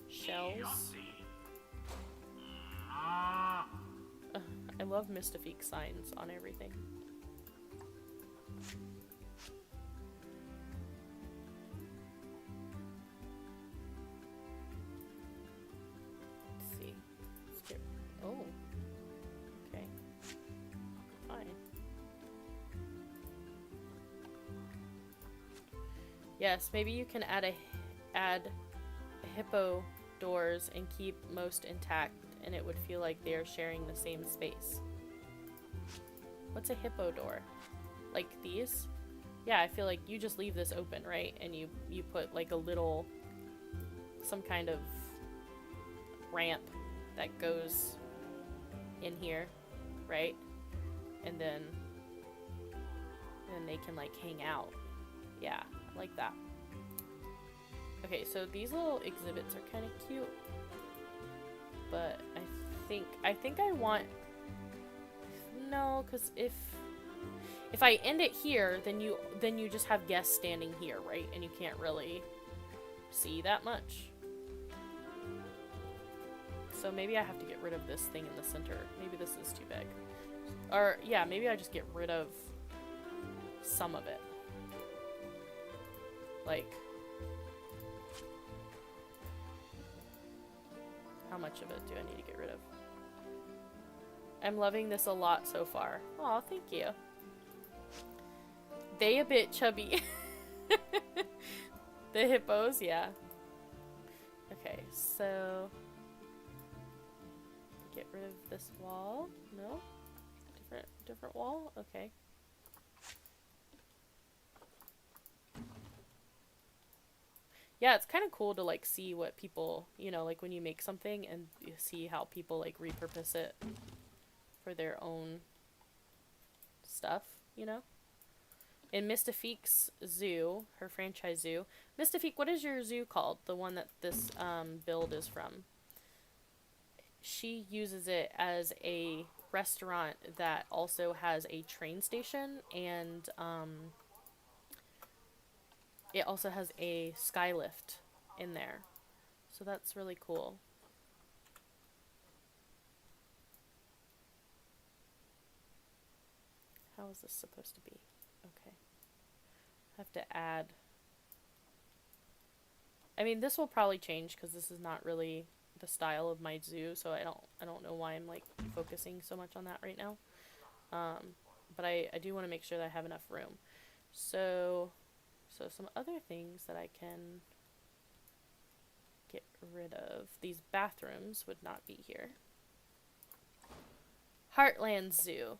shells. I love Mystifiq signs on everything. Let's see. Let's get... Oh. Okay. Fine. Yes, maybe you can add hippo doors and keep most intact, and it would feel like they are sharing the same space. What's a hippo door? Like these? Yeah, I feel like you just leave this open, right? And you put like a little, some kind of ramp that goes in here, right? And then they can like hang out. Yeah, I like that. Okay, so these little exhibits are kind of cute, but I think I want, no, because if I end it here, then you just have guests standing here, right? And you can't really see that much. So maybe I have to get rid of this thing in the center. Maybe this is too big. Or yeah, maybe I just get rid of some of it. Like, how much of it do I need to get rid of? I'm loving this a lot so far. Aw, thank you. They a bit chubby. The hippos, yeah. Okay, so get rid of this wall. No? Different wall? Okay. Yeah, it's kind of cool to like see what people, you know, like when you make something and you see how people like repurpose it for their own stuff, you know? In Mystifiq's zoo, her franchise zoo. Mystifiq, what is your zoo called? The one that this build is from. She uses it as a restaurant that also has a train station, and it also has a skylift in there. So that's really cool. How is this supposed to be? Okay. I have to add. I mean, this will probably change because this is not really the style of my zoo, so I don't know why I'm like focusing so much on that right now. But I do want to make sure that I have enough room. So some other things that I can get rid of. These bathrooms would not be here. Heartland Zoo.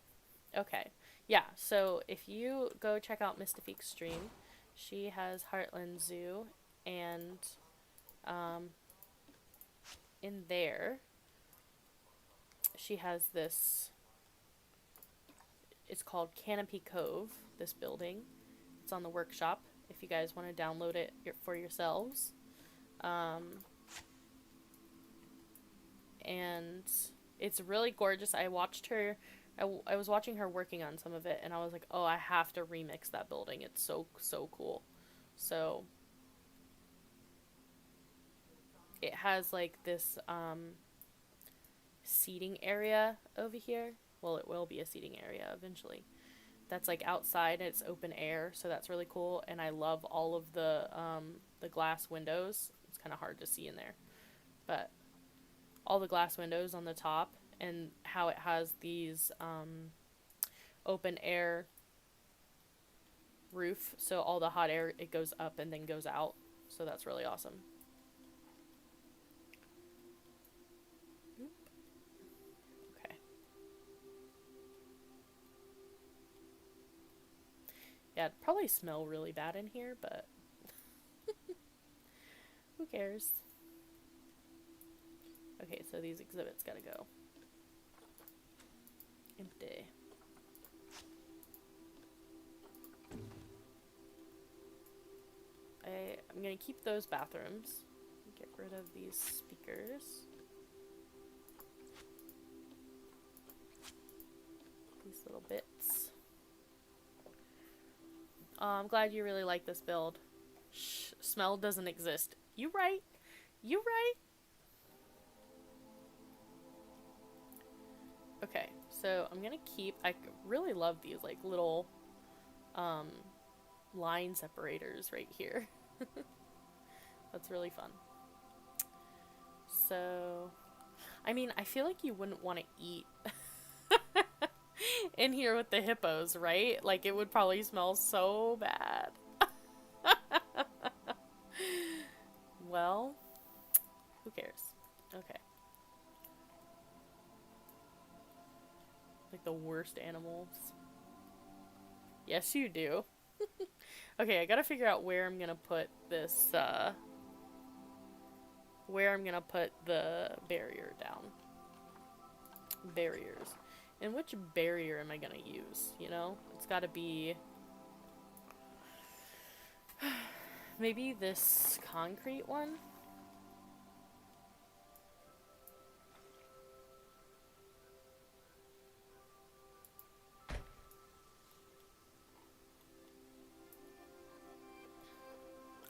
Okay. Yeah, so if you go check out Mystifiq's stream, she has Heartland Zoo, and in there she has this, it's called Canopy Cove, this building. It's on the workshop if you guys want to download it for yourselves. And it's really gorgeous. I watched her, I was watching her working on some of it, and I was like, oh, I have to remix that building. It's so cool. So it has like this seating area over here. Well, it will be a seating area eventually. That's like outside, and it's open air, so that's really cool. And I love all of the glass windows. It's kind of hard to see in there, but all the glass windows on the top, and how it has these open air roof, so all the hot air, it goes up and then goes out. So that's really awesome. Okay. Yeah, it'd probably smell really bad in here, but who cares? Okay, so these exhibits gotta go. Empty. I'm gonna keep those bathrooms. Get rid of these speakers. These little bits. I'm glad you really like this build. Shh, smell doesn't exist. You right. You right. Okay, so I'm gonna keep, I really love these like little line separators right here. That's really fun. So, I mean, I feel like you wouldn't want to eat in here with the hippos, right? Like, it would probably smell so bad. well, who cares? Okay. Like the worst animals. Yes, you do. Okay, I gotta figure out where I'm gonna put this, where I'm gonna put the barrier down. Barriers. And which barrier am I gonna use, you know? It's gotta be... maybe this concrete one?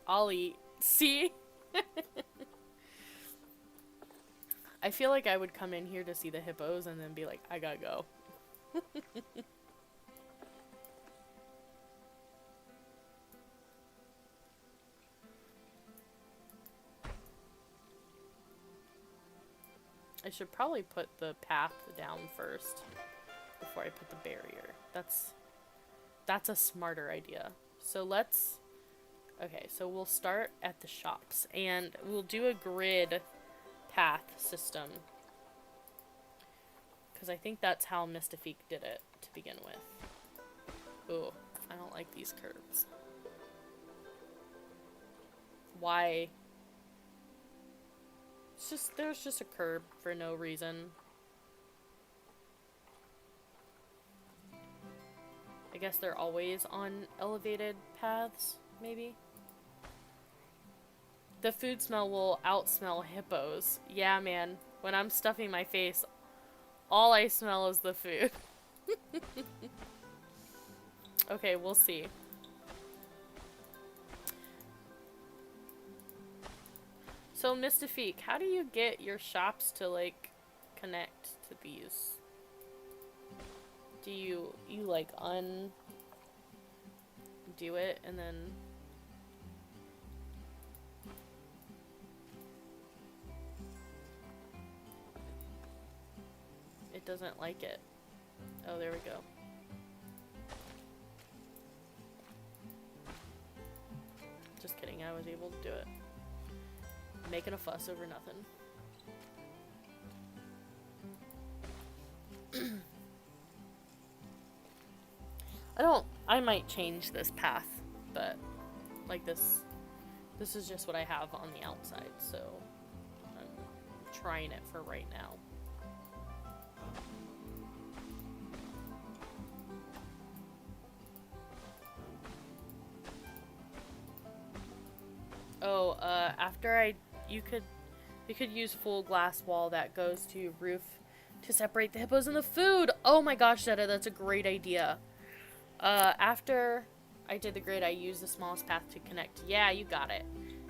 I'll eat. See? I feel like I would come in here to see the hippos and then be like, I gotta go. I should probably put the path down first before I put the barrier. That's a smarter idea. So let's... okay, so we'll start at the shops, and we'll do a grid path system. Because I think that's how Mystifiq did it to begin with. Ooh, I don't like these curves. Why? It's just, there's just a curb for no reason. I guess they're always on elevated paths, maybe? The food smell will outsmell hippos. Yeah, man. When I'm stuffing my face, all I smell is the food. Okay, we'll see. So, Mystifiq, how do you get your shops to, like, connect to these? Do you like, undo it and then... it doesn't like it. Oh, there we go. Just kidding, I was able to do it. Making a fuss over nothing. I might change this path, but like this is just what I have on the outside, so I'm trying it for right now. Oh, after you could use full glass wall that goes to roof to separate the hippos and the food. Oh my gosh, Zeta, that's a great idea. After I did the grid, I used the smallest path to connect. Yeah, you got it.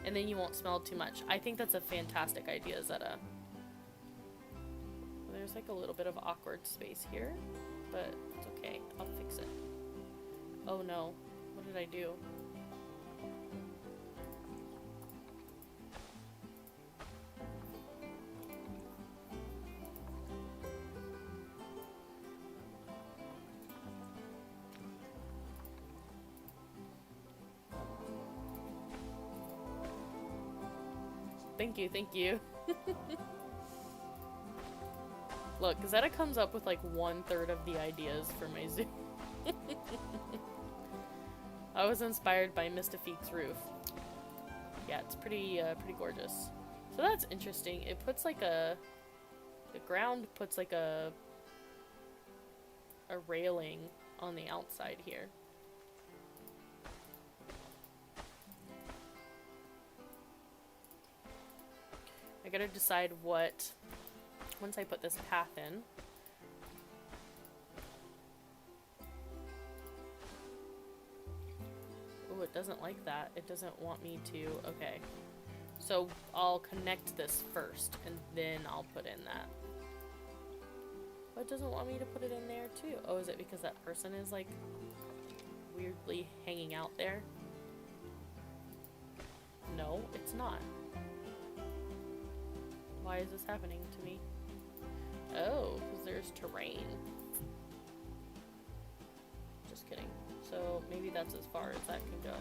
And then you won't smell too much. I think that's a fantastic idea, Zeta. There's like a little bit of awkward space here, but it's okay. I'll fix it. Oh no. What did I do? Thank you, thank you. Look, Zeta comes up with like 1/3 of the ideas for my zoo. I was inspired by Mystifiq's roof. Yeah, it's pretty gorgeous. So that's interesting. It puts like the ground puts like a railing on the outside here. I gotta decide what, once I put this path in. Oh, it doesn't like that. It doesn't want me to, okay. So I'll connect this first, and then I'll put in that. But it doesn't want me to put it in there too. Oh, is it because that person is like weirdly hanging out there? No, it's not. Why is this happening to me? Oh, because there's terrain. Just kidding. So maybe that's as far as that can go.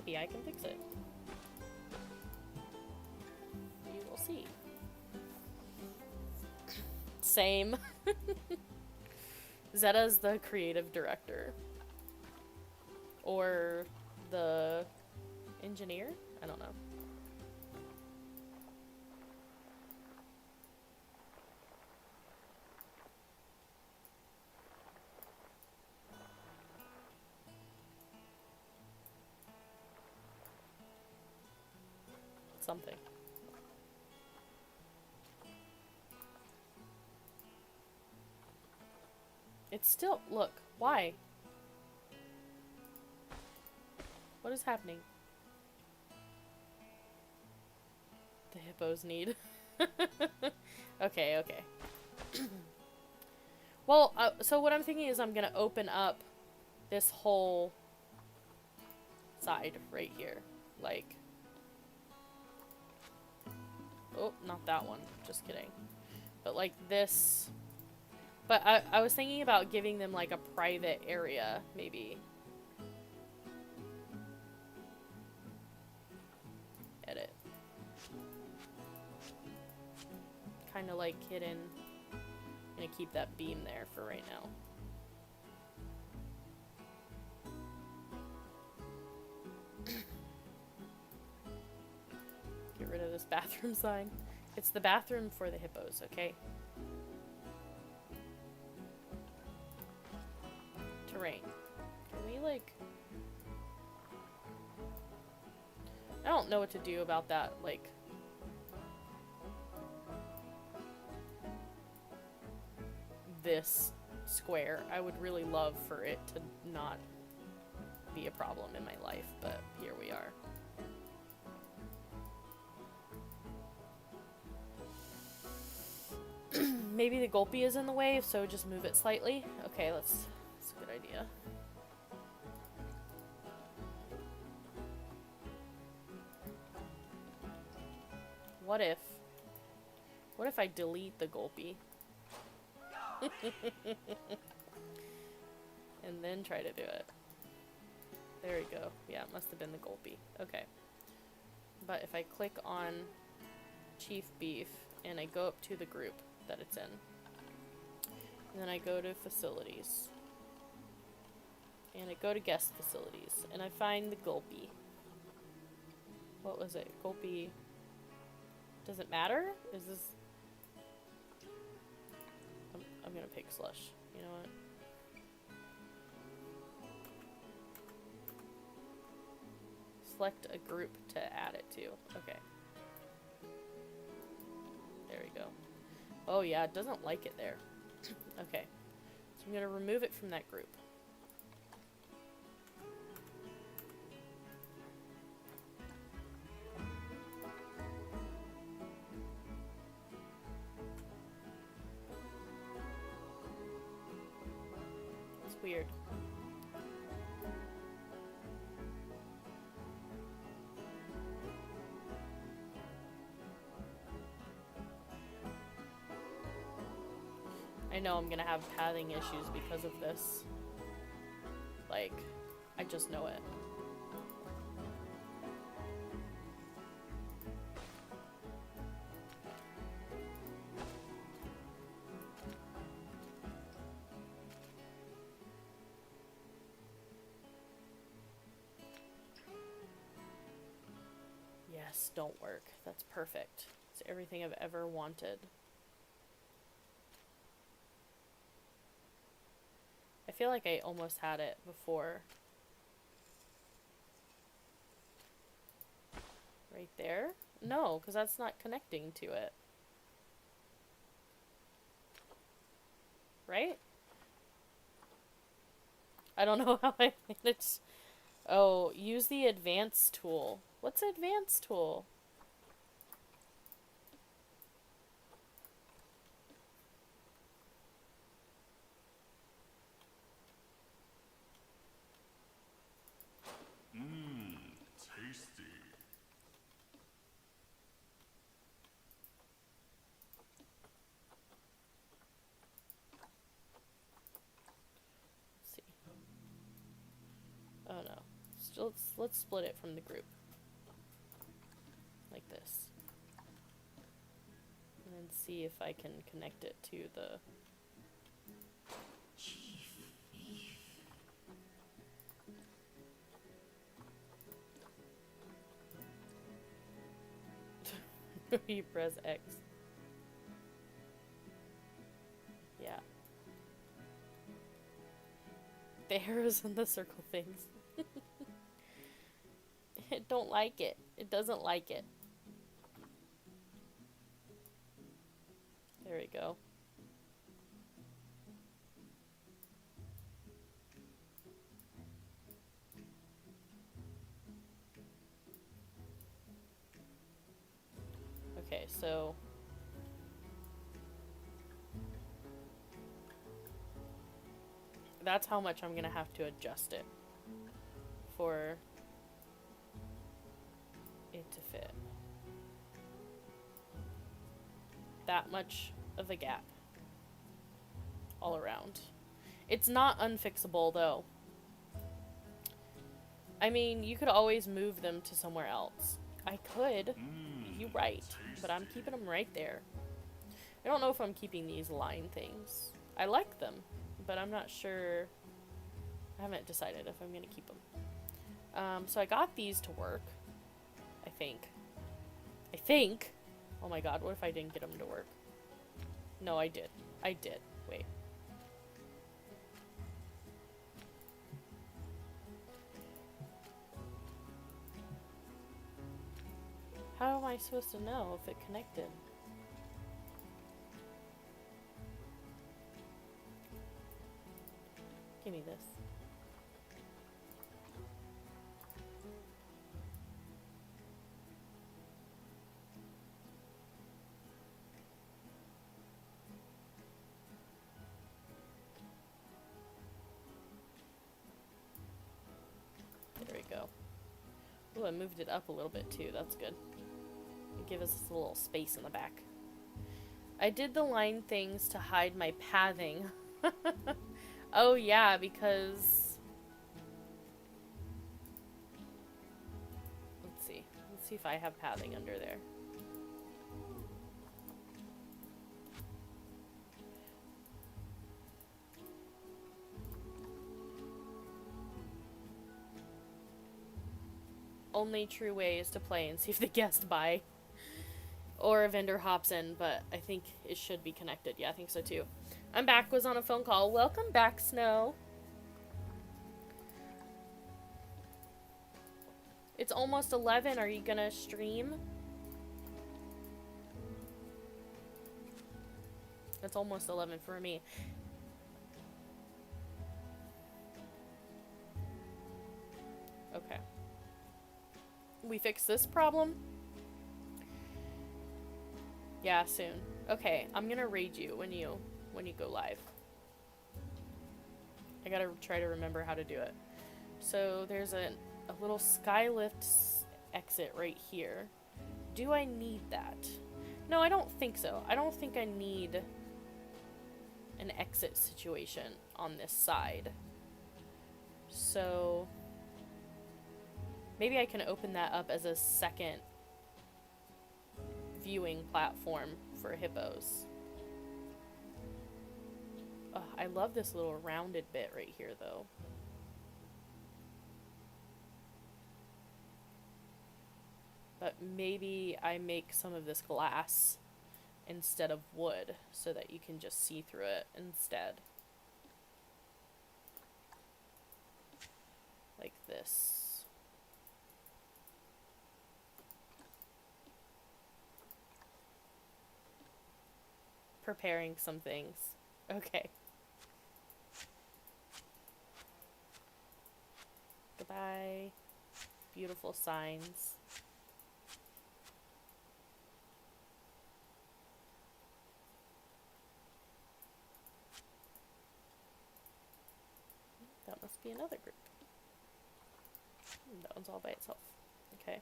maybe I can fix it. We will see. Same. Zeta's the creative director. Or the engineer? I don't know. Something. It's still... Look. Why? What is happening? The hippos need. Okay, okay. Well, so what I'm thinking is I'm gonna open up this whole side right here. Like... Oh, not that one. Just kidding. But like this... But I was thinking about giving them like a private area, maybe. Edit. Kind of like hidden. I'm gonna keep that beam there for right now. Get rid of this bathroom sign. It's the bathroom for the hippos, okay? Terrain. Can we, like... I don't know what to do about that, like... this square. I would really love for it to not be a problem in my life, but here we are. Maybe the Gulpy is in the way, so just move it slightly. Okay, that's a good idea. What if I delete the Gulpy? And then try to do it. There we go. Yeah, it must have been the Gulpy. Okay. But if I click on Chief Beef and I go up to the group that it's in, and then I go to Facilities, and I go to Guest Facilities, and I find the Gulpy. What was it? Gulpy. Does it matter? Is this... I'm gonna pick Slush. You know what? Select a group to add it to. Okay. There we go. Oh yeah, it doesn't like it there. Okay. So I'm gonna remove it from that group. It's weird. I know I'm gonna have pathing issues because of this. Like, I just know it. Yes, don't work. That's perfect. It's everything I've ever wanted. I feel like I almost had it before. Right there? No, because that's not connecting to it. Right? I don't know how I managed. Oh, use the advanced tool. What's advanced tool? Tasty. Let's see. Oh no. let's split it from the group. Like this. And then see if I can connect it to the... You press X. Yeah. The arrows and the circle things. It don't like it. It doesn't like it. There we go. Okay, so that's how much I'm gonna have to adjust it for it to fit. That much of a gap all around. It's not unfixable though. I mean, you could always move them to somewhere else. I could. You're right. But I'm keeping them right there. I don't know if I'm keeping these line things. I like them, but I'm not sure. I haven't decided if I'm going to keep them. So I got these to work. I think. Oh my god, what if I didn't get them to work? No, I did. I did. Wait. How am I supposed to know if it connected? Give me this. There we go. Ooh, I moved it up a little bit too. That's good. Give us a little space in the back. I did the line things to hide my pathing. Oh yeah, because... Let's see. Let's see if I have pathing under there. Only true way is to play and see if the guest buy. Or a vendor hops in, but I think it should be connected. Yeah, I think so too. I'm back, was on a phone call. Welcome back, Snow. It's almost 11. Are you gonna stream? It's almost 11 for me. Okay. We fix this problem? Yeah, soon. Okay, I'm gonna raid you when you go live. I gotta try to remember how to do it. So there's a little skylift exit right here. Do I need that? No, I don't think so. I don't think I need an exit situation on this side. So maybe I can open that up as a second viewing platform for hippos. Oh, I love this little rounded bit right here though. But maybe I make some of this glass instead of wood so that you can just see through it instead. Like this. Preparing some things. Okay. Goodbye. Beautiful signs. That must be another group. That one's all by itself. Okay.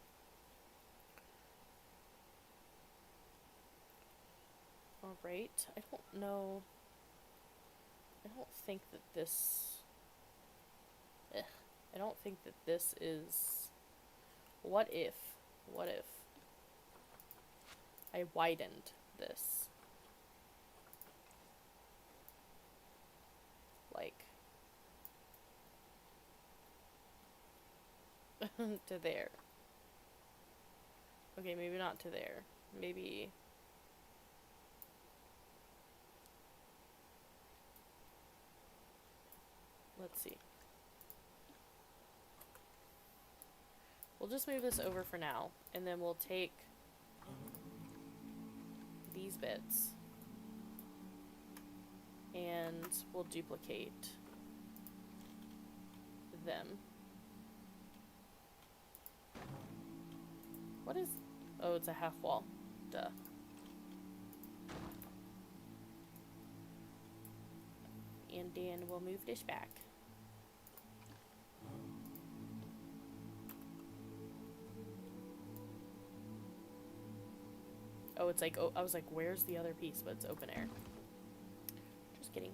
Alright. I don't know. I don't think that this... Ugh. I don't think that this is... What if I widened this? Like... to there. Okay, maybe not to there. Maybe... Let's see. We'll just move this over for now, and then we'll take these bits and we'll duplicate them. What is... Oh, it's a half wall. Duh. And then we'll move this back. Oh, it's like, oh, I was like, where's the other piece? But it's open air. Just kidding.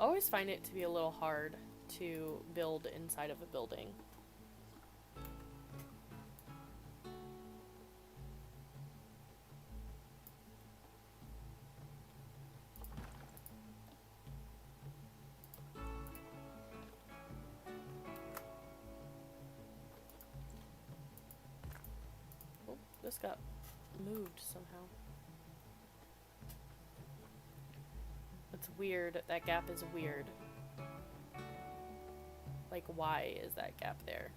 I always find it to be a little hard to build inside of a building. Oh, this got moved somehow. It's weird. That gap is weird. Like, why is that gap there?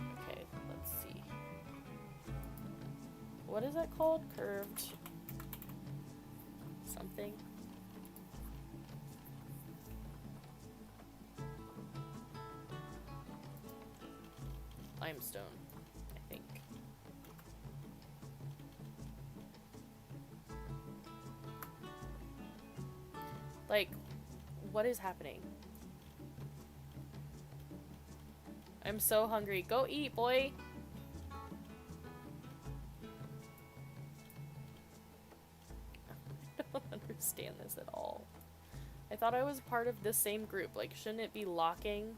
Okay, let's see. What is that called? Curved something? Limestone, I think. Like, what is happening? I'm so hungry. Go eat, boy! I don't understand this at all. I thought I was part of the same group. Like, shouldn't it be locking?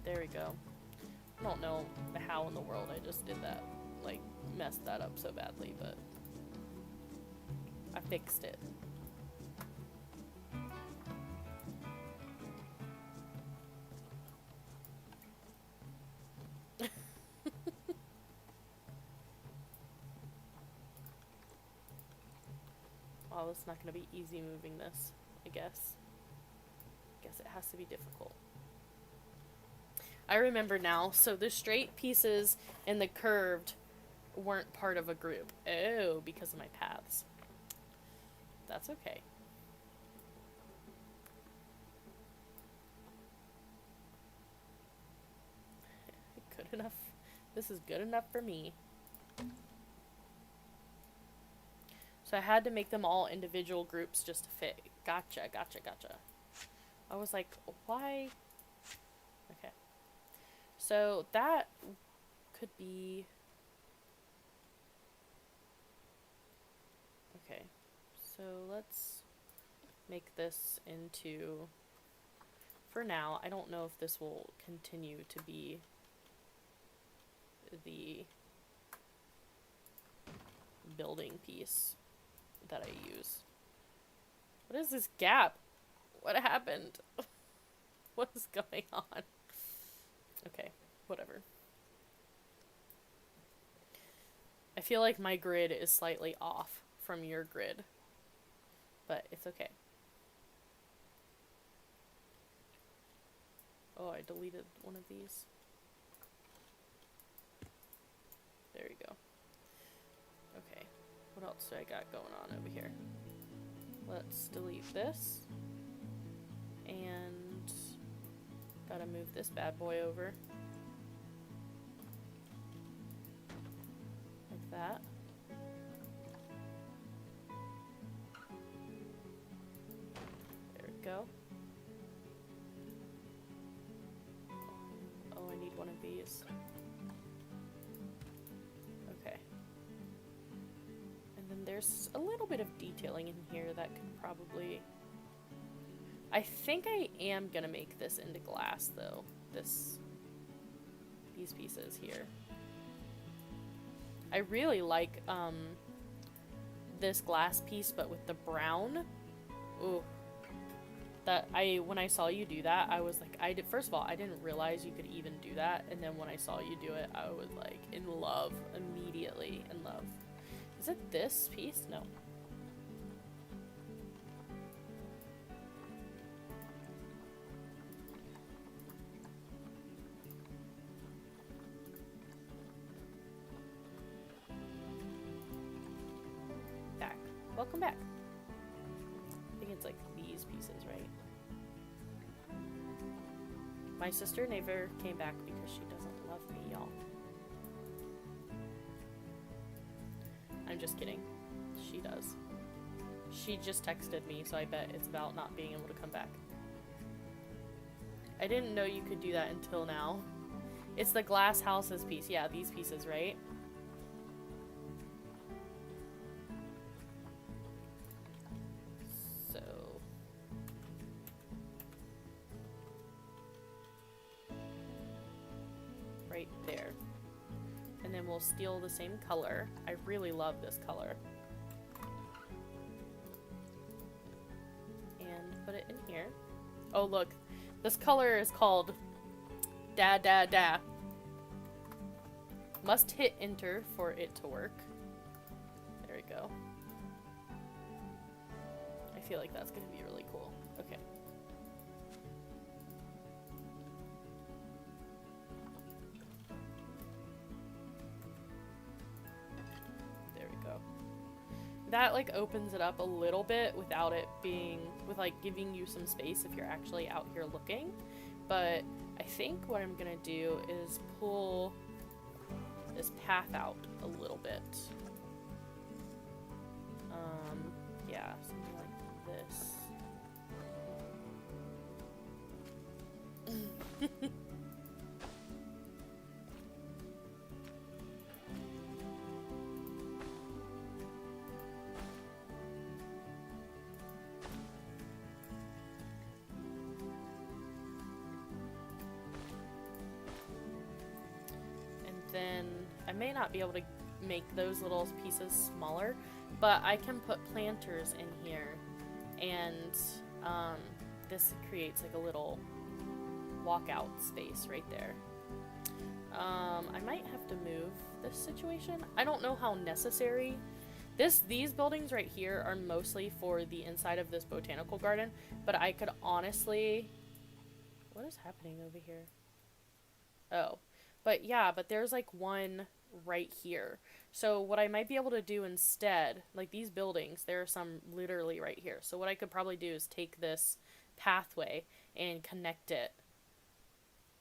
There we go. I don't know how in the world I just did that. Like, messed that up so badly, but I fixed it. Oh, it's not gonna be easy moving this, I guess. Guess it has to be difficult. I remember now. So the straight pieces and the curved weren't part of a group. Oh, because of my paths. That's okay. Good enough. This is good enough for me. So I had to make them all individual groups just to fit. Gotcha, gotcha, gotcha. I was like, why? Okay. So that could be... Okay. So let's make this into... For now, I don't know if this will continue to be the building piece that I use. What is this gap? What happened? What is going on? Okay, whatever. I feel like my grid is slightly off from your grid, but it's okay. Oh, I deleted one of these. There you go. Okay, what else do I got going on over here? let's delete this. And gotta move this bad boy over. Like that. There we go. Oh, I need one of these. Okay. And then there's a little bit of detailing in here that could probably... I think I am gonna make this into glass, though. These pieces here. I really like, this glass piece, but with the brown. Ooh. When I saw you do that, I was like, first of all, I didn't realize you could even do that, and then when I saw you do it, I was like, in love, immediately in love. Is it this piece? No. Back. Welcome back. I think it's like these pieces, right? My sister never came back because she doesn't love me, y'all. I'm just kidding. She does. She just texted me, so I bet it's about not being able to come back. I didn't know you could do that until now. It's the glass houses piece. Yeah, these pieces, right? So... right there. And then we'll steal the same color. I really love this color. And put it in here. Oh, look. This color is called Da Da Da. Must hit enter for it to work. There we go. I feel like that's going to be really cool. Okay. There we go. That like opens it up a little bit without it being, with like giving you some space if you're actually out here looking. But I think what I'm gonna do is pull this path out a little bit. Yeah, something like this. Then I may not be able to make those little pieces smaller, but I can put planters in here, and this creates like a little walkout space right there. I might have to move this situation. I don't know how necessary. These buildings right here are mostly for the inside of this botanical garden, but I could honestly... What is happening over here? Oh. But yeah, but there's like one right here. So what I might be able to do instead, like these buildings, there are some literally right here. So what I could probably do is take this pathway and connect it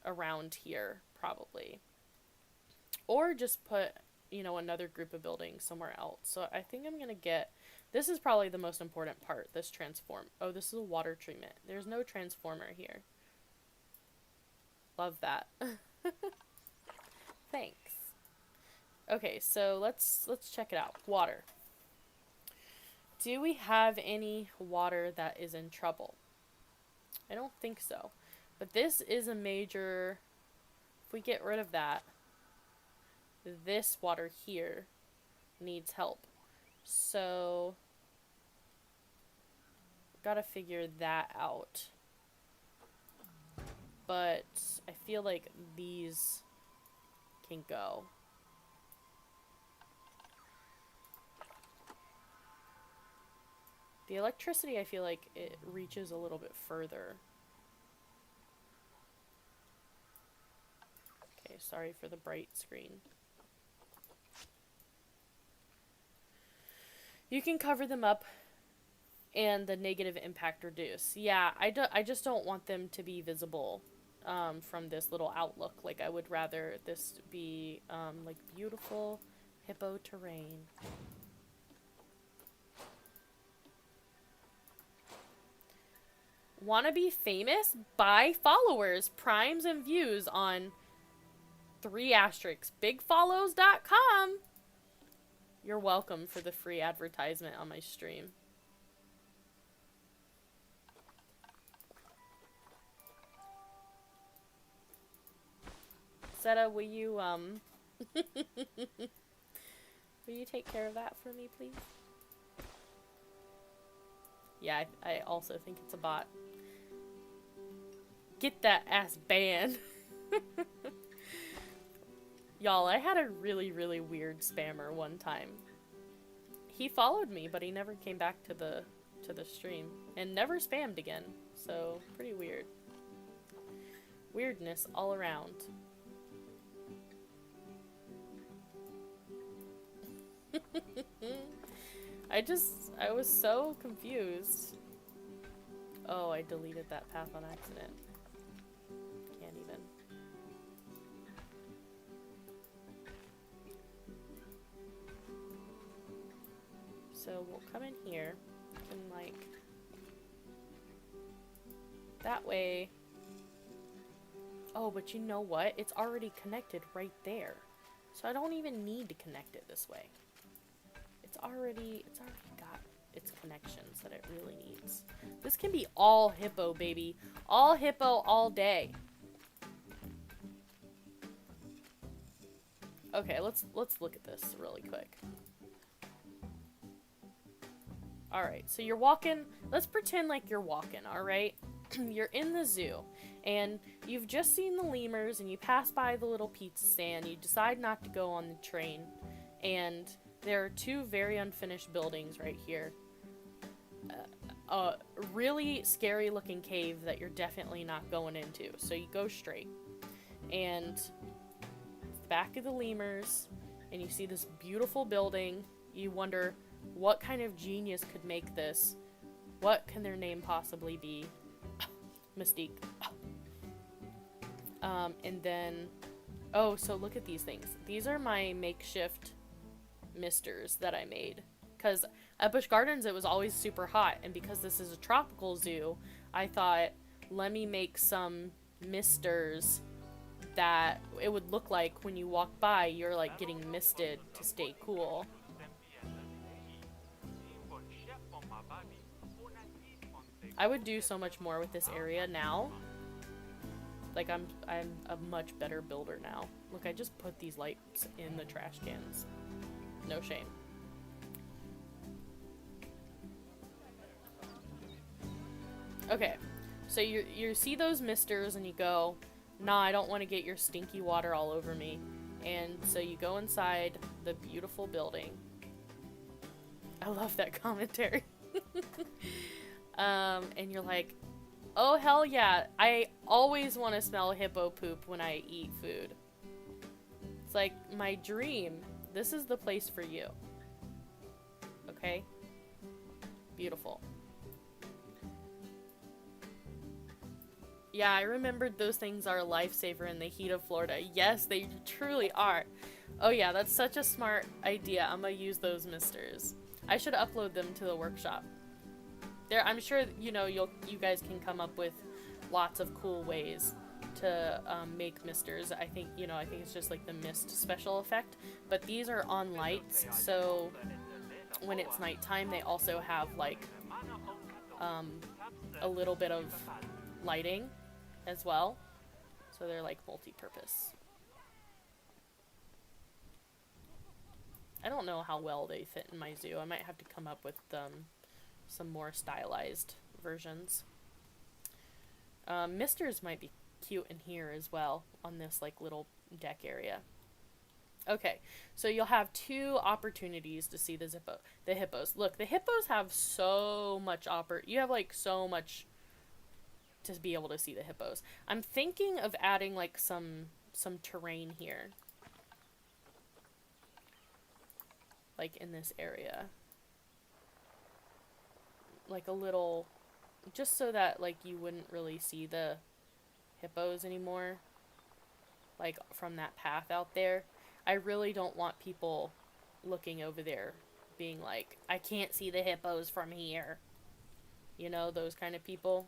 around here, probably. Or just put, you know, another group of buildings somewhere else. So I think I'm going to get, this is probably the most important part, this transform. Oh, this is a water treatment. There's no transformer here. Love that. Thanks. Okay, so let's check it out. Water. Do we have any water that is in trouble? I don't think so. But this is a major... If we get rid of that, this water here needs help. So... gotta figure that out. But I feel like these... can go. The electricity, I feel like it reaches a little bit further. Okay, sorry for the bright screen. You can cover them up And the negative impact reduce. Yeah, I just don't want them to be visible from this little outlook. Like, I would rather this be like beautiful hippo terrain. Wanna be famous? Buy followers, primes, and views on 3 asterisks bigfollows.com. You're welcome for the free advertisement on my stream. Zeta, will you will you take care of that for me, please? Yeah, I also think it's a bot. Get that ass banned. Y'all, I had a really, really weird spammer one time. He followed me, but he never came back to the stream. And never spammed again. So, pretty weird. Weirdness all around. I was so confused. Oh, I deleted that path on accident. Can't even. So we'll come in here and like that way. Oh, but you know what? It's already connected right there. So I don't even need to connect it this way. It's already got its connections that it really needs. This can be all hippo, baby. All hippo all day. Okay, let's look at this really quick. Alright, so you're walking. Let's pretend like you're walking, alright? You're in the zoo, and you've just seen the lemurs, and you pass by the little pizza stand. You decide not to go on the train, and there are 2 very unfinished buildings right here. A really scary looking cave that you're definitely not going into. So you go straight. And it's the back of the lemurs, and you see this beautiful building. You wonder what kind of genius could make this. What can their name possibly be? Mystifiq. And then, oh, so look at these things. These are my makeshift misters that I made. Because at Busch Gardens it was always super hot, and because this is a tropical zoo, I thought, let me make some misters that it would look like when you walk by, you're like getting misted to stay cool. I would do so much more with this area now. Like, I'm a much better builder now. Look, I just put these lights in the trash cans. No shame. Okay, so you see those misters and you go, nah, I don't want to get your stinky water all over me. And so you go inside the beautiful building. I love that commentary. And you're like, oh hell yeah, I always want to smell hippo poop when I eat food. It's like my dream. This is the place for you. Okay? Beautiful. Yeah, I remembered those things are a lifesaver in the heat of Florida. Yes, they truly are. Oh yeah, that's such a smart idea. I'm gonna use those misters. I should upload them to the workshop. I'm sure, you know, you guys can come up with lots of cool ways to make misters. I think it's just like the mist special effect. But these are on lights, so when it's nighttime, they also have like a little bit of lighting as well. So they're like multi-purpose. I don't know how well they fit in my zoo. I might have to come up with some more stylized versions. Misters might be cute in here as well on this like little deck area. Okay, so you'll have 2 opportunities to see the hippos. Look, the hippos have so much you have like so much to be able to see the hippos. I'm thinking of adding like some terrain here. Like in this area. like a little, just so that like you wouldn't really see the hippos anymore, like from that path out there. I really don't want people looking over there being like, I can't see the hippos from here. You know, those kind of people.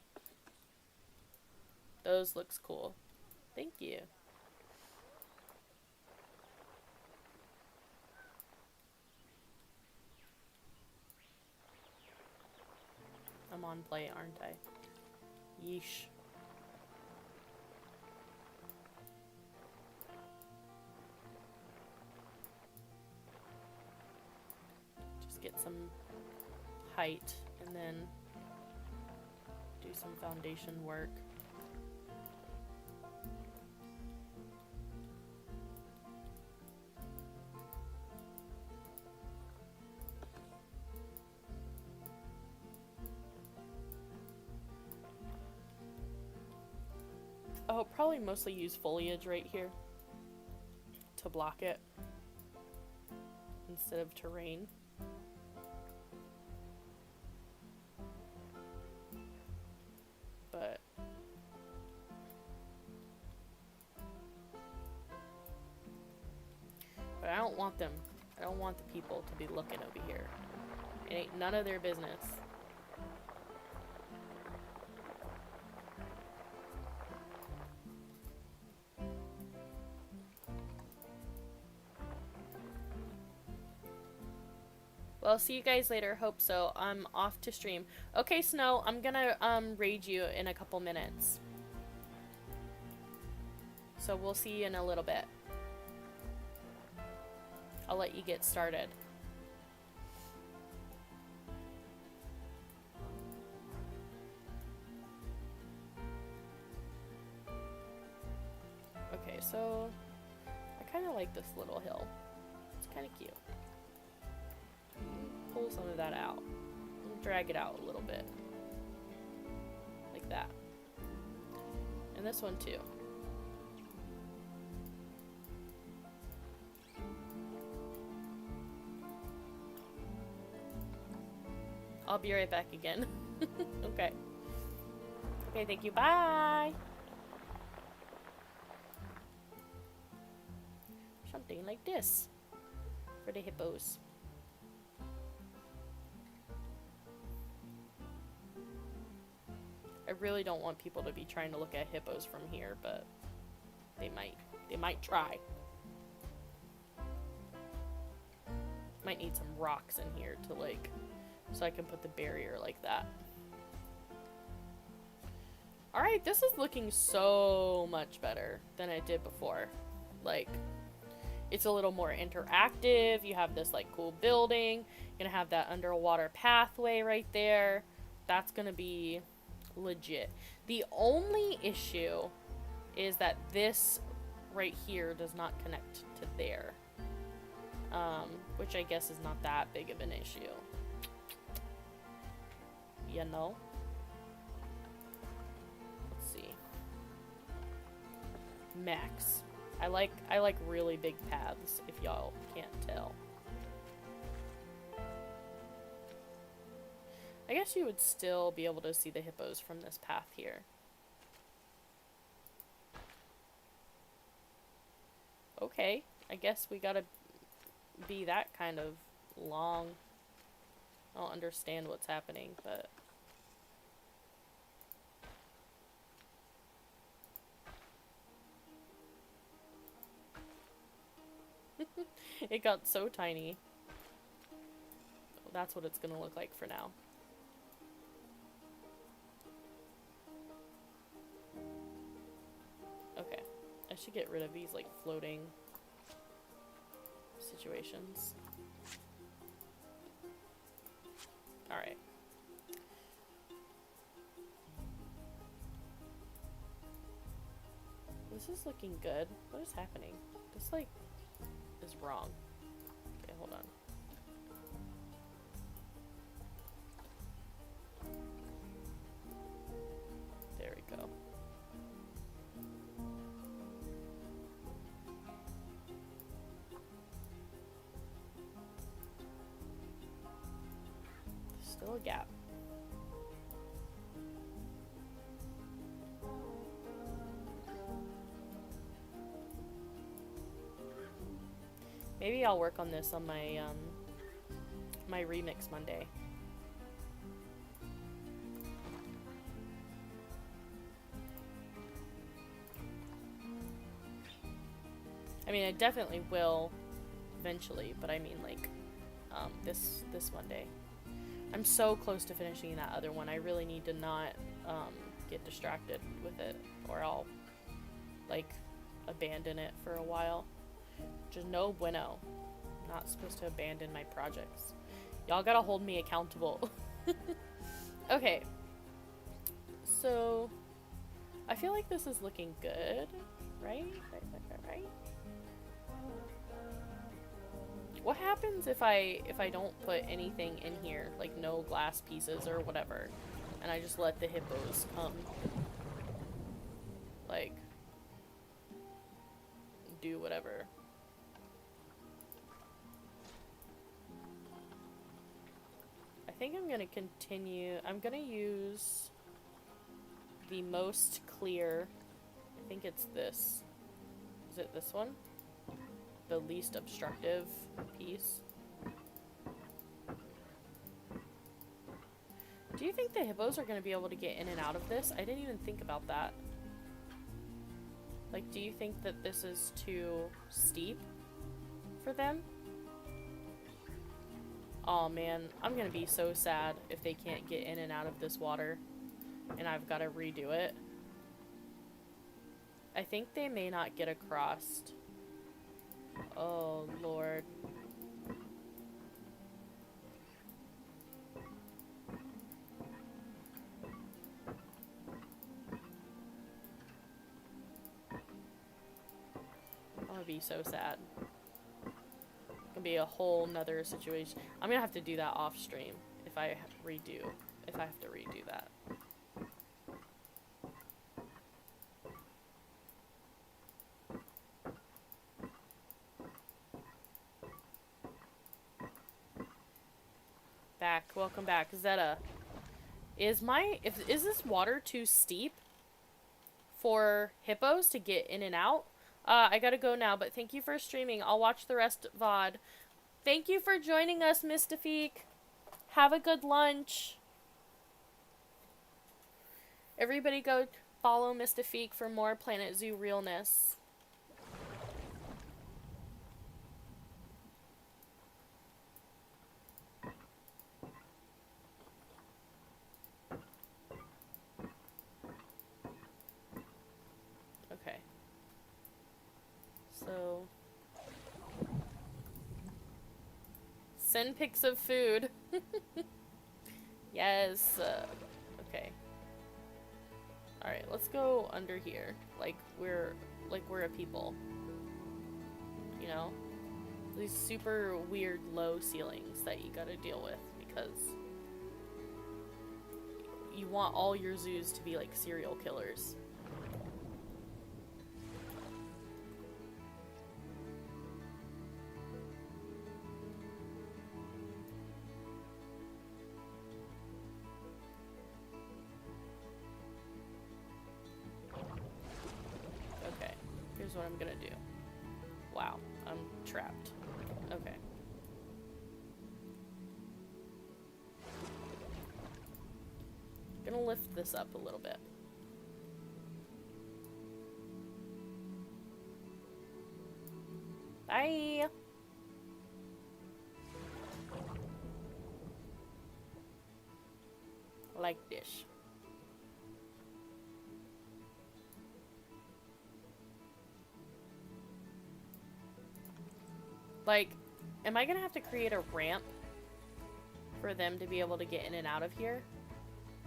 Those looks cool. Thank you. I'm on play, aren't I? Yeesh. Just get some height and then do some foundation work. I'll probably mostly use foliage right here to block it instead of terrain. But I don't want them. I don't want the people to be looking over here. It ain't none of their business. Well, see you guys later. Hope so. I'm off to stream. Okay, Snow, I'm gonna raid you in a couple minutes. So we'll see you in a little bit. I'll let you get started. Okay, so I kind of like this little hill. It's kind of cute. Pull some of that out. Drag it out a little bit. Like that. And this one too. I'll be right back again. Okay. Okay, thank you. Bye! Something like this. For the hippos. I really don't want people to be trying to look at hippos from here, but they might. They might try. Might need some rocks in here to like, so I can put the barrier like that. Alright, this is looking so much better than it did before. Like, it's a little more interactive. You have this like cool building. You're gonna have that underwater pathway right there. That's gonna be legit. The only issue is that this right here does not connect to there. Which I guess is not that big of an issue. You know? Let's see. Max. I like really big paths, if y'all can't tell. I guess you would still be able to see the hippos from this path here. Okay, I guess we gotta be that kind of long. I don't understand what's happening, but... It got so tiny. That's what it's gonna look like for now. Okay. I should get rid of these, like, floating situations. Alright. This is looking good. What is happening? This, like, is wrong. Okay, hold on. There we go. Still a gap. Maybe I'll work on this on my, my remix Monday. I mean, I definitely will eventually, but I mean, like, this Monday. I'm so close to finishing that other one. I really need to not, get distracted with it, or I'll, like, abandon it for a while. Just no bueno. I'm not supposed to abandon my projects. Y'all gotta hold me accountable. Okay. So, I feel like this is looking good, right? Right? What happens if I don't put anything in here, like no glass pieces or whatever, and I just let the hippos come, like, do whatever? I think I'm gonna continue. I'm gonna use the most clear. I think it's this. Is it this one? The least obstructive piece. Do you think the hippos are going to be able to get in and out of this? I didn't even think about that. Like, do you think that this is too steep for them? Oh man, I'm going to be so sad if they can't get in and out of this water and I've got to redo it. I think they may not get across. Oh, Lord. I'm gonna be so sad. It's gonna be a whole nother situation. I'm gonna have to do that off stream if I have to redo that. Welcome back, Zeta. Is this water too steep for hippos to get in and out? I gotta go now, but thank you for streaming. I'll watch the rest VOD. Thank you for joining us, Mystifiq. Have a good lunch. Everybody go follow Mystifiq for more Planet Zoo realness. So, send pics of food. Yes. Okay. All right, let's go under here. Like we're a people. You know, these super weird low ceilings that you gotta deal with because you want all your zoos to be like serial killers. What I'm gonna do. Wow, I'm trapped. Okay. Gonna lift this up a little bit. Bye! Like this. Like, am I gonna have to create a ramp for them to be able to get in and out of here?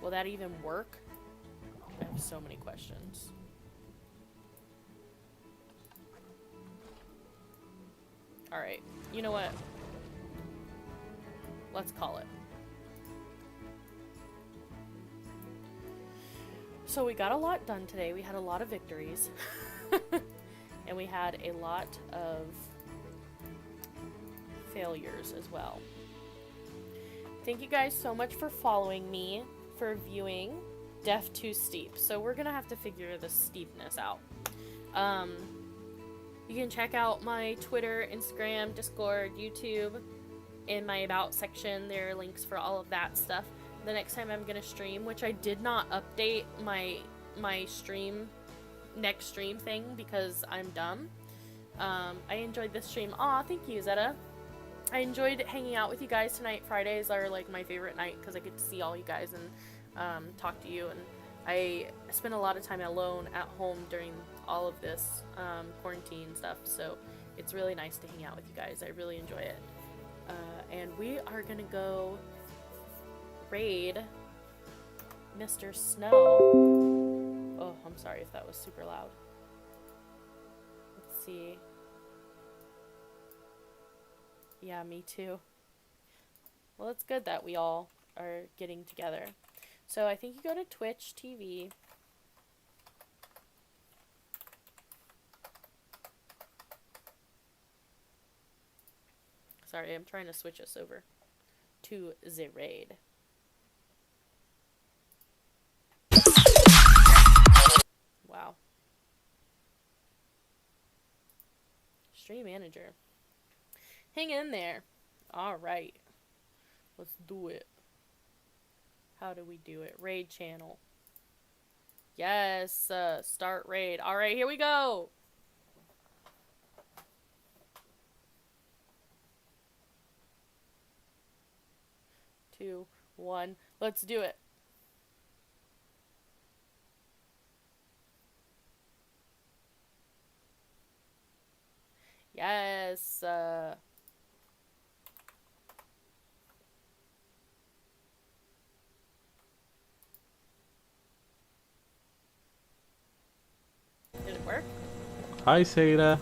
Will that even work? I have so many questions. Alright, you know what? Let's call it. So we got a lot done today. We had a lot of victories. And we had a lot of failures as well. Thank you guys so much for following me, for viewing Def Too Steep. So we're gonna have to figure the steepness out. You can check out my Twitter, Instagram, Discord, YouTube. In my About section, there are links for all of that stuff. The next time I'm gonna stream, which I did not update my stream, next stream thing because I'm dumb. I enjoyed this stream. Aw, thank you, Zeta. I enjoyed hanging out with you guys tonight. Fridays are like my favorite night because I get to see all you guys and talk to you. And I spent a lot of time alone at home during all of this quarantine stuff. So it's really nice to hang out with you guys. I really enjoy it. And we are gonna go raid Mr. Snow. Oh, I'm sorry if that was super loud. Let's see. Yeah, me too. Well, it's good that we all are getting together. So I think you go to Twitch TV. Sorry, I'm trying to switch us over to the raid. Wow. Stream manager. Hang in there. Alright. Let's do it. How do we do it? Raid channel. Yes. Start raid. Alright, here we go. Two, one. Let's do it. Yes. Did it work? Hi, Seda.